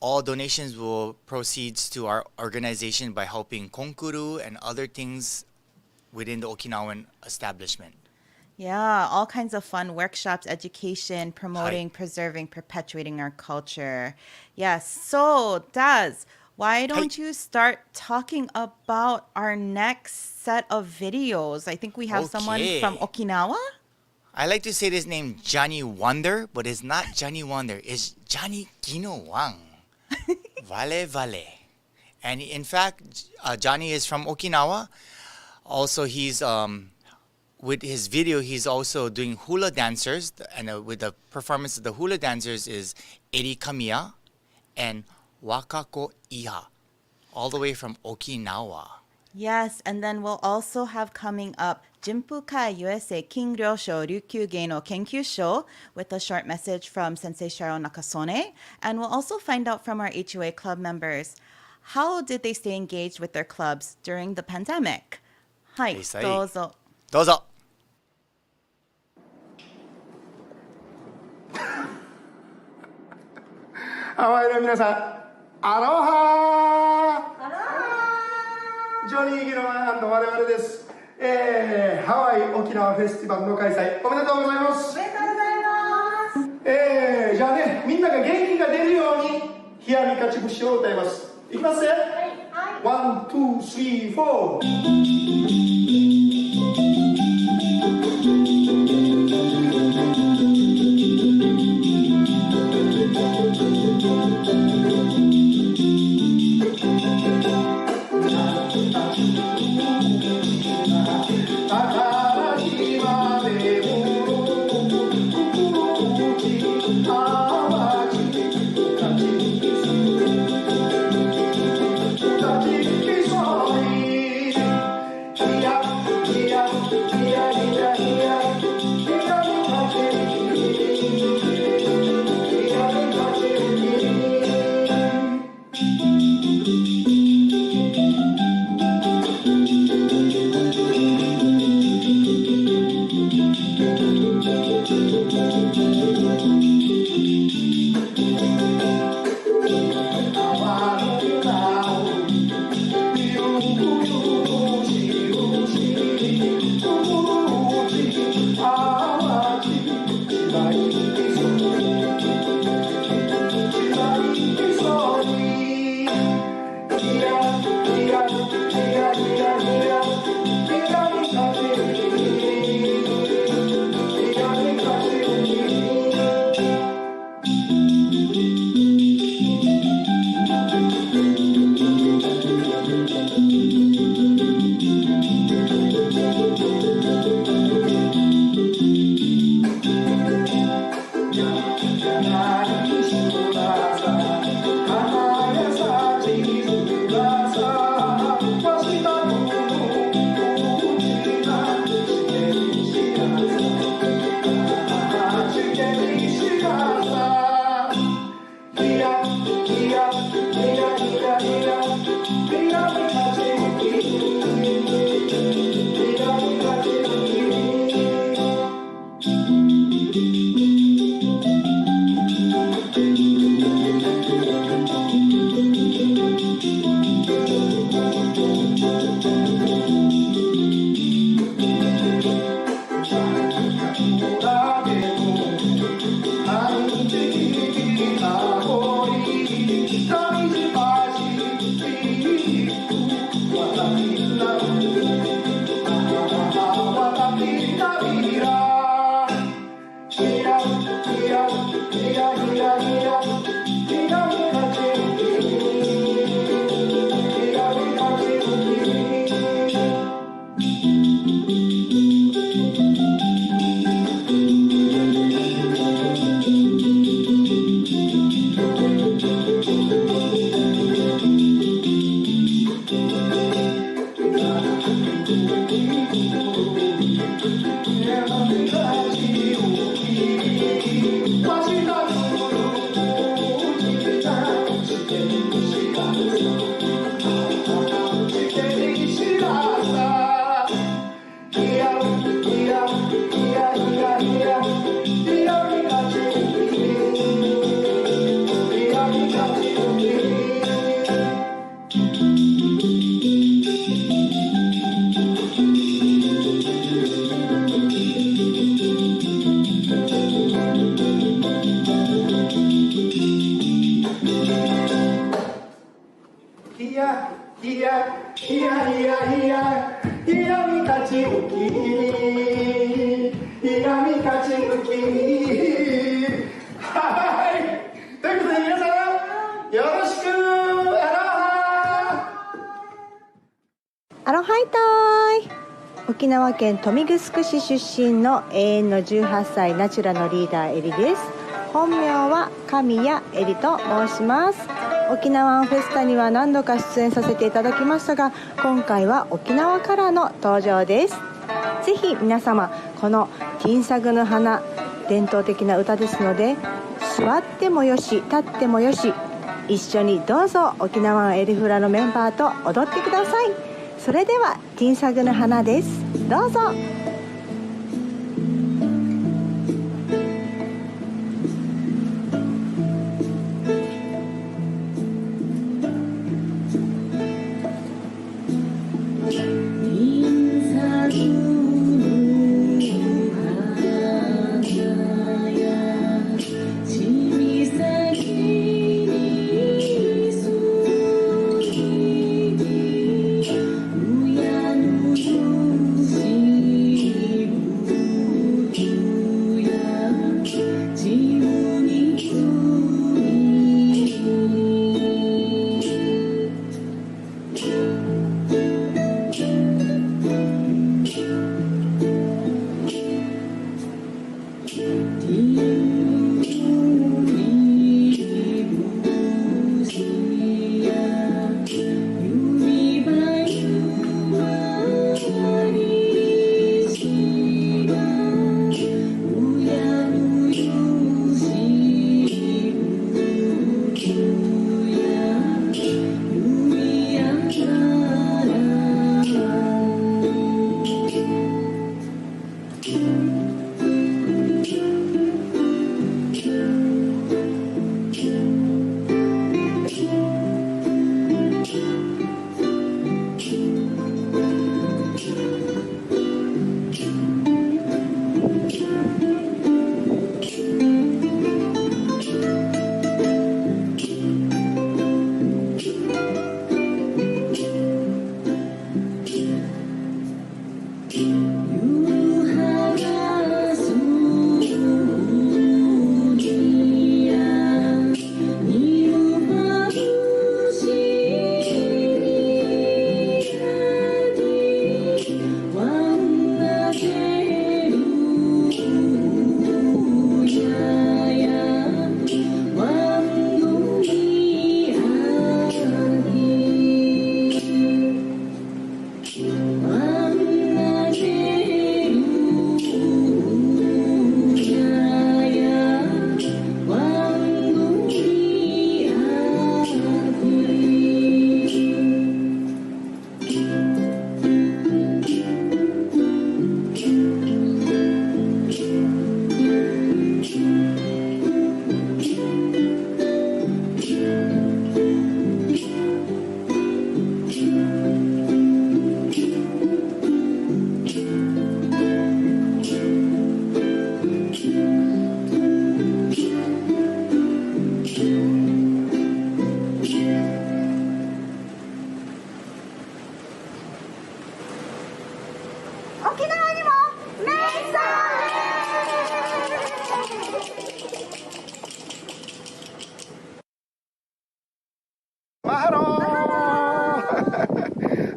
All donations will proceed to our organization by helping konkuru and other things within the Okinawan establishment. Yeah, all kinds of fun workshops, education, promoting, preserving, perpetuating our culture. Yes, so Daz, why don't you start talking about our next set of videos? I think we have someone from Okinawa. I like to say this name Johnny Wonder, but it's not Johnny Wonder. It's Johnny Ginowang. Vale Vale. And in fact, Johnny is from Okinawa. Also, he's with his video, he's also doing hula dancers. And with the performance of the hula dancers is Eri Kamiya and Wakako Iha, all the way from Okinawa. Yes, and then we'll also have coming up Jinpukai USA King Ryosho Ryukyu Geino Kenkyū Sho with a short message from Sensei Cheryl Nakasone. And we'll also find out from our HUA club members, how did they stay engaged with their clubs during the pandemic? Hai, dozo. Dozo. ハワイの皆さん、アロハー。ジョニー・ギノワンの我々です。ハワイ沖縄フェスティバルの開催おめでとうございます。おめでとうございます。じゃあね、みんなが元気が出るように冷やみ勝ち節を歌います。いきますね。ワン、ツー、スリー、フォー。闇勝ち抜きはいということで皆さんよろしくアロハイタイ。沖縄県豊見城市出身の永遠の18歳ナチュラのリーダーエリです。本名は神谷エリと申します。沖縄フェスタには何度か出演させていただきましたが、今回は沖縄からの登場です。ぜひ皆様このティンサグの花、伝統的な歌ですので、座ってもよし立ってもよし、一緒にどうぞ沖縄エリフラのメンバーと踊ってください。それではティンサグの花です。どうぞ。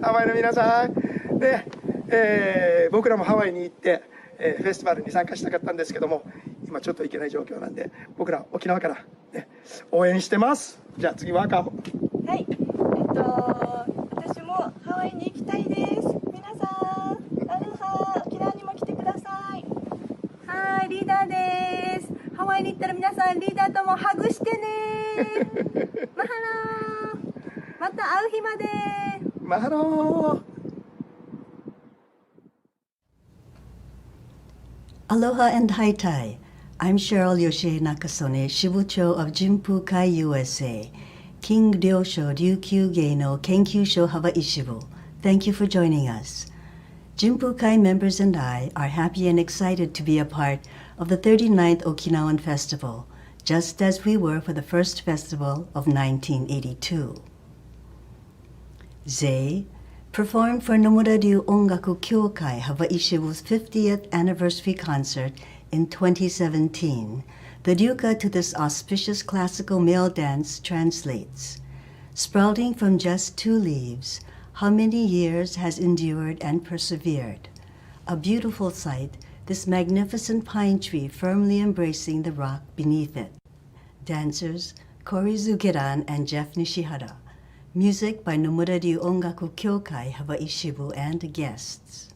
ハワイの皆さんで、僕らもハワイに行って、フェスティバルに参加したかったんですけども、今ちょっと行けない状況なんで、僕ら沖縄から、ね、応援してます。じゃあ次ワーカーも。はい、私もハワイに行きたいです。皆さん、アロハ、沖縄にも来てください。はい、リーダーです。ハワイに行ったら皆さんリーダーともハグしてね。マハロー。また会う日まで。マハロー。Aloha and Haitai. I'm Cheryl Yoshie Nakasone, Shibucho of Jinpukai, USA. King Ryosho Ryukyu Geino Kenkyusho Hawaii Shibu. Thank you for joining us. Jinpukai members and I are happy and excited to be a part of the 39th Okinawan Festival, just as we were for the first festival of 1982. Zei, performed for Nomura Ongaku Kyokai Hawaii Shibu's 50th anniversary concert in 2017. The ryuka to this auspicious classical male dance translates: sprouting from just 2 leaves, how many years has endured and persevered. A beautiful sight, this magnificent pine tree firmly embracing the rock beneath it. Dancers, Kori Zugeran and Jeff Nishihara. Music by Nomura Ongaku Kyokai Hawaii Shibu and guests.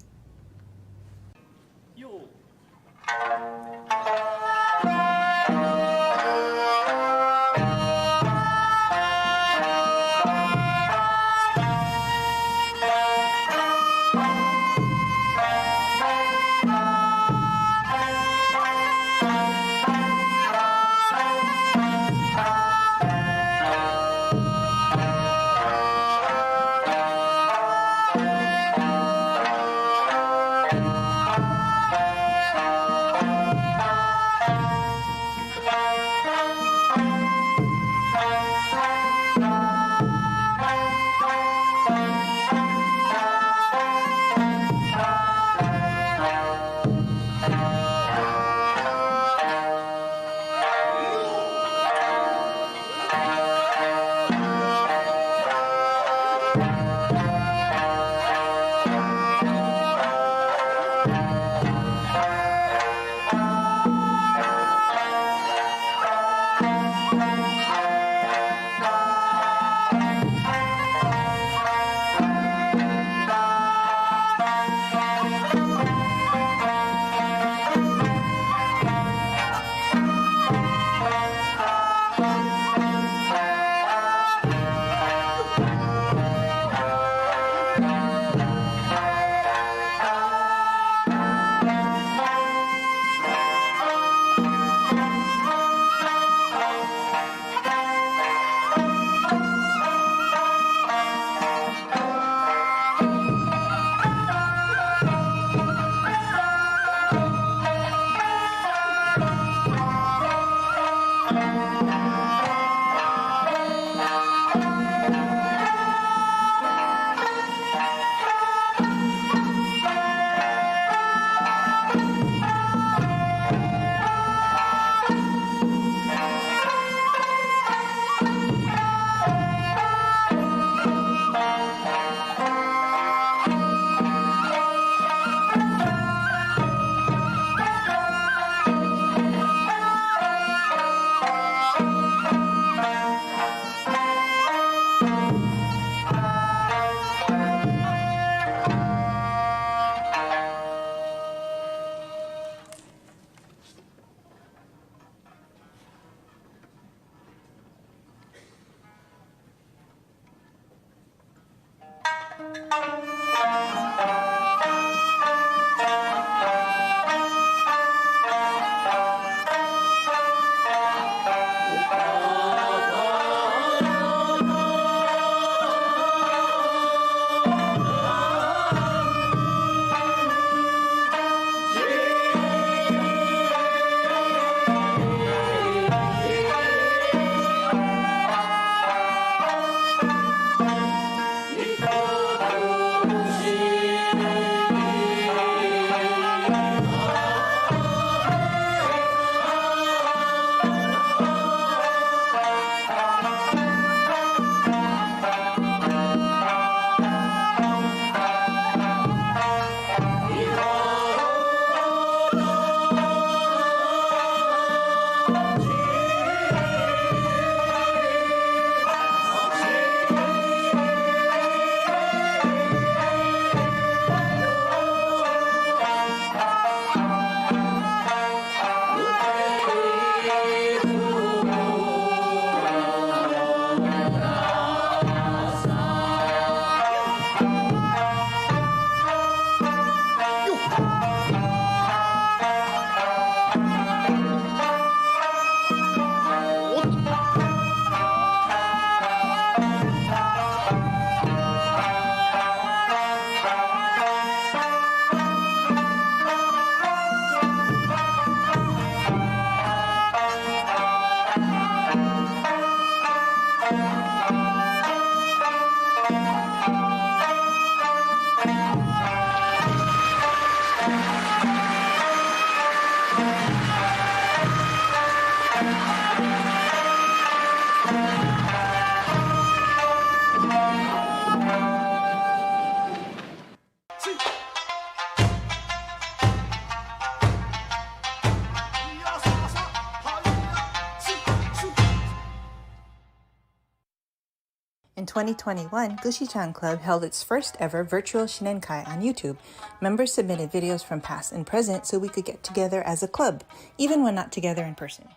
2021, Gushi-chan Club held its first ever virtual Shinenkai on YouTube. Members submitted videos from past and present so we could get together as a club, even when not together in person.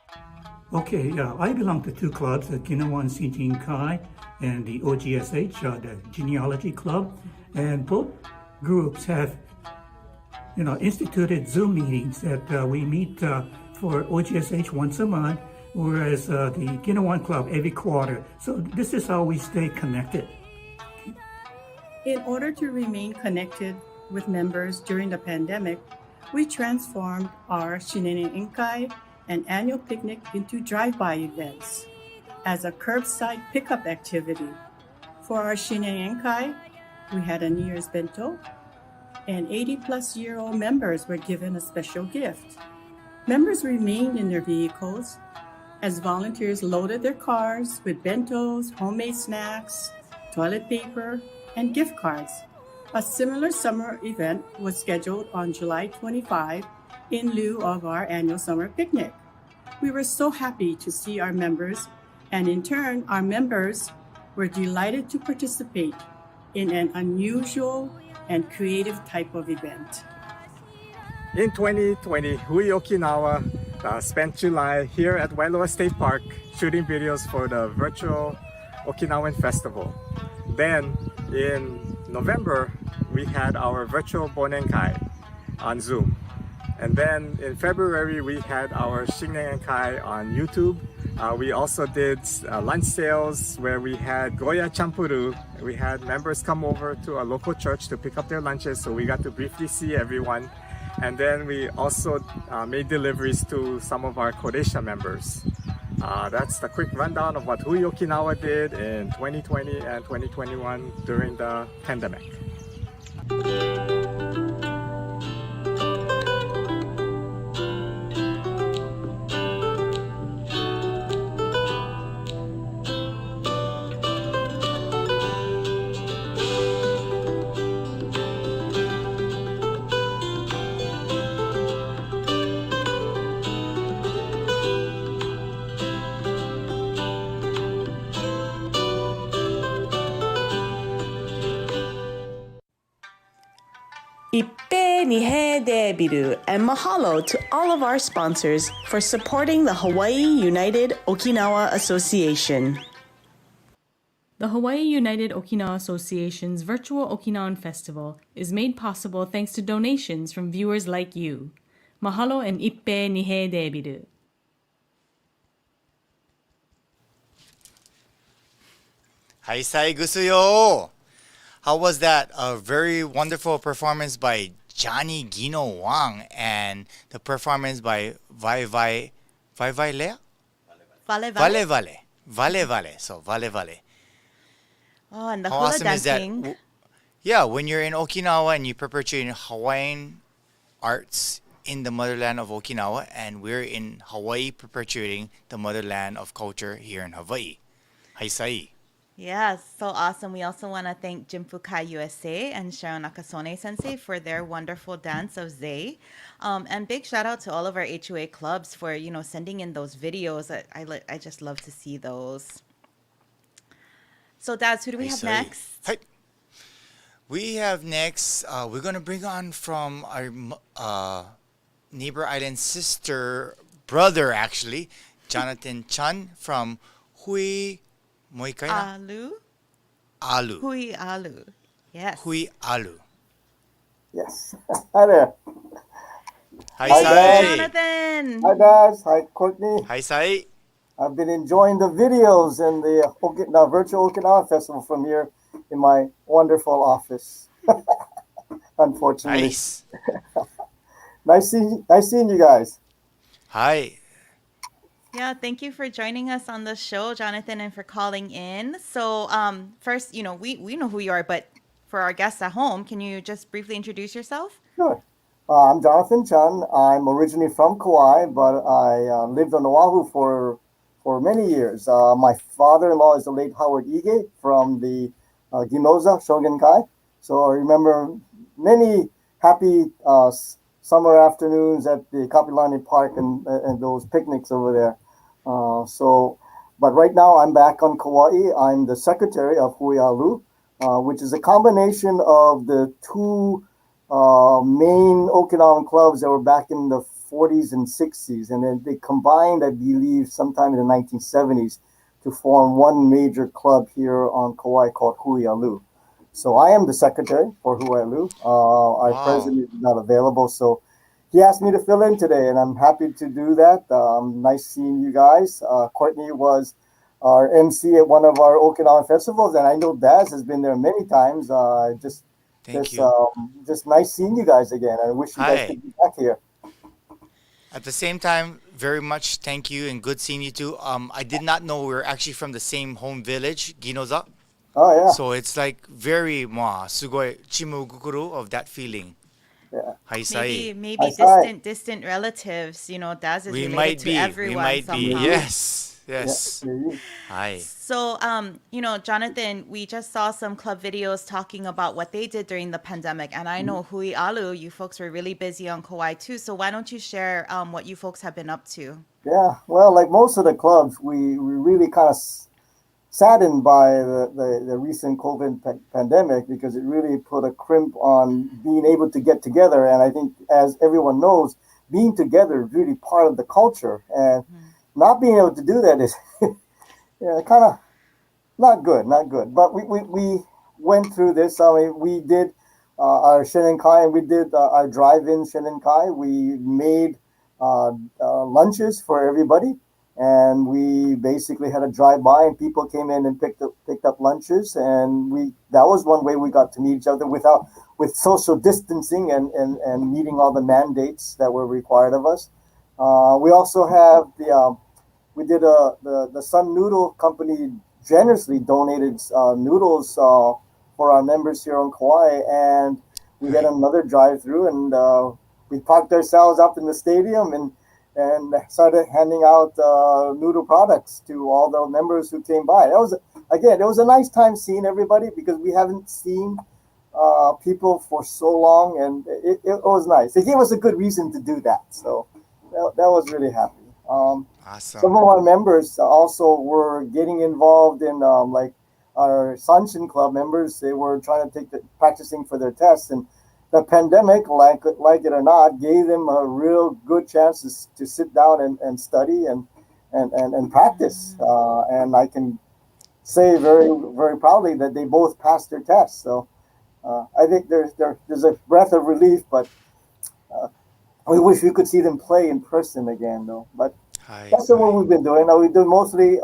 Okay, I belong to two clubs, the Okinawan Shinjinkai and the OGSH, the Genealogy Club, and both groups have, instituted Zoom meetings that we meet for OGSH once a month, whereas the Okinawan Club every quarter. So this is how we stay connected. In order to remain connected with members during the pandemic, we transformed our Shinenkai and annual picnic into drive-by events as a curbside pickup activity. For our Shinenkai, we had a New Year's bento, and 80-plus-year-old members were given a special gift. Members remained in their vehicles as volunteers loaded their cars with bentos, homemade snacks, toilet paper, and gift cards. A similar summer event was scheduled on July 25 in lieu of our annual summer picnic. We were so happy to see our members, and in turn, our members were delighted to participate in an unusual and creative type of event. In 2020, HUOA Okinawa spent July here at Wailoa State Park shooting videos for the Virtual Okinawan Festival. Then in November, we had our virtual Bonenkai on Zoom. And then in February, we had our Shinenkai on YouTube. We also did lunch sales where we had Goya Champuru. We had members come over to a local church to pick up their lunches, so we got to briefly see everyone. And then we also made deliveries to some of our Koresha members. That's the quick rundown of what HUOA Okinawa did in 2020 and 2021 during the pandemic. Ippe Nihei Debiru, and mahalo to all of our sponsors for supporting the Hawaii United Okinawa Association. The Hawaii United Okinawa Association's Virtual Okinawan Festival is made possible thanks to donations from viewers like you. Mahalo and Ippe Nihei Debiru. Haisai gusuyo! How was that? A very wonderful performance by Johnny Gino Wang and the performance by Vai Lea? Vale Vale. Vale Vale. Vale Vale. So Vale Vale. Oh, and the How hula awesome is that? dancing. Yeah, when you're in Okinawa and you perpetuate Hawaiian arts in the motherland of Okinawa, and we're in Hawaii perpetuating the motherland of culture here in Hawaii. Haisai. Yes, so awesome. We also want to thank Jinpukai USA and Sharon Nakasone Sensei for their wonderful dance of Zei. And big shout out to all of our HUA clubs for, sending in those videos. I just love to see those. So, Dads, who do we have next? Hi. We have next, we're going to bring on from our neighbor island brother, actually, Jonathan Chun from Hui. Alu. Hui Alu. Yes. Hui Alu. Yes. Hi there. Hi, Sai. Jonathan. Hi, guys. Hi, Courtney. Hi, Sai. I've been enjoying the videos and the Virtual Okinawa Festival from here in my wonderful office. Unfortunately. Nice. Nice seeing you guys. Hi. Yeah, thank you for joining us on the show, Jonathan, and for calling in. So, first, we know who you are, but for our guests at home, can you just briefly introduce yourself? Sure. I'm Jonathan Chun. I'm originally from Kauai, but I lived on Oahu for many years. My father-in-law is the late Howard Ige from the Ginoza Shogunkai. So I remember many happy summer afternoons at the Kapilani Park and those picnics over there. So but right now I'm back on Kauai. I'm the secretary of HUOA, which is a combination of the two main Okinawan clubs that were back in the 40s and 60s. And then they combined, I believe, sometime in the 1970s to form one major club here on Kauai called HUOA. So I am the secretary for HUOA. Our president is not available, so he asked me to fill in today, and I'm happy to do that. Nice seeing you guys. Courtney was our MC at one of our Okinawan festivals, and I know Daz has been there many times. Thank you. Just nice seeing you guys again. I wish you guys could be back here. At the same time, very much thank you and good seeing you too. I did not know we were actually from the same home village, Ginoza. Oh yeah. So it's like very sugoi chimugukuru of that feeling. Yeah. Maybe distant relatives. You know, Daz is related to everyone. We might somehow. be. Yes. Hi. So, you know, Jonathan, we just saw some club videos talking about what they did during the pandemic, and I know Hui Alu, you folks were really busy on Kauai too. So why don't you share what you folks have been up to? Yeah, well, like most of the clubs, we really kind of saddened by the recent COVID pandemic because it really put a crimp on being able to get together. And I think, as everyone knows, being together is really part of the culture. And not being able to do that is kind of not good. But we went through this. I mean, we did our Shinenkai, and we did our drive-in Shinenkai. We made lunches for everybody. And we basically had a drive-by, and people came in and picked up lunches, and that was one way we got to meet each other with social distancing and meeting all the mandates that were required of us. We also have the Sun Noodle Company generously donated noodles for our members here on Kauai, and we had another drive-through, and we parked ourselves up in the stadium and started handing out noodle products to all the members who came by. It was a nice time seeing everybody because we haven't seen people for so long, and it was nice. It gave us a good reason to do that. So that was really happy. Awesome. Some of our members also were getting involved in like our Sanshin Club members. They were trying to practicing for their tests, and the pandemic, like it or not, gave them a real good chance to sit down and study and practice. And I can say very, very proudly that they both passed their tests. So I think there's a breath of relief, but we wish we could see them play in person again, though. But that's what we've been doing. We do mostly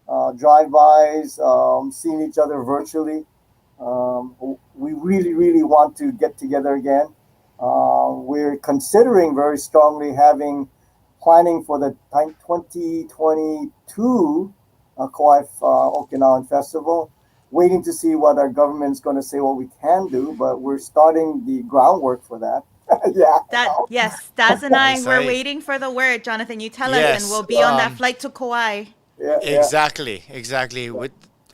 drive-bys, seeing each other virtually. We really, really want to get together again. We're considering very strongly planning for the 2022 Kauai Okinawan Festival. Waiting to see what our government's going to say, what we can do, but we're starting the groundwork for that. Daz and I were waiting for the word. Jonathan, you tell us, and we'll be on that flight to Kauai. Exactly.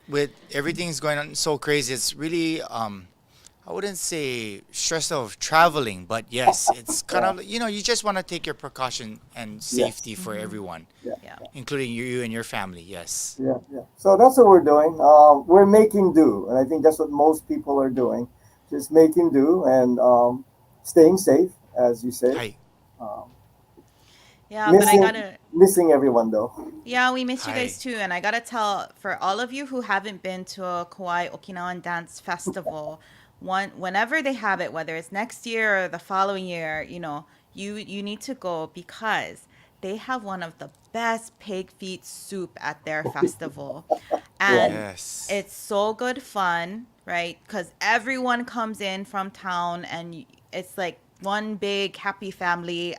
With everything's going on so crazy, it's really I wouldn't say stress of traveling, but yes, it's kind of you just want to take your precaution and safety for everyone, including you and your family. Yes. Yeah. So that's what we're doing. We're making do, and I think that's what most people are doing, just making do and staying safe, as you say. Missing everyone though. Yeah, we miss you guys too, and I gotta tell, for all of you who haven't been to a Kauai Okinawan Dance Festival, whenever they have it, whether it's next year or the following year, you need to go because they have one of the best pig feet soup at their festival, and it's so good fun, right? Because everyone comes in from town, and it's like one big happy family.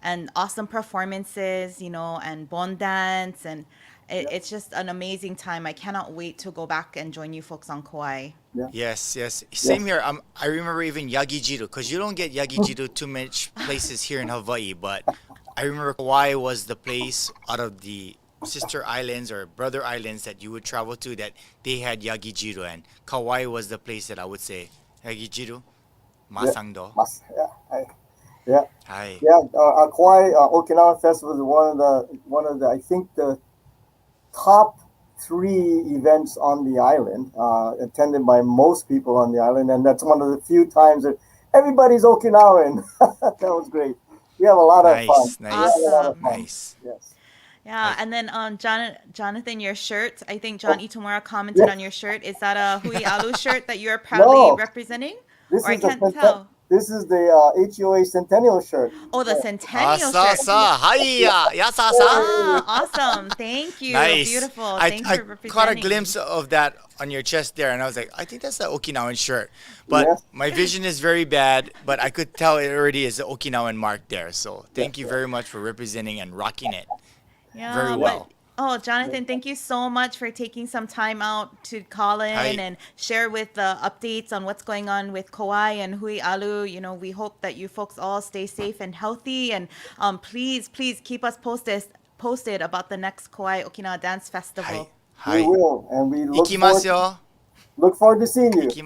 And awesome performances, and bon dance, and it's just an amazing time. I cannot wait to go back and join you folks on Kauai. Yes. Same here. I remember even Yagijiru, because you don't get Yagijiru too much places here in Hawaii, but I remember Kauai was the place out of the sister islands or brother islands that you would travel to that they had Yagijiru, and Kauai was the place that I would say Yagijiru, Masangdo. Our Kauai Okinawan Festival is one of the I think the top 3 events on the island, attended by most people on the island, and that's one of the few times that everybody's Okinawan. That was great. We have a lot of fun. Nice. We have a lot of fun. Nice. Yes. Yeah, and then Jonathan, your shirt. I think John Itomura commented on your shirt. Is that a Hui Alu shirt that you're proudly representing? This or I is the can't tell. This is the HUOA Centennial shirt. Oh, the Centennial shirt. Awesome. Thank you. Nice. Beautiful. I Thanks for representing. caught a glimpse of that on your chest there, and I was like, I think that's the Okinawan shirt. But my vision is very bad, but I could tell it already is the Okinawan mark there. So thank you very much for representing and rocking it. Yeah, very well. Oh, Jonathan, thank you so much for taking some time out to call in and share with the updates on what's going on with Kauai and Hui Alu. You know, we hope that you folks all stay safe and healthy, and please keep us posted about the next Kauai Okinawa Dance Festival. We will, and we look forward to seeing you. Okay,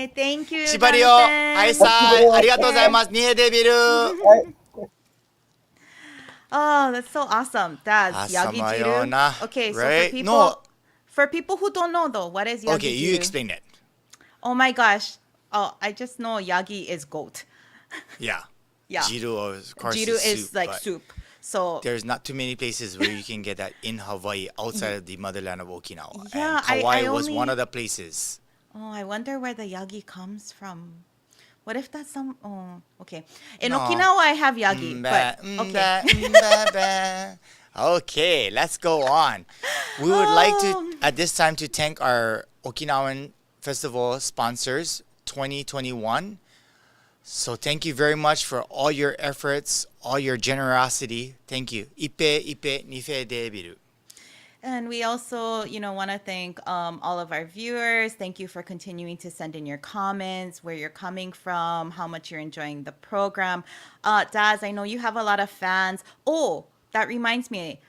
thank you, Shibario. Jonathan. Haisai. Arigatou gozaimasu. Nihei debiru. Oh, that's so awesome. That's Yagi Jiru. Okay, so right? for people who don't know though, what is Yagi Okay, you explain it. Oh my gosh. Oh, I just know Yagi is goat. Yeah. Yeah. Jiru, of course, Jiru is soup, like but soup. So there's not too many places where you can get that in Hawaii outside of the motherland of Okinawa. Yeah, and Kauai I was only- one of the places. Oh, I wonder where the Yagi comes from. What if that's some? Oh, okay. In No. Okinawa, I have Yagi, but okay. Okay, let's go on. We would like to, at this time, to thank our Okinawan Festival sponsors, 2021. So thank you very much for all your efforts, all your generosity. Thank you. Ipe nife debiru. And we also, want to thank all of our viewers. Thank you for continuing to send in your comments, where you're coming from, how much you're enjoying the program. Daz, I know you have a lot of fans. Oh, that reminds me.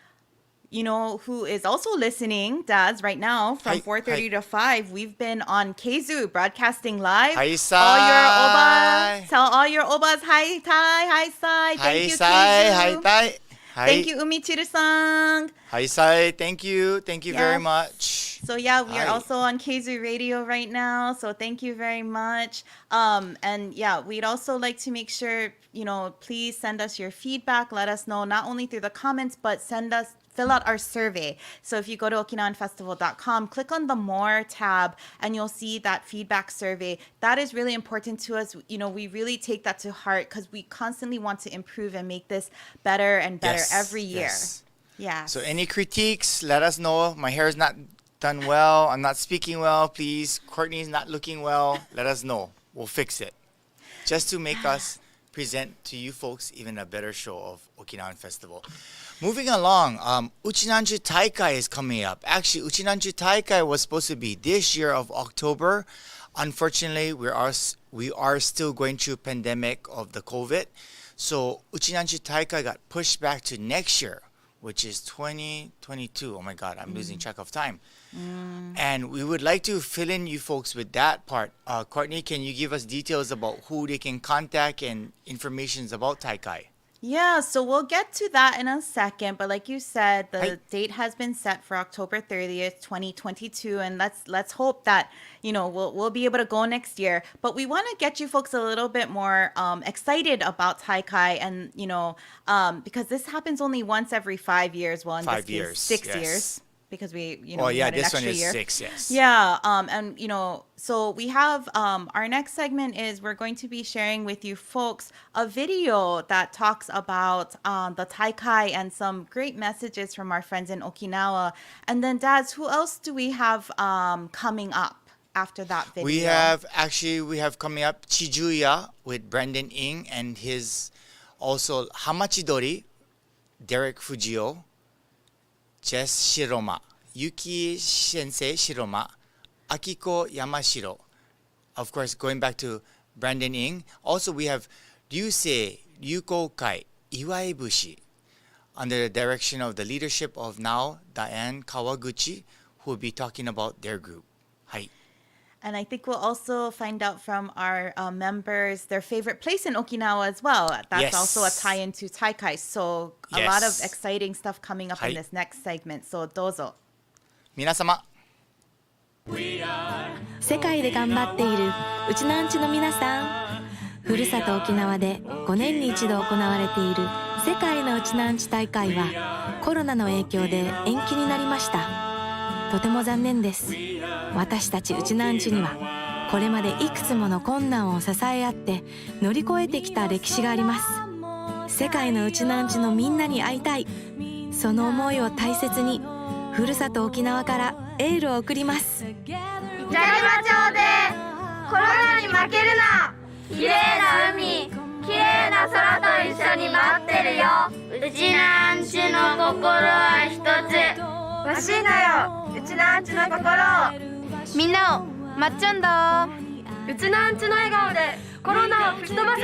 Who is also listening, Daz, right now from 4:30 to 5. We've been on Keizu broadcasting live. Hi, All your Sai. obas. Tell all your obas hi, Tai. Hi, Sai. Thank you, Sai. Hi, Keizu. Tai. Hi. Thank you, Umichiru-san. Hi, Sai. Thank you. Thank you very Yes. much. So yeah, we are Hi. also on Keizu Radio right now. So thank you very much. And yeah, we'd also like to make sure, please send us your feedback. Let us know not only through the comments, but fill out our survey. So if you go to okinawanfestival.com, click on the More tab, and you'll see that feedback survey. That is really important to us. We really take that to heart because we constantly want to improve and make this better and better every year. Yes. Yeah. So any critiques, let us know. My hair is not done well. I'm not speaking well. Please, Courtney's not looking well. Let us know. We'll fix it. Just to make us present to you folks even a better show of Okinawan Festival. Moving along, Uchinanju Taikai is coming up. Actually, Uchinanju Taikai was supposed to be this year of October. Unfortunately, we are still going through pandemic of the COVID. So Uchinanju Taikai got pushed back to next year, which is 2022. Oh my God, I'm losing track of time. And we would like to fill in you folks with that part. Courtney, can you give us details about who they can contact and information about Taikai? Yeah, so we'll get to that in a second. But like you said, the date has been set for October 30th, 2022. And let's hope that, we'll be able to go next year. But we want to get you folks a little bit more excited about Taikai. And, because this happens only once every 5 years. Well, in this case, 6 years. Because we, we had an this extra one is year. 6, yes. Yeah, and so we have our next segment is we're going to be sharing with you folks a video that talks about the Taikai and some great messages from our friends in Okinawa. And then, Daz, who else do we have coming up after that video? We have coming up Chijuya with Brandon Ing and his also Hamachidori, Derek Fujio, Jess Shiroma, Yuki Sensei Shiroma, Akiko Yamashiro. Of course, going back to Brandon Ing. Also, we have Ryukyukoku, Iwaibushi, under the direction of the leadership of now Diane Kawaguchi, who will be talking about their group. Hi. And I think we'll also find out from our members their favorite place in Okinawa as well. That's also a tie-in to Taikai. So a lot of exciting stuff coming up in this next segment. So どうぞ。皆様。世界で頑張っているうちなんちの皆さん、ふるさと沖縄で5年に一度行われている世界のうちなんち大会はコロナの影響で延期になりました。とても残念です。私たちうちなんちにはこれまでいくつもの困難を支え合って乗り越えてきた歴史があります。世界のうちなんちのみんなに会いたい、その思いを大切にふるさと沖縄からエールを送ります。ジャリマ町でコロナに負けるな、綺麗な海、綺麗な空と一緒に待ってるよ。うちなんちの心は一つ、わしいなよ、うちなんちの心を。みんなを待っちゃんだ。うちなんちの笑顔でコロナを吹き飛ばせ。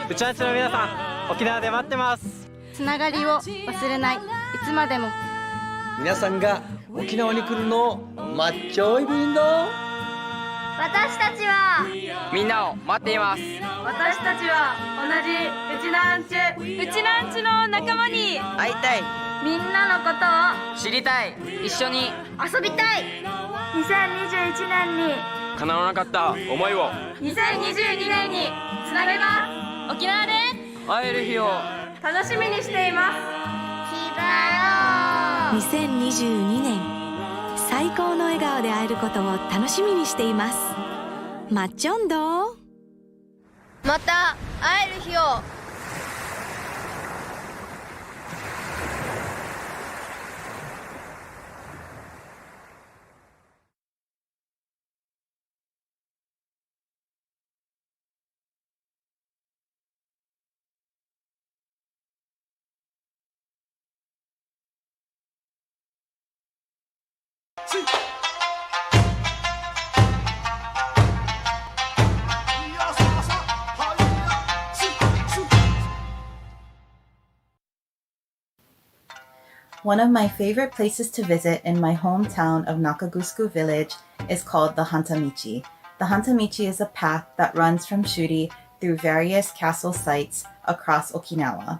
うちなんちの皆さん、沖縄で待ってます。つながりを忘れない、いつまでも。皆さんが沖縄に来るのを待っちょいびんど。私たちはみんなを待っています。私たちは同じうちなんちの仲間に会いたい、みんなのことを知りたい、一緒に遊びたい。2021年に叶わなかった思いを2022年につなげます。沖縄で会える日を楽しみにしています。2022年、最高の笑顔で会えることを楽しみにしています。まっちょんど。また会える日を。One of my favorite places to visit in my hometown of Nakagusku Village is called the Hantamichi. The Hantamichi is a path that runs from Shuri through various castle sites across Okinawa.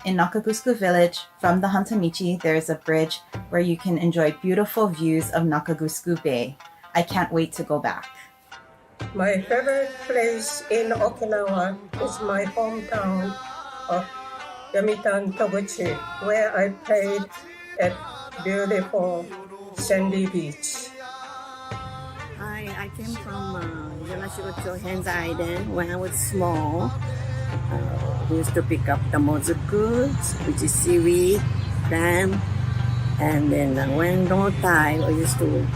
In Nakagusku Village, from the Hantamichi, there is a bridge where you can enjoy beautiful views of Nakagusku Bay. I can't wait to go back. My favorite place in Okinawa is my hometown of Yamitan Toguchi, where I played at beautiful sandy beach. Hi, I came from Yonashiro Henza Island when I was small. We used to pick up the mozuku, which is seaweed, clam, and then when no time, we used to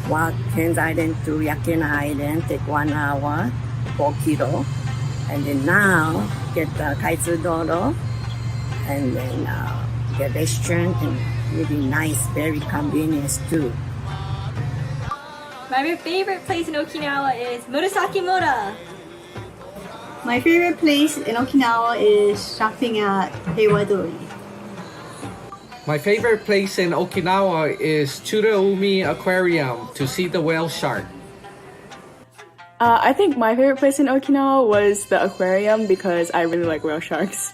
walk Henza Island to Ryukyu Island, take 1 hour, 4 kilo, and then now get the kaitsudoro, and then get restaurant and really nice, very convenient too. My favorite place in Okinawa is Murasaki Mura. My favorite place in Okinawa is shopping at Heiwadori. My favorite place in Okinawa is Churaumi Aquarium to see the whale shark. I think my favorite place in Okinawa was the aquarium because I really like whale sharks.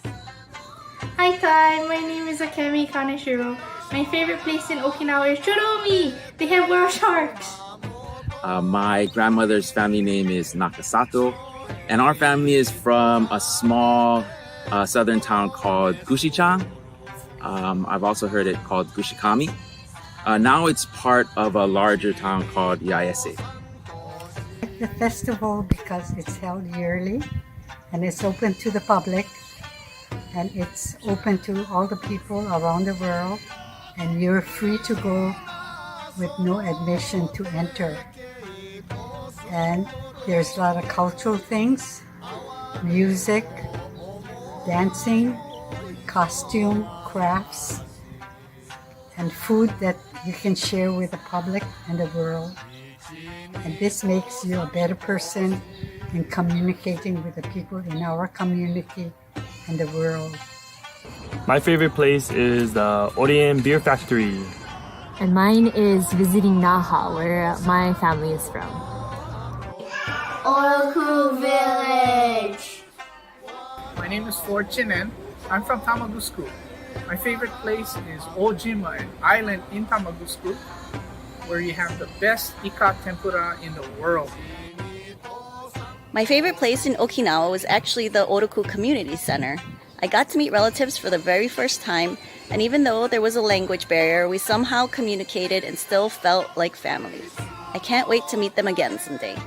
Hi Kai, my name is Akemi Kaneshiro. My favorite place in Okinawa is Churaumi. They have whale sharks. My grandmother's family name is Nakasato, and our family is from a small southern town called Gushichang. I've also heard it called Gushikami. Now it's part of a larger town called Yaese. The festival because it's held yearly and it's open to the public and it's open to all the people around the world, and you're free to go with no admission to enter. And there's a lot of cultural things, music, dancing, costume, crafts, and food that you can share with the public and the world. And this makes you a better person in communicating with the people in our community and the world. My favorite place is the Orient Beer Factory. And mine is visiting Naha, where my family is from. Ongaku Village. My name is Fortune and I'm from Tamagusku. My favorite place is Ojima, an island in Tamagusku, where you have the best ika tempura in the world. My favorite place in Okinawa was actually the Oroku Community Center. I got to meet relatives for the very first time, and even though there was a language barrier, we somehow communicated and still felt like family. I can't wait to meet them again someday.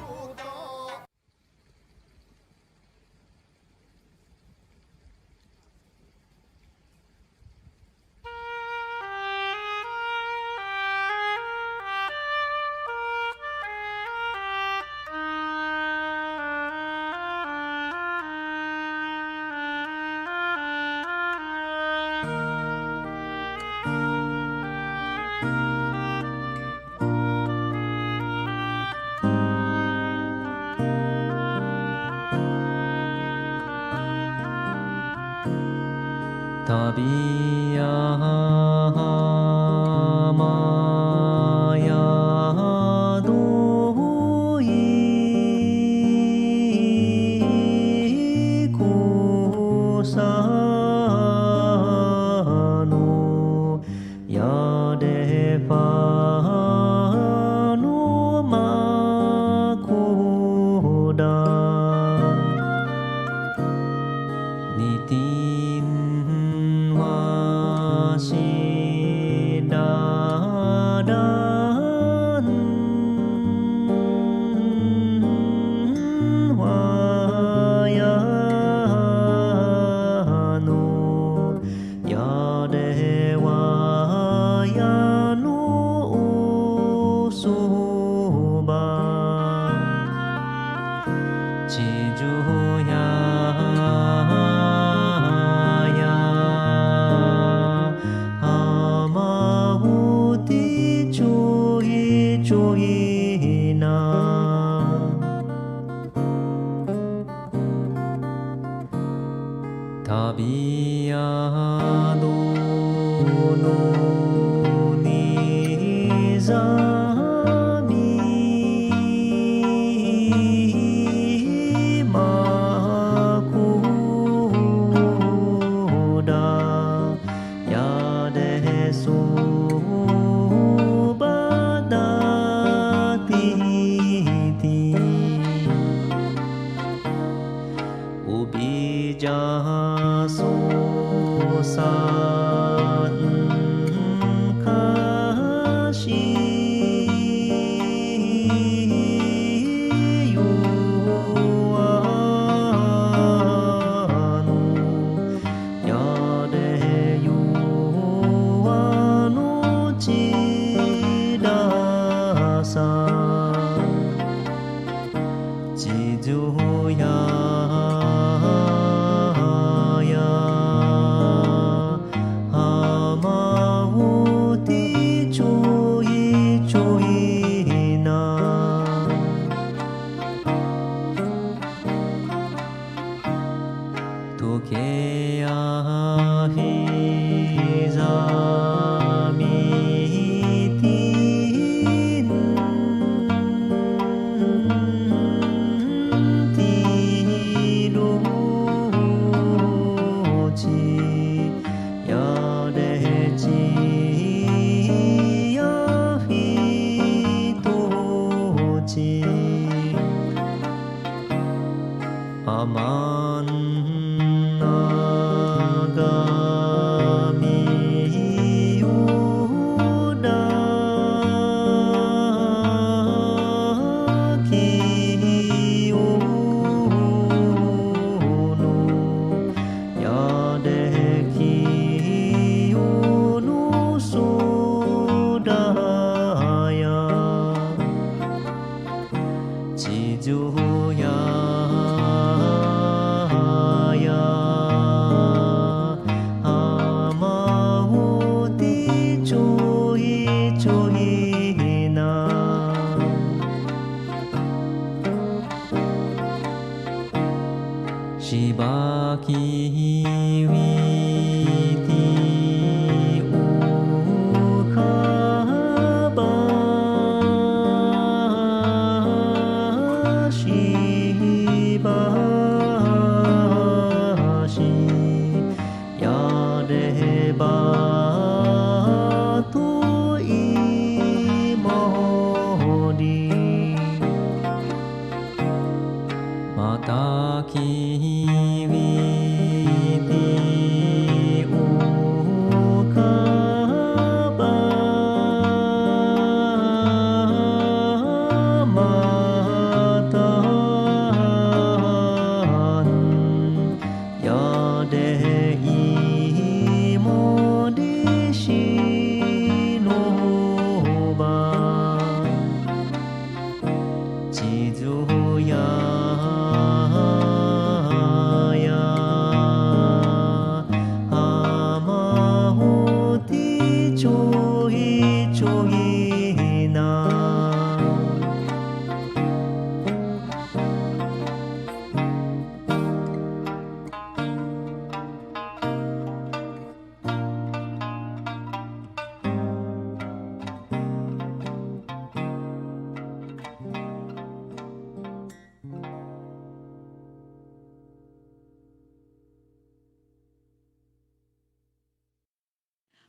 She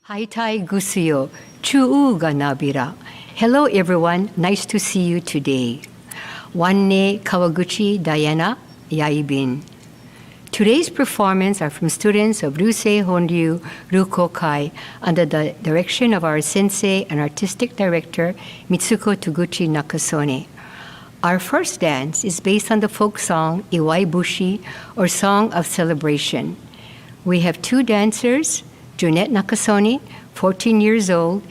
Haitai gusuyo, chuu ga nabira. Hello everyone, nice to see you today. Wanne Kawaguchi Diana Yaibin. Today's performance are from students of Ryusei Honryu Ryukyukoku under the direction of our sensei and artistic director Mitsuko Toguchi Nakasone. Our first dance is based on the folk song Iwai Bushi, or Song of Celebration. We have two dancers, Junette Nakasone, 14 years old,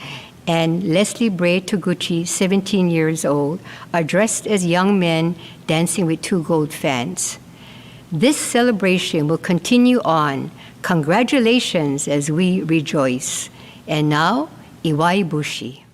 and Leslie Bray Toguchi, 17 years old, are dressed as young men dancing with two gold fans. This celebration will continue on. Congratulations as we rejoice. And now, Iwai Bushi.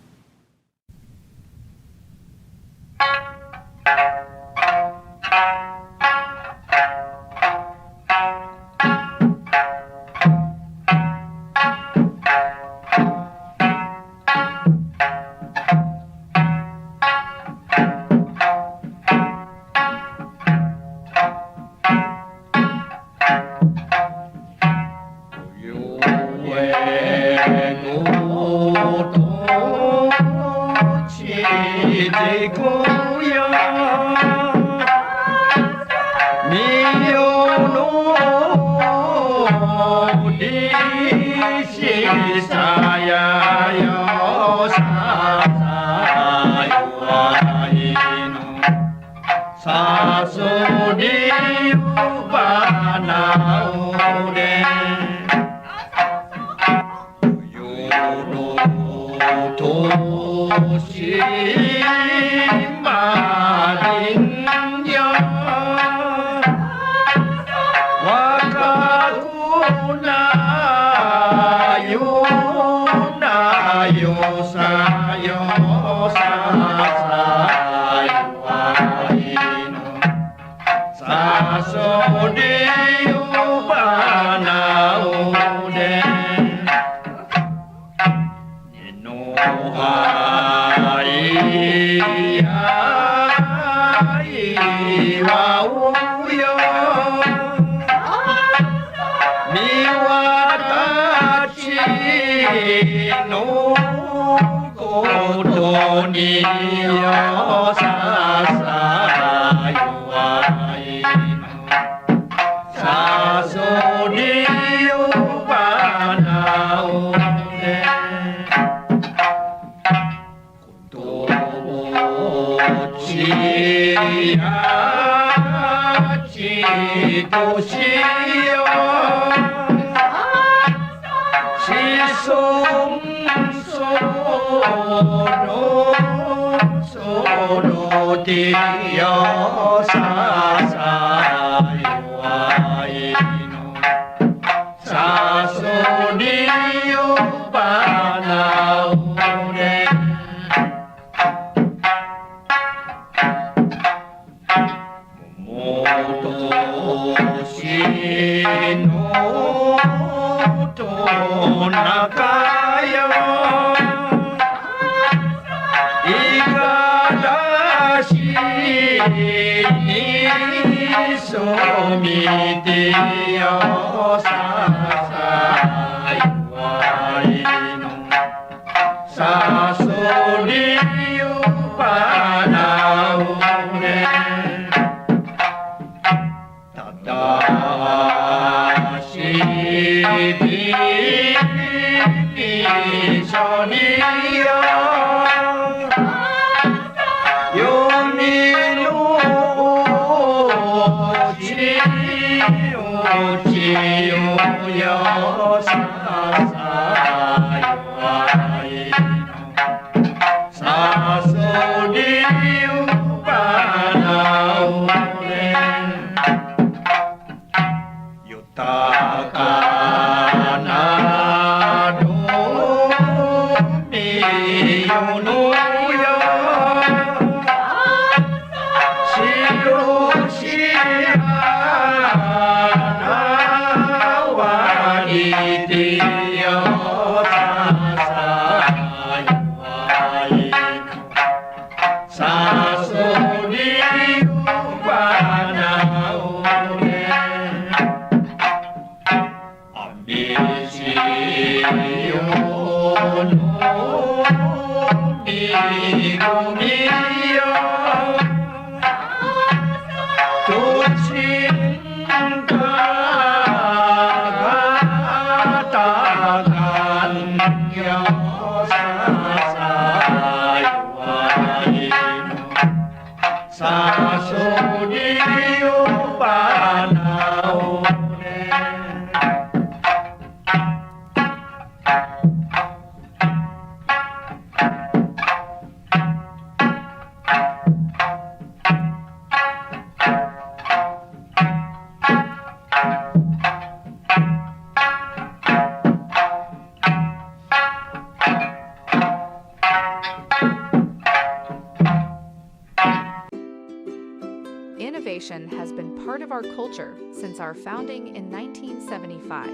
Innovation has been part of our culture since our founding in 1975.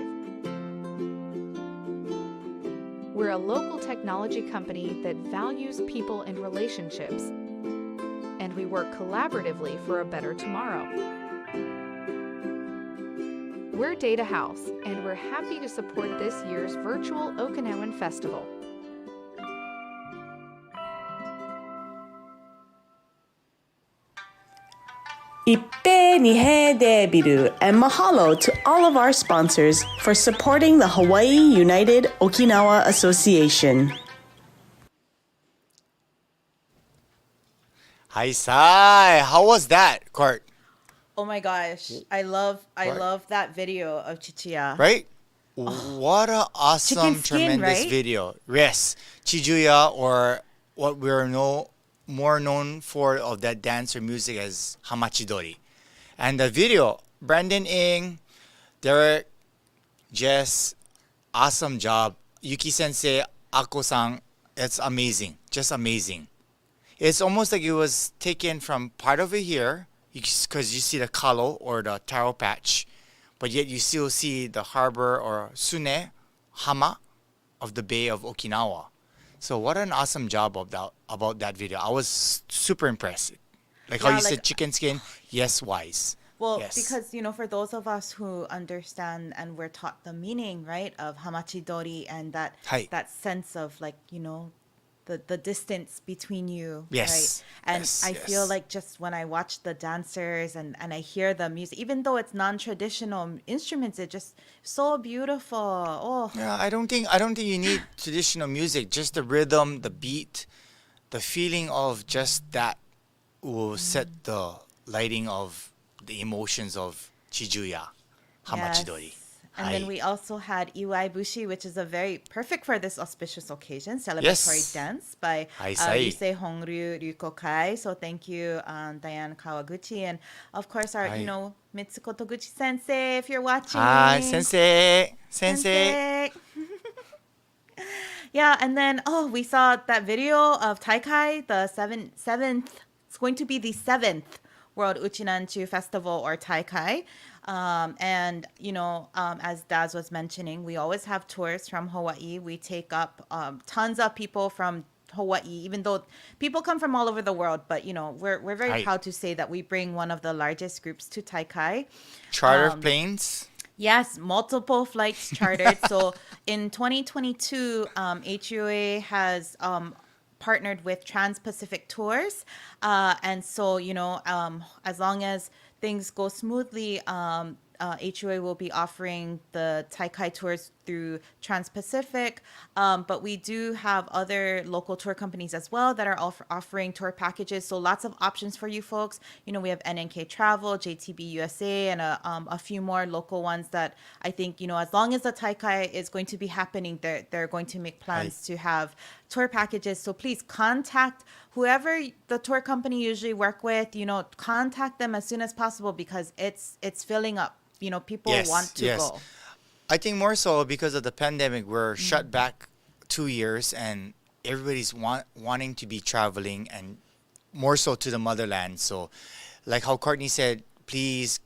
We're a local technology company that values people and relationships, and we work collaboratively for a better tomorrow. We're Data House, and we're happy to support this year's Virtual Okinawan Festival. Ippe Nihei Debiru, and mahalo to all of our sponsors for supporting the Hawaii United Okinawa Association. Hi, Sai. How was that, Court? Oh my gosh, I love that video of Chichiya. Right? What a awesome, Chicken skin, tremendous right? video. Yes, Chijuya, or what we're more known for of that dance or music as Hamachidori. And the video, Brandon Ing, Derek, Jess, awesome job. Yuki Sensei, Ako-san, it's amazing. Just amazing. It's almost like it was taken from part of it here, because you see the kalo or the taro patch, but yet you still see the harbor or Sune, Hama of the Bay of Okinawa. So what an awesome job about that video. I was super impressed. Like how you said chicken skin, yes, wise. Well, yes. because, for those of us who understand and we're taught the meaning, right, of Hamachidori and that sense of the distance between you, yes. right? And yes, I feel like just when I watch the dancers and I hear the music, even though it's non-traditional instruments, it's just so beautiful. Oh. Yeah, I don't think you need traditional music. Just the rhythm, the beat, the feeling of just that will set the lighting of the emotions of Chijuya, Hamachidori. Yes. And then we also had Iwai Bushi, which is a very perfect for this auspicious occasion, celebratory Yes. dance by Yusei Hongryu Ryukokai. So thank you, Diane Kawaguchi. And of course, our, Mitsuko Toguchi sensei, if you're watching. Hi, sensei. Yeah, and then, we saw that video of Taikai, the seventh, it's going to be the 7th World Uchinanchu Festival or Taikai. And, as Daz was mentioning, we always have tours from Hawaii. We take up tons of people from Hawaii, even though people come from all over the world. But, we're very proud to say that we bring one of the largest groups to Taikai. Charter planes? Yes, multiple flights chartered. So in 2022, HUOA has partnered with Trans-Pacific Tours. And so, as long as things go smoothly, HUOA will be offering the Taikai tours through Trans-Pacific, but we do have other local tour companies as well that are offering tour packages. So lots of options for you folks. We have NNK Travel, JTB USA, and a few more local ones that I think, as long as the Taikai is going to be happening, they're going to make plans to have tour packages. So please contact whoever the tour company usually work with, contact them as soon as possible because it's filling up. People want to go. I think more so because of the pandemic, we're shut back 2 years and everybody's wanting to be traveling and more so to the motherland. So like how Courtney said, please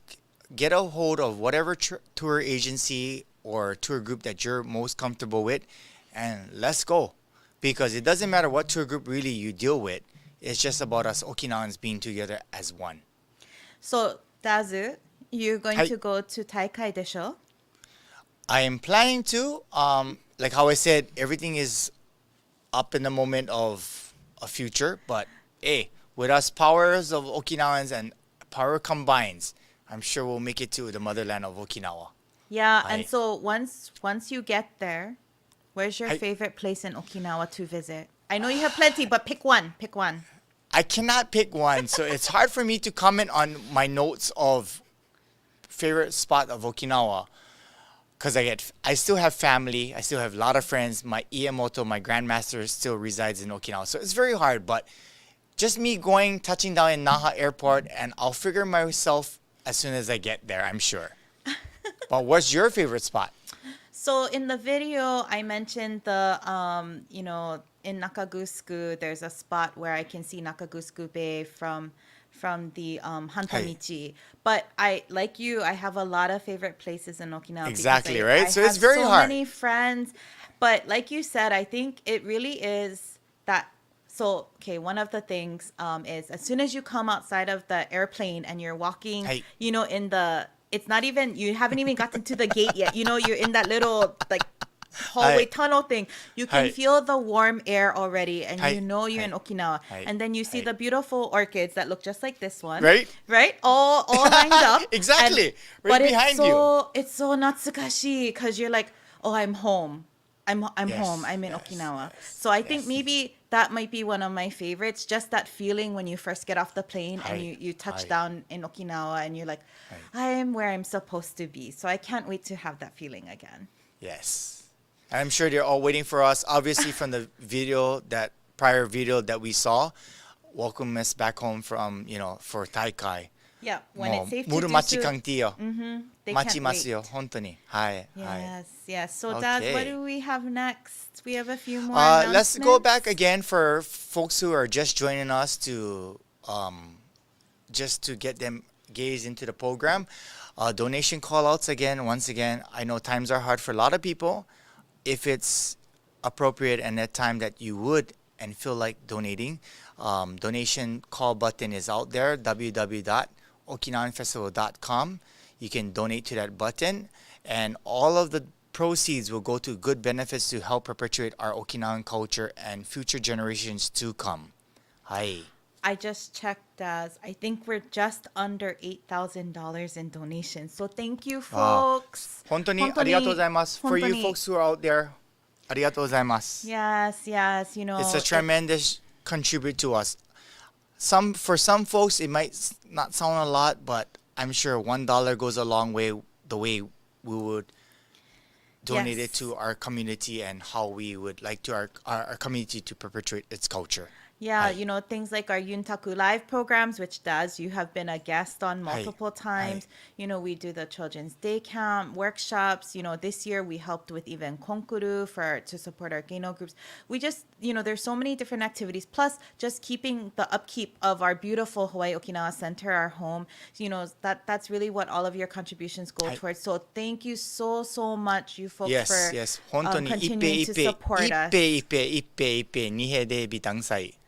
get a hold of whatever tour agency or tour group that you're most comfortable with and let's go. Because it doesn't matter what tour group really you deal with. It's just about us Okinawans being together as one. So, Dazu, you're going to go to Taikai desho? I am planning to. Like how I said, everything is up in the moment of a future. But hey, with us powers of Okinawans and power combines, I'm sure we'll make it to the motherland of Okinawa. Yeah, Aye. and so once you get there, where's your I- favorite place in Okinawa to visit? I know you have plenty, but pick one. Pick one. I cannot pick one, so it's hard for me to comment on my notes of favorite spot of Okinawa. Because I still have family, I still have a lot of friends. My Iemoto, my grandmaster, still resides in Okinawa, so it's very hard. But just me touching down in Naha Airport, and I'll figure myself as soon as I get there, I'm sure. But what's your favorite spot? So in the video, I mentioned the, in Nakagusku, there's a spot where I can see Nakagusku Bay from the Hantamichi. But I have a lot of favorite places in Okinawa. Exactly, because right? I So it's have very so hard. many friends. But like you said, I think it really is that. So, okay, one of the things is as soon as you come outside of the airplane and you're walking, Hey. in the, it's not even, you haven't even gotten to the gate yet. You're in that little, like, hallway Hi. tunnel thing. You can Hi. feel the warm air already, and Hi. you're in Hi. Okinawa. Hi. And then you see Hi. the beautiful orchids that look just like this one. Right? Right? All lined up. Exactly. And- Right but behind you. It's so natsukashi because you're like, oh, I'm home. I'm Yes, home. I'm in yes, Okinawa. So I think maybe that might be one of my favorites. Just that feeling when you first get off the plane Hi. and you touch Hi. down in Okinawa and you're like, I am where I'm supposed to be. So I can't wait to have that feeling again. Yes. And I'm sure they're all waiting for us. Obviously, from the prior video that we saw, welcome us back home from, for Taikai. Yeah, when it's safe to Muru do machi so. kantiyo. They can't Machimasu wait. yo, hontoni. Hi. Yes. So, Dad, what Okay. do we have next? We have a few more Let's go announcements. back again for folks who are just joining us to get them gaze into the program. Donation call-outs once again. I know times are hard for a lot of people. If it's appropriate and that time that you would and feel like donating, donation call button is out there, www.okinawanfestival.com. You can donate to that button, and all of the proceeds will go to good benefits to help perpetuate our Okinawan culture and future generations to come. Hi. I just checked, as I think we're just under $8,000 in donations. So thank you, folks. 本当にありがとうございます. For you 本当に folks who are out there, ありがとうございます. Yes. It's a tremendous contribute to us. For some folks, it might not sound a lot, but I'm sure $1 goes a long way. The way we would donate Yes. it to our community and how we would like to our community to perpetuate its culture. Yeah, things like our Yuntaku Live programs, which you have been a guest on Hi. multiple times. We do the Children's Day Camp workshops. This year we helped with even Konkuru to support our Geino groups. We just, there's so many different activities. Plus, just keeping the upkeep of our beautiful Hawaii Okinawa Center, our home. That's really what all of your contributions go Hi. towards. So thank you so much, you folks, Yes, for yes. 本当に continuing to support us. 一平二平でビタンサイ。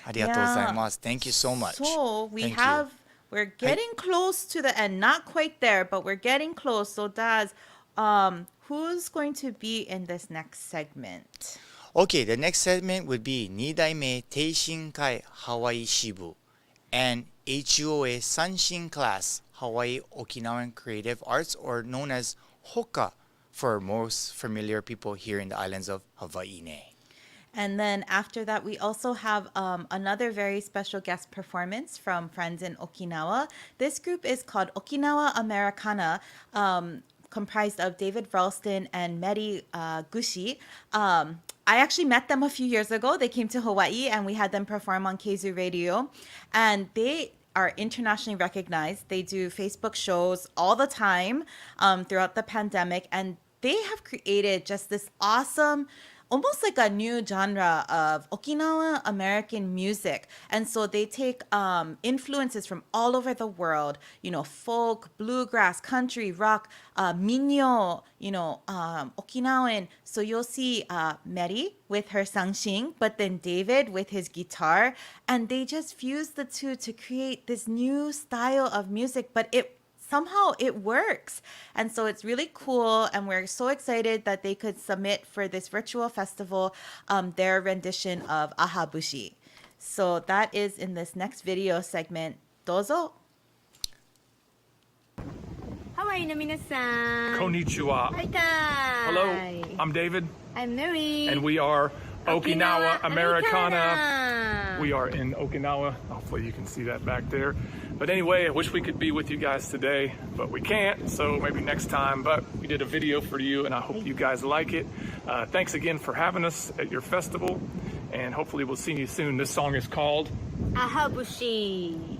ありがとうございます. Thank you so much. So Thank you. we're getting close to the end. Not quite there, but we're getting close. So Daz, who's going to be in this next segment? Okay, the next segment would be 2代目挺身会 Hawaii Shibu and HUOA Sanshin class Hawaii Okinawan Creative Arts, or known as HOKA for most familiar people here in the islands of Hawaii. And then after that, we also have another very special guest performance from friends in Okinawa. This group is called Okinawa Americana, comprised of David Ralston and Mary Gushi. I actually met them a few years ago. They came to Hawaii and we had them perform on Keizu Radio. And they are internationally recognized. They do Facebook shows all the time throughout the pandemic. And they have created just this awesome, almost like a new genre of Okinawa American music. And so they take influences from all over the world, folk, bluegrass, country, rock, minyo, Okinawan. So you'll see Mary with her sangshin, but then David with his guitar. And they just fuse the two to create this new style of music, but it somehow it works. And so it's really cool. And we're so excited that they could submit for this virtual festival their rendition of Ahabushi. So that is in this next video segment. Dozo. Hawaii no minasan. Konnichiwa. Hello, I'm David. I'm Mary. And we are Okinawa Americana. Americana. We are in Okinawa. Hopefully you can see that back there. But anyway, I wish we could be with you guys today, but we can't, so maybe next time. But we did a video for you, and I hope you guys like it. Thanks again for having us at your festival, and hopefully we'll see you soon. This song is called Ahabushi.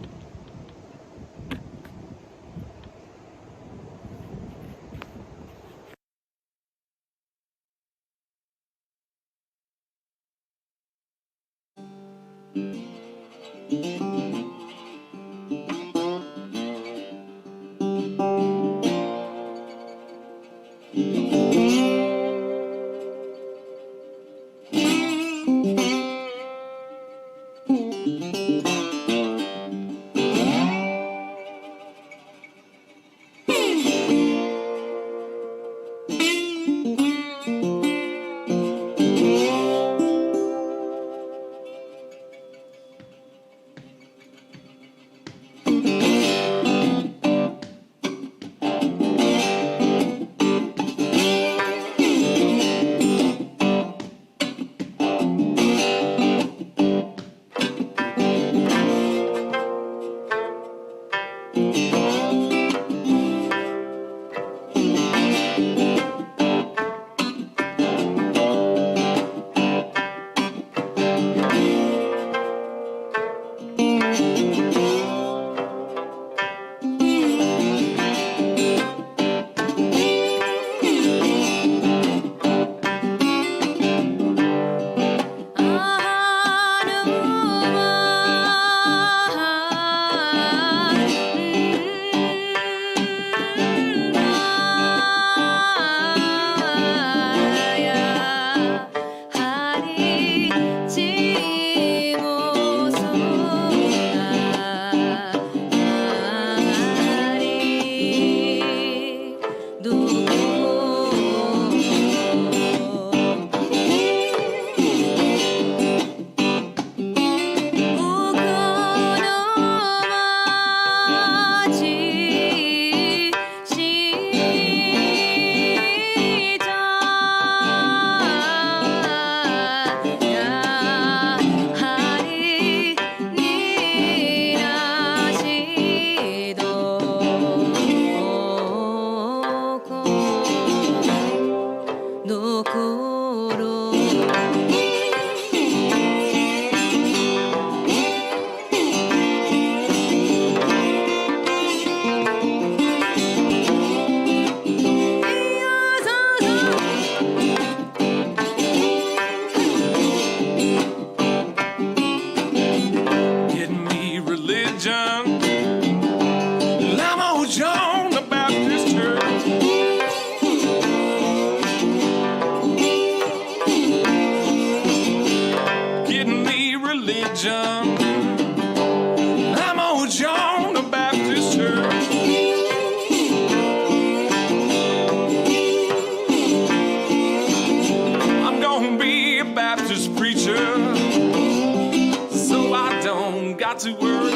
To worry.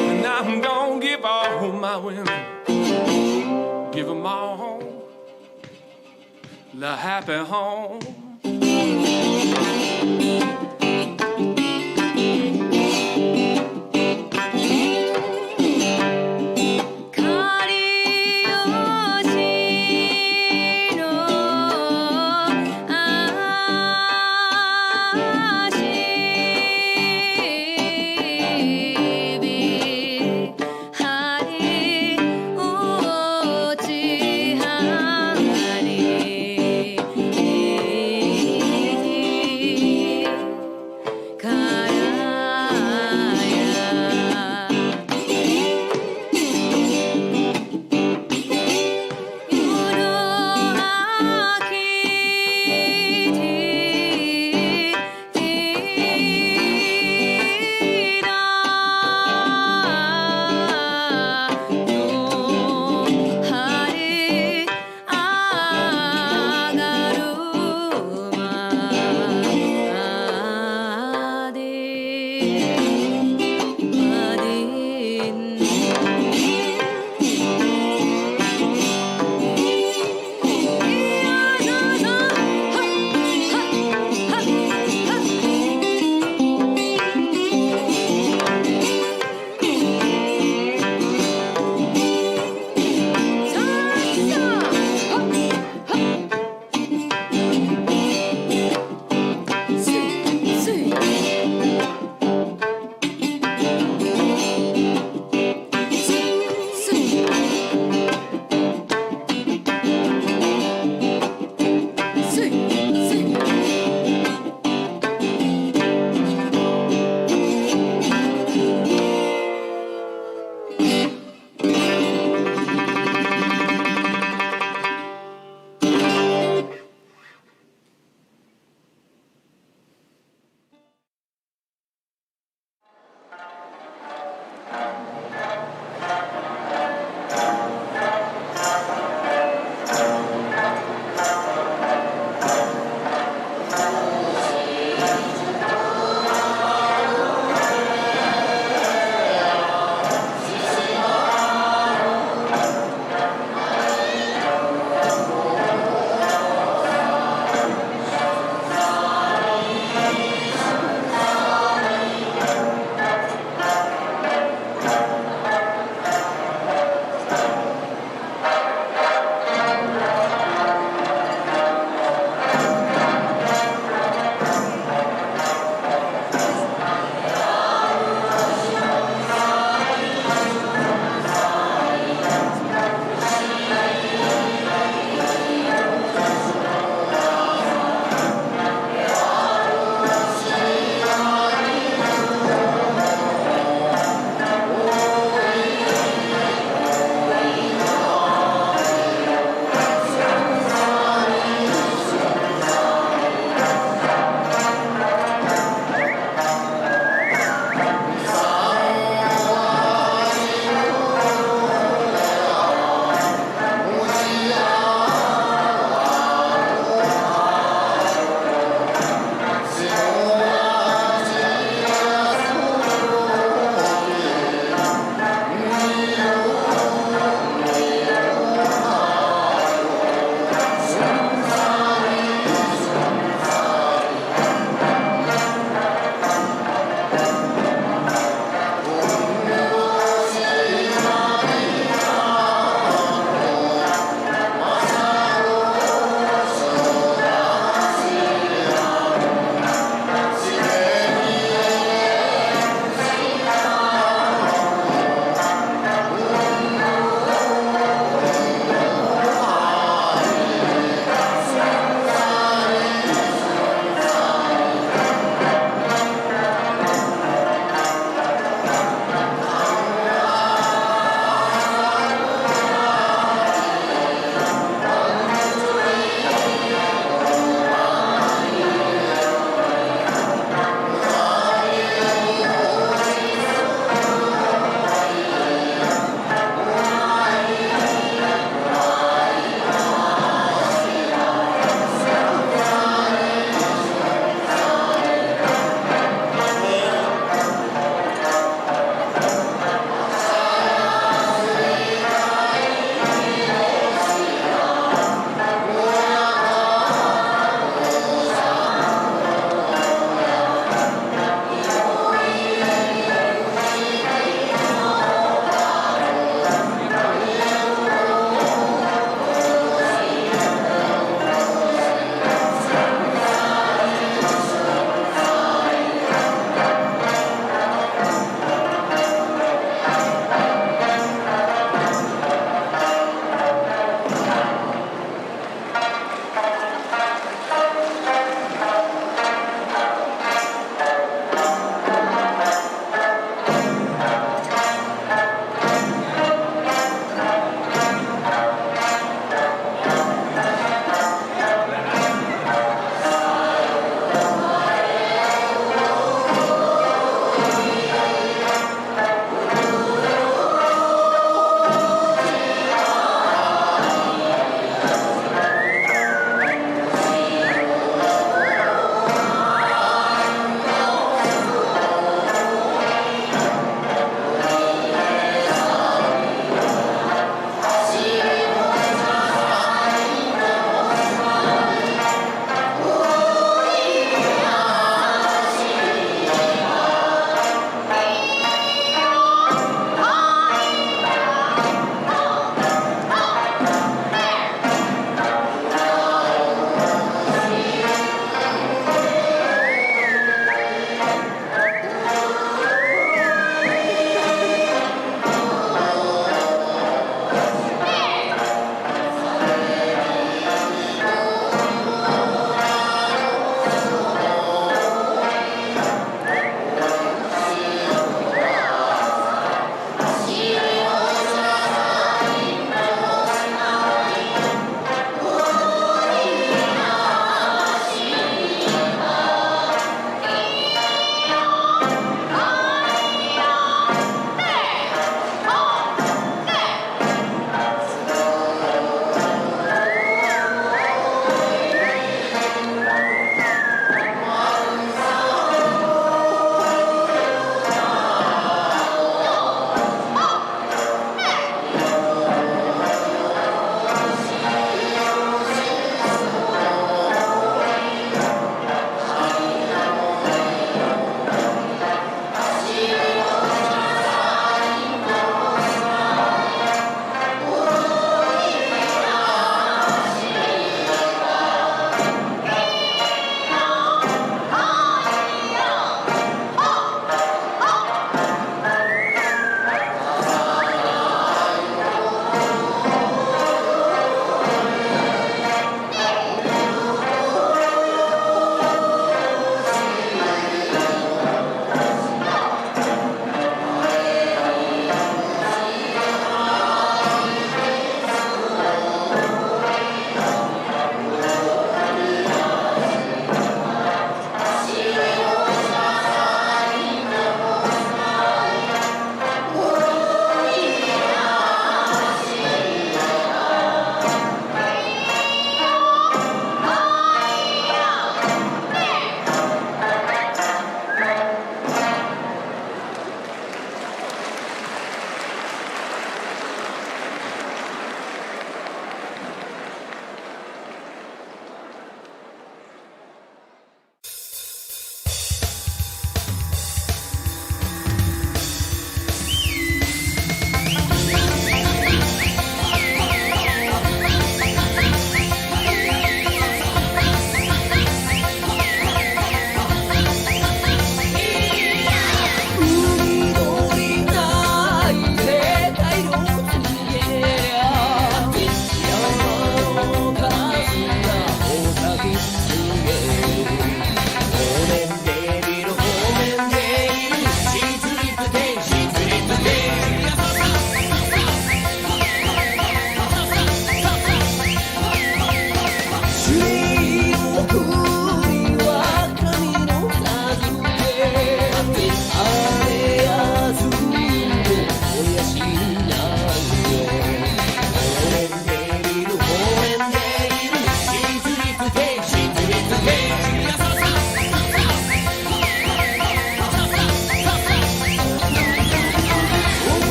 And I'm gonna give all my women, give them all the happy home. Hari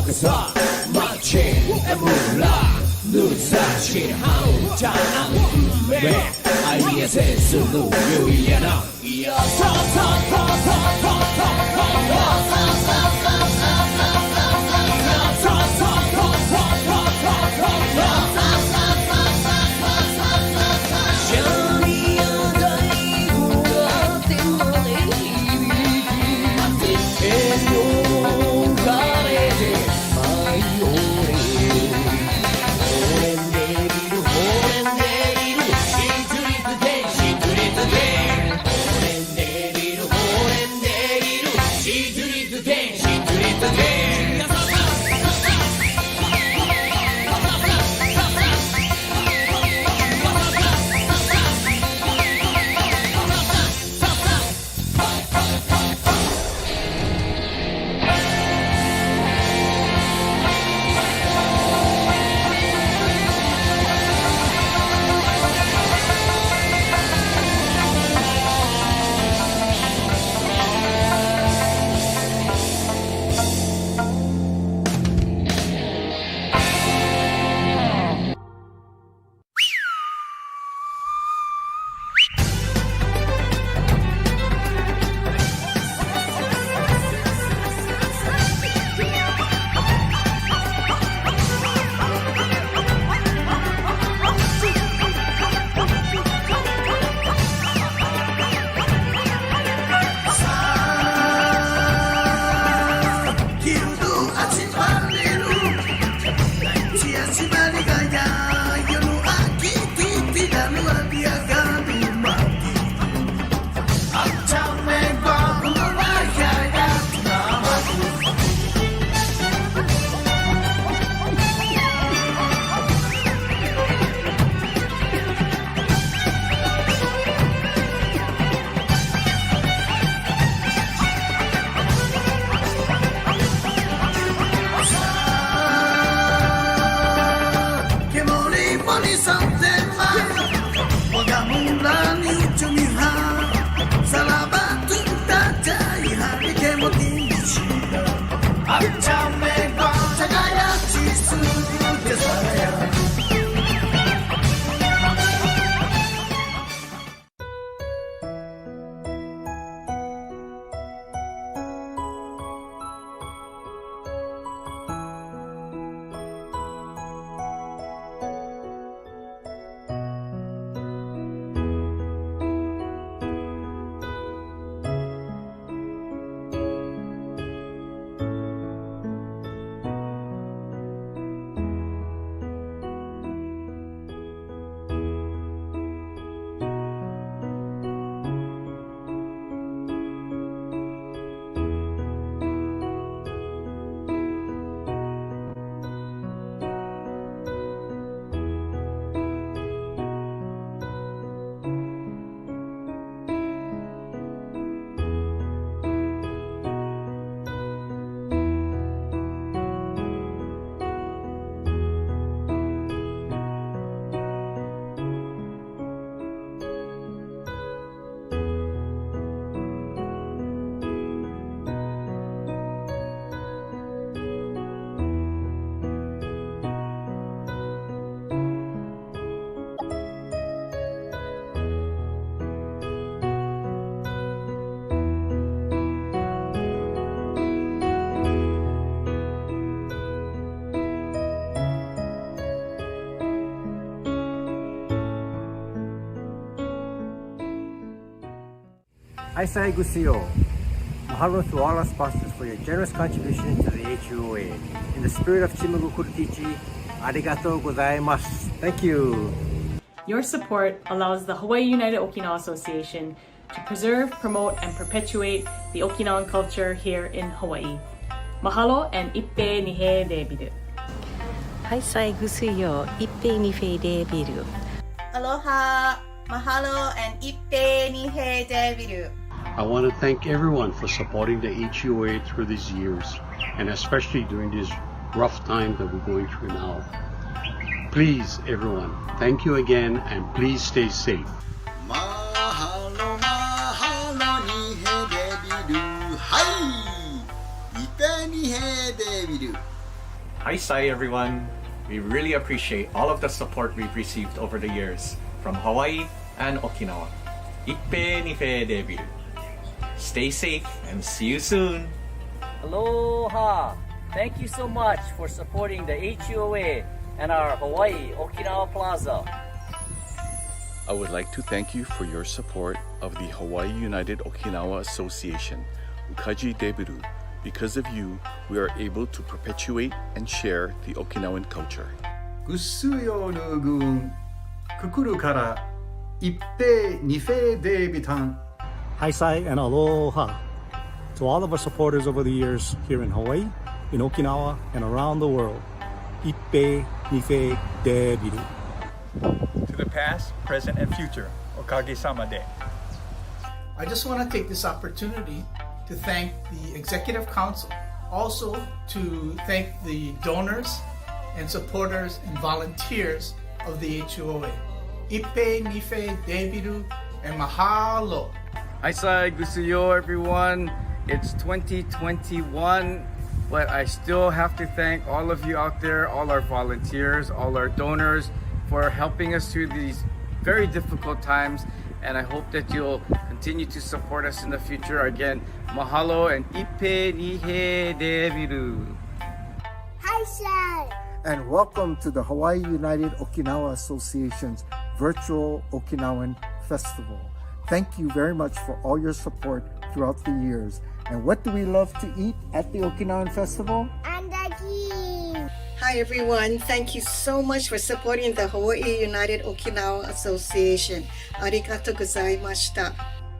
Wakasa, Machi, Emula, Nuzachi, Hauta, Me, Ayase, Sulu, Yuyana, Yasa, Aisai Gusio. Mahalo to all our sponsors for your generous contribution to the HUOA. In the spirit of Chimagukuru Tichi, arigatou gozaimasu. Thank you. Your support allows the Hawaii United Okinawa Association to preserve, promote, and perpetuate the Okinawan culture here in Hawaii. Mahalo and ippe nihe debiru. Aisai Gusuyo, ippe nihe debiru. Aloha, mahalo, and ippe nihe debiru. I want to thank everyone for supporting the HUOA through these years, and especially during this rough time that we're going through now. Please, everyone, thank you again, and please stay safe. Mahalo, mahalo, nihe debiru. Hai! Ipe nihe debiru. Hi, Sai, everyone. We really appreciate all of the support we've received over the years from Hawaii and Okinawa. Ippe nife debiru. Stay safe and see you soon. Aloha! Thank you so much for supporting the HUOA and our Hawaii Okinawa Plaza. I would like to thank you for your support of the Hawaii United Okinawa Association, Ukaji Debiru. Because of you, we are able to perpetuate and share the Okinawan culture. Gusuyo nugun kukuru kara ippe nife debitan. Hi, Sai, and aloha to all of our supporters over the years here in Hawaii, in Okinawa, and around the world. Ippe nife debiru. To the past, present, and future, Okage-sama de. I just want to take this opportunity to thank the Executive Council, also to thank the donors and supporters and volunteers of the HUOA. Ippe nife debiru and mahalo. Aisai gusuyo, everyone. It's 2021, but I still have to thank all of you out there, all our volunteers, all our donors, for helping us through these very difficult times. And I hope that you'll continue to support us in the future. Again, mahalo and ippe nihe debiru. Hi, Sai! And welcome to the Hawaii United Okinawa Association's Virtual Okinawan Festival. Thank you very much for all your support throughout the years. And what do we love to eat at the Okinawan Festival? Andaki! Hi everyone, thank you so much for supporting the Hawaii United Okinawa Association. Arigatou gozaimashita.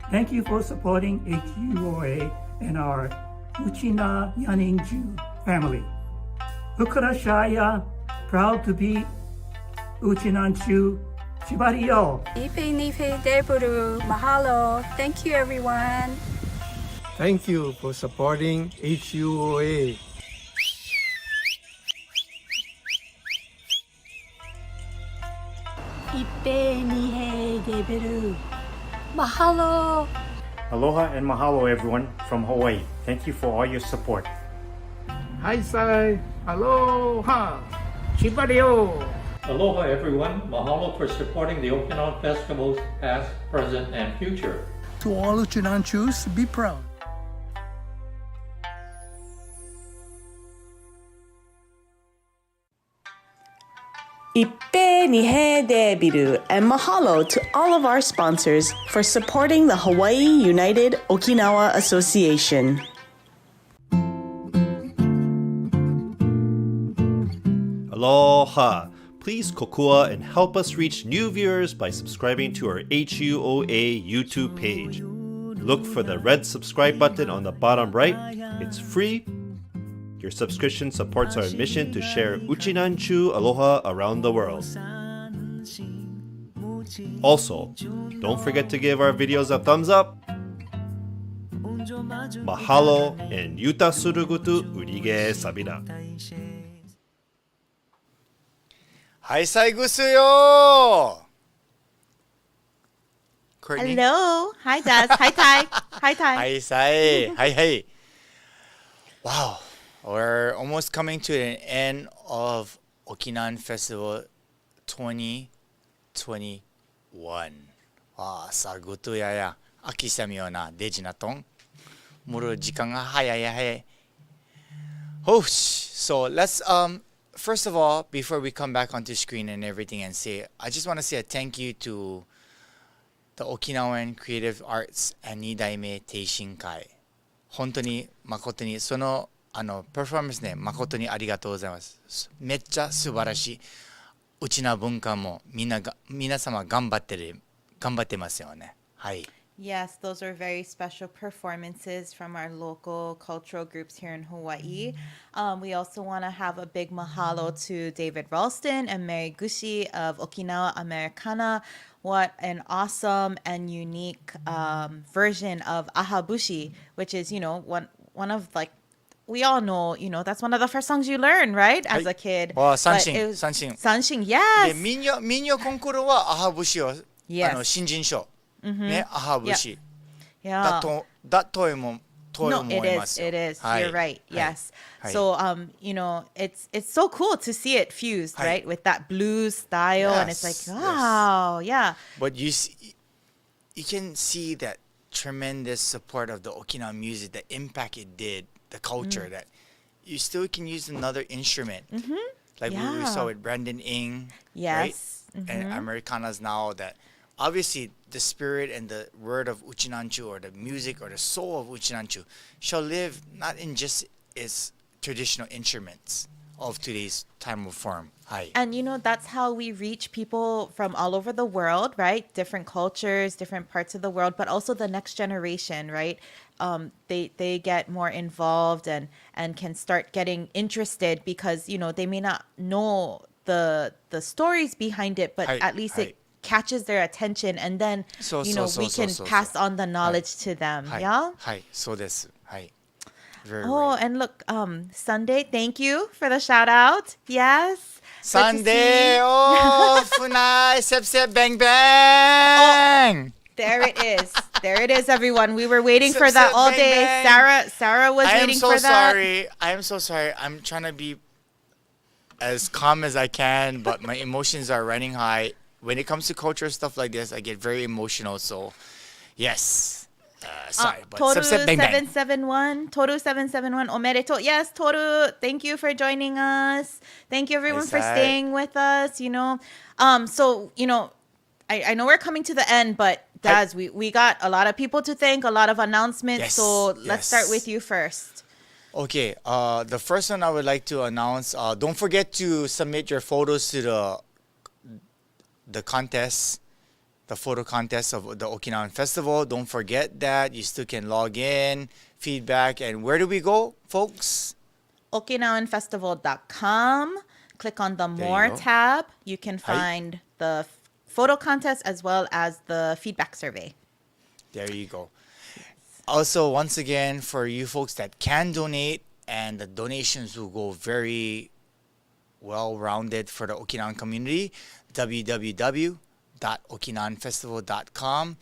Thank you for supporting HUOA and our Uchina Yaninju family. Ukurashaya, proud to be Uchinanchu Chibario. Ipe nife deburu. Mahalo. Thank you everyone. Thank you for supporting HUOA. Ippe nihe debiru. Mahalo. Aloha and mahalo, everyone, from Hawaii. Thank you for all your support. Hi, Sai. Aloha. Chibario. Aloha, everyone. Mahalo for supporting the Okinawan festivals, past, present, and future. To all Uchinanchus, be proud. Ippe nihe debiru, and mahalo to all of our sponsors for supporting the Hawaii United Okinawa Association. Aloha! Please kokua and help us reach new viewers by subscribing to our HUOA YouTube page. Look for the red subscribe button on the bottom right. It's free. Your subscription supports our mission to share Uchinanchu Aloha around the world. Also, don't forget to give our videos a thumbs up. Mahalo and yuta surugutu urige sabira. Hi, Sai gusuyo! Courtney? Hello. Hi, Daz. Hi, Tai. Hi, Tai. Hi, Sai. Hi. Wow. We're almost coming to an end of Okinawan Festival 2021. Wow, sagutu ya. Akisami yo na, deji na tong. Muru jikan ga hayai. So let's first of all, before we come back onto screen and everything and say, I just want to say a thank you to the Okinawan Creative Arts and Nidaime Teishinkai. 本当に誠にそのパフォーマンスね、誠にありがとうございます。めっちゃ素晴らしい。うちの文化も皆様頑張ってますよね。はい。Yes, those are very special performances from our local cultural groups here in Hawaii. We also want to have a big mahalo to David Ralston and Mary Gushi of Okinawa Americana. What an awesome and unique version of ahabushi, which is, one of we all know, that's one of the first songs you learn, right? As a kid. Oh, Sanshin, yes. 民謡コンクールはアハブシを新人賞ね、アハブシ。だとえも No, it is. It is. You're right. Yes. So, it's so cool to see it fused, right, with that blues style, and it's like, wow, yeah. But you can see that tremendous support of the Okinawan music, the impact it did, the culture that you still can use another instrument, like we saw with Brandon Ing, right, and Americanas now. That obviously the spirit and the word of Uchinanchu, or the music or the soul of Uchinanchu, shall live not in just its traditional instruments of today's time of form. And that's how we reach people from all over the world, right? Different cultures, different parts of the world, but also the next generation, right? They get more involved and can start getting interested because they may not know the stories behind it, but at least it catches their attention, and then we can pass on the knowledge to them. Yeah. So this. Very and look, Sunday, thank you for the shout out. Yes. Sunday, funai, sep sep bang bang. There it is. There it is, everyone. We were waiting for that all day. Sarah was waiting for that. I am so sorry. I'm trying to be as calm as I can, but my emotions are running high. When it comes to culture stuff like this, I get very emotional. So, yes. Sorry, but Toru 771, Toru 771, omedetou. Yes, Toru, thank you for joining us. Thank you everyone for staying with us. So I know we're coming to the end, but Daz, we got a lot of people to thank, a lot of announcements. So let's start with you first. Okay, the first one I would like to announce. Don't forget to submit your photos to the contest. The photo contest of the Okinawan Festival. Don't forget that. You still can log in, feedback, and where do we go, folks? OkinawanFestival.com. Click on the More tab. You can find the photo contest as well as the feedback survey. There you go. Also, once again, for you folks that can donate, and the donations will go very well-rounded for the Okinawan community, www.okinawanfestival.com.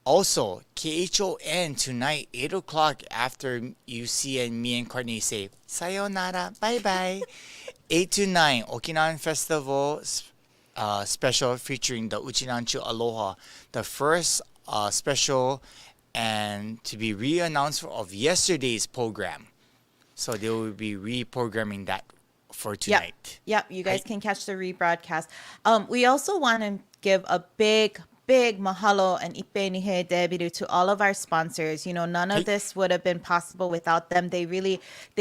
Also, KHON tonight, 8 o'clock, after you see and me and Courtney say, sayonara, bye-bye. 8 to 9, Okinawan Festival special featuring the Uchinanchu Aloha, the first special and to be re-announced of yesterday's program. So they will be reprogramming that for tonight. Yep. You guys can catch the rebroadcast. We also want to give a big mahalo and ipe nihe debiru to all of our sponsors. None of this would have been possible without them. They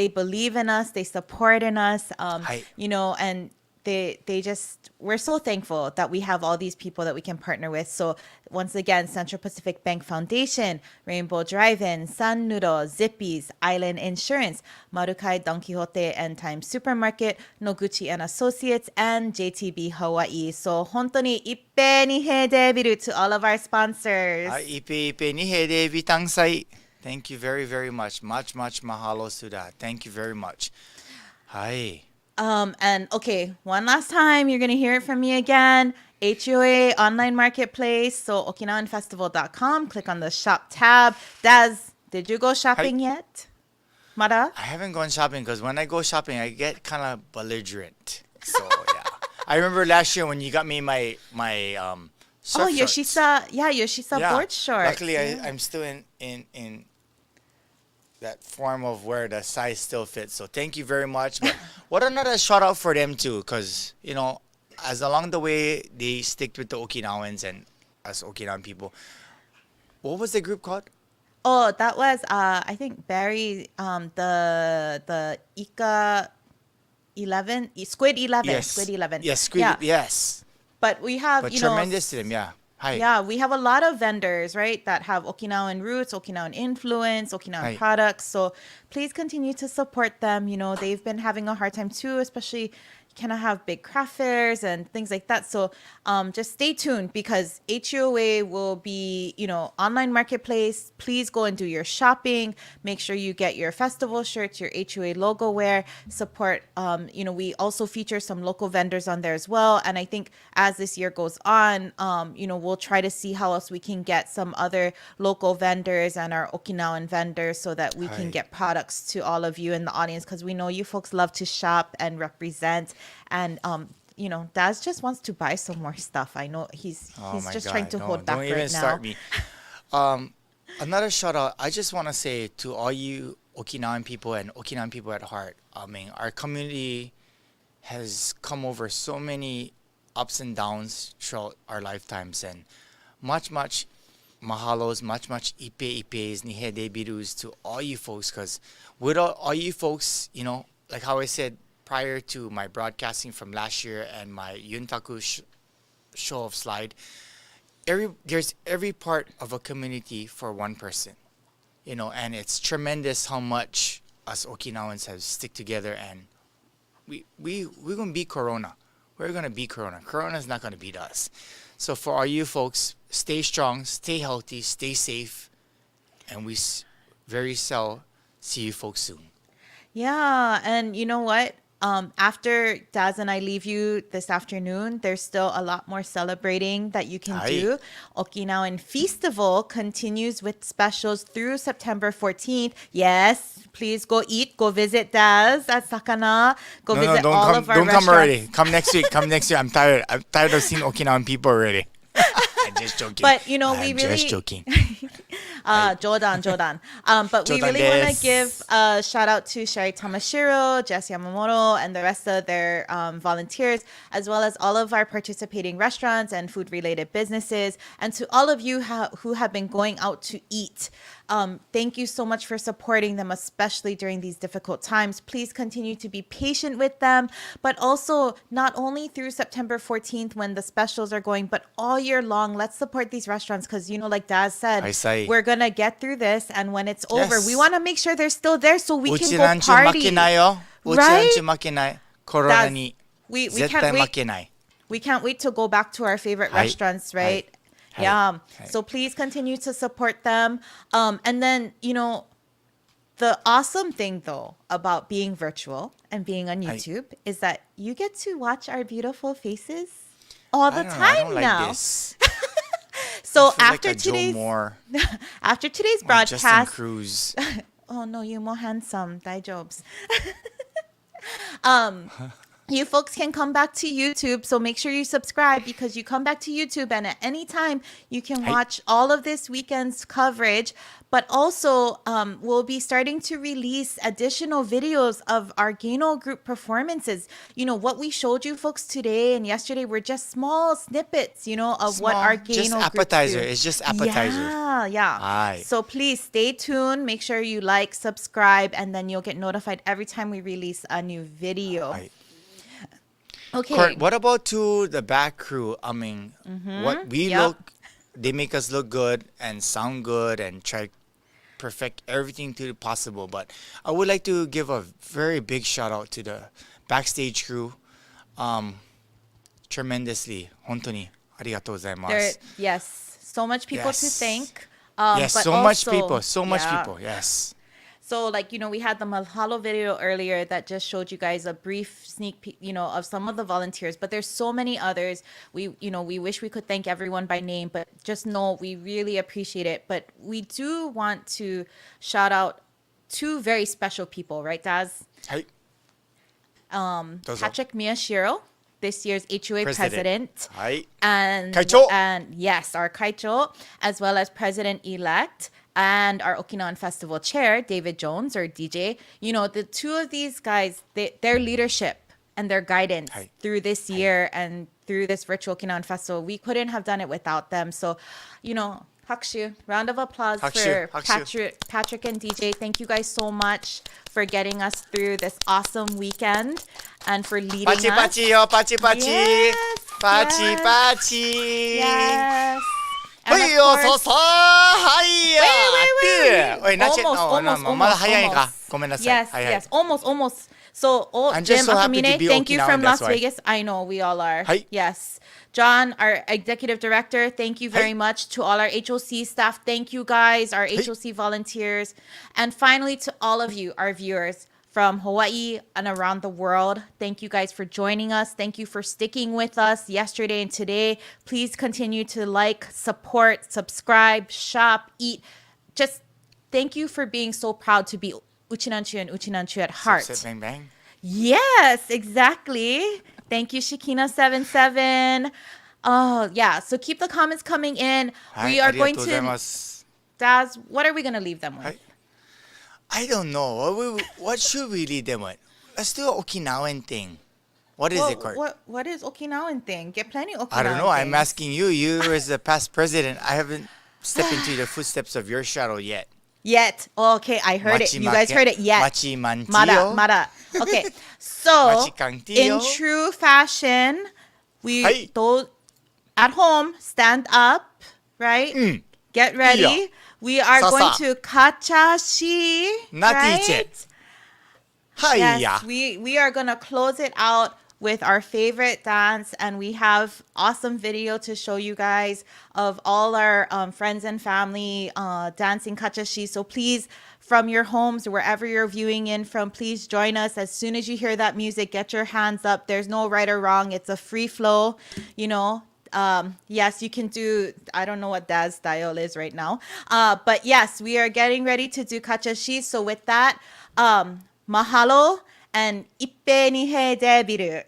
believe in us, they support in us, and they just, we're so thankful that we have all these people that we can partner with. So once again, Central Pacific Bank Foundation, Rainbow Drive-In, San Noodle, Zippy's, Island Insurance, Marukai Don Quixote and Times Supermarket, Noguchi and Associates, and JTB Hawaii. So hontoni ippe nihe debiru to all of our sponsors. Ippe nihe debi tangsai. Thank you very, very much. Much mahalo to that. Thank you very much. Hi. And okay, one last time, you're going to hear it from me again. HUOA online marketplace. So okinawanfestival.com, click on the shop tab. Daz, did you go shopping yet? Mara? I haven't gone shopping because when I go shopping, I get kind of belligerent. So yeah. I remember last year when you got me my surf Yoshisa board shorts. Luckily, I'm still in that form of where the size still fits. So thank you very much. But what another shout out for them too, because as along the way they stick with the Okinawans and us Okinawan people. What was the group called? Oh, that was I think Barry, the Ika 11, Squid 11, yes. Squid 11. Yes, Squid. Yes. But we have tremendous to them. Yeah. Hi. Yeah, we have a lot of vendors, right, that have Okinawan roots, Okinawan influence, Okinawan products. So please continue to support them. They've been having a hard time too, especially cannot have big craft fairs and things like that. So just stay tuned because HUOA will be, online marketplace. Please go and do your shopping. Make sure you get your festival shirts, your HUA logo wear, support. We also feature some local vendors on there as well. And I think as this year goes on, we'll try to see how else we can get some other local vendors and our Okinawan vendors so that we can get products to all of you in the audience because we know you folks love to shop and represent. And Daz just wants to buy some more stuff. I know he's just trying to hold back right now. Don't even start me. Another shout out. I just want to say to all you Okinawan people and Okinawan people at heart. Our community has come over so many ups and downs throughout our lifetimes, and much mahalos, much ipes, nihede birus to all you folks, because without all you folks, like how I said prior to my broadcasting from last year and my Yuntaku show of slide, there's every part of a community for one person, and it's tremendous how much us Okinawans have stick together, and we're gonna beat Corona. We're gonna beat Corona. Corona's not gonna beat us. So for all you folks, stay strong, stay healthy, stay safe, and we very soon see you folks soon. Yeah, and you know what? After Daz and I leave you this afternoon, there's still a lot more celebrating that you can do. Okinawan Festival continues with specials through September 14th. Yes, please go eat, go visit Daz at Sakana, visit all of our don't restaurants. Come already. Come next week. I'm tired. I'm tired of seeing Okinawan people already. I'm just joking. But we really just joking. Jodan. But we really want to give a shout out to Sherry Tamashiro, Jess Yamamoto, and the rest of their volunteers, as well as all of our participating restaurants and food related businesses, and to all of you who have been going out to eat. Thank you so much for supporting them, especially during these difficult times. Please continue to be patient with them, but also not only through September 14th when the specials are going, but all year long. Let's support these restaurants because, like Daz said, we're going to get through this. And when it's over, we want to make sure they're still there so we can go party. Right? Corona ni we can't wait. We can't wait to go back to our favorite restaurants, right? Yeah. So please continue to support them. And then, the awesome thing, though, about being virtual and being on YouTube is that you get to watch our beautiful faces all the time now. So after today's broadcast, Justin Cruz. Oh no, you're more handsome. Daijobs. You folks can come back to YouTube, so make sure you subscribe because you come back to YouTube and at any time you can watch all of this weekend's coverage. But also, we'll be starting to release additional videos of our Geino group performances. What we showed you folks today and yesterday were just small snippets, of what our Geino just appetizer. It's just appetizer. Yeah. So please stay tuned. Make sure you like, subscribe, and then you'll get notified every time we release a new video. Okay. Kurt, what about to the back crew? What we look, they make us look good and sound good and try to perfect everything to the possible. But I would like to give a very big shout out to the backstage crew. Tremendously, hontoni, arigatou gozaimasu. Yes, so much people to thank. Yes, but so also, much people. Yes. So, we had the Mahalo video earlier that just showed you guys a brief sneak peek, of some of the volunteers. But there's so many others. We wish we could thank everyone by name, but just know we really appreciate it. But we do want to shout out two very special people, right, Daz? Patrick Miyashiro, this year's HUA president. And Kaicho. And yes, our Kaicho, as well as president-elect. And our Okinawan Festival chair, David Jones, or DJ. The two of these guys, their leadership and their guidance through this year and through this Virtual Okinawan Festival, we couldn't have done it without them. So, hakushu, round of applause for Patrick and DJ. Thank you guys so much for getting us through this awesome weekend and for leading us. Pachi, pachi, pachi. Yes, pachi, pachi. Yes. And of course, wait. Almost. Yes. So, I'm just Jim so happy to Akamine, be thank you Okinawan, from that's Las why. Vegas. I know we all are. Hi. Yes. John, our executive director, thank you very much. To all our HOC staff, thank you guys, our HOC volunteers. And finally, to all of you, our viewers from Hawaii and around the world, thank you guys for joining us. Thank you for sticking with us yesterday and today. Please continue to like, support, subscribe, shop, eat. Just thank you for being so proud to be Uchinanchu and Uchinanchu at heart. Sit, bang, bang. Yes, exactly. Thank you, Shikina77. Oh, yeah. So keep the comments coming in. We are going to... Daz, what are we going to leave them with? I don't know. What should we leave them with? Let's do an Okinawan thing. What is it, Court? What is Okinawan thing? Get plenty of Okinawan I don't know. I'm things. asking you. You as the past president. I haven't stepped into the footsteps of your shadow yet. Yet. Okay, I heard it. You guys heard it. Yet. Machi mantillo. Mara. Okay. So, Machi kangtillo. in true fashion, we those at home, stand up, right? Get ready. Yeah. We are Sasa. going to kachashi, Natiche. right? Hiya. Yes, we are going to close it out with our favorite dance, and we have awesome video to show you guys of all our friends and family dancing kachashi. So please, from your homes, wherever you're viewing in from, please join us. As soon as you hear that music, get your hands up. There's no right or wrong. It's a free flow, you know. Yes, you can do, I don't know what Dad's style is right now. But yes, we are getting ready to do kachashi. So with that, mahalo and ippe nihe debiru.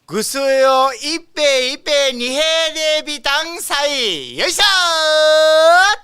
Gusuyo ippe nihe debi tangsai. Yoisho!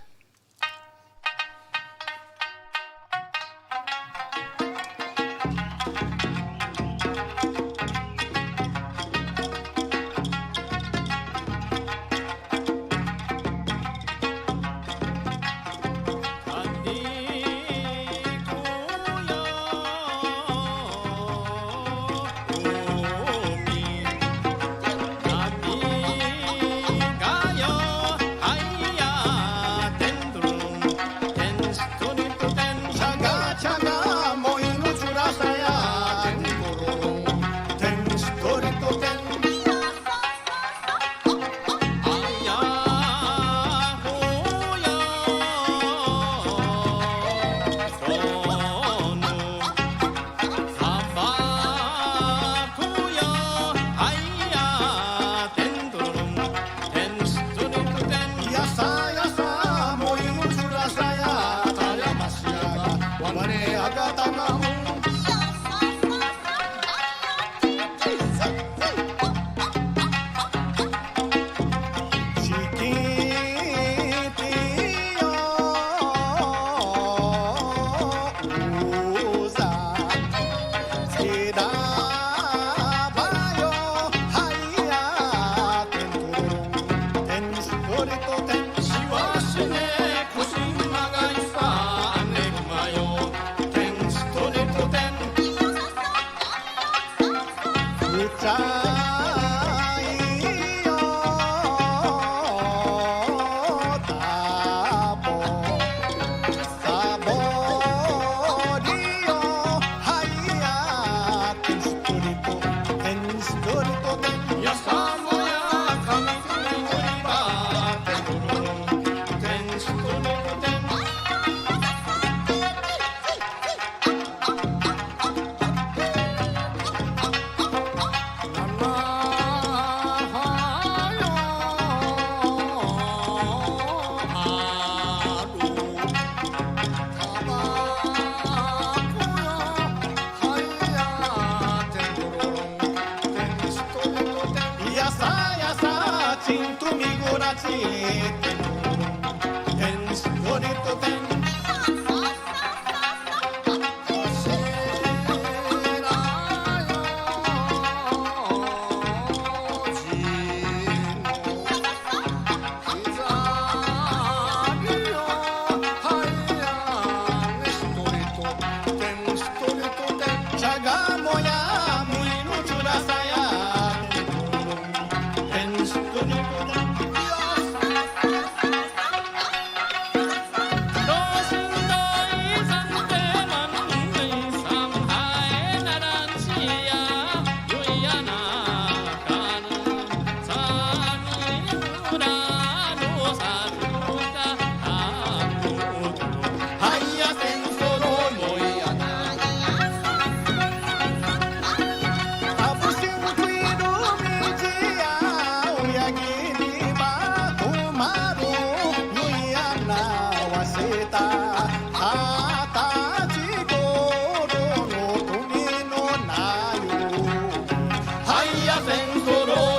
やせんころ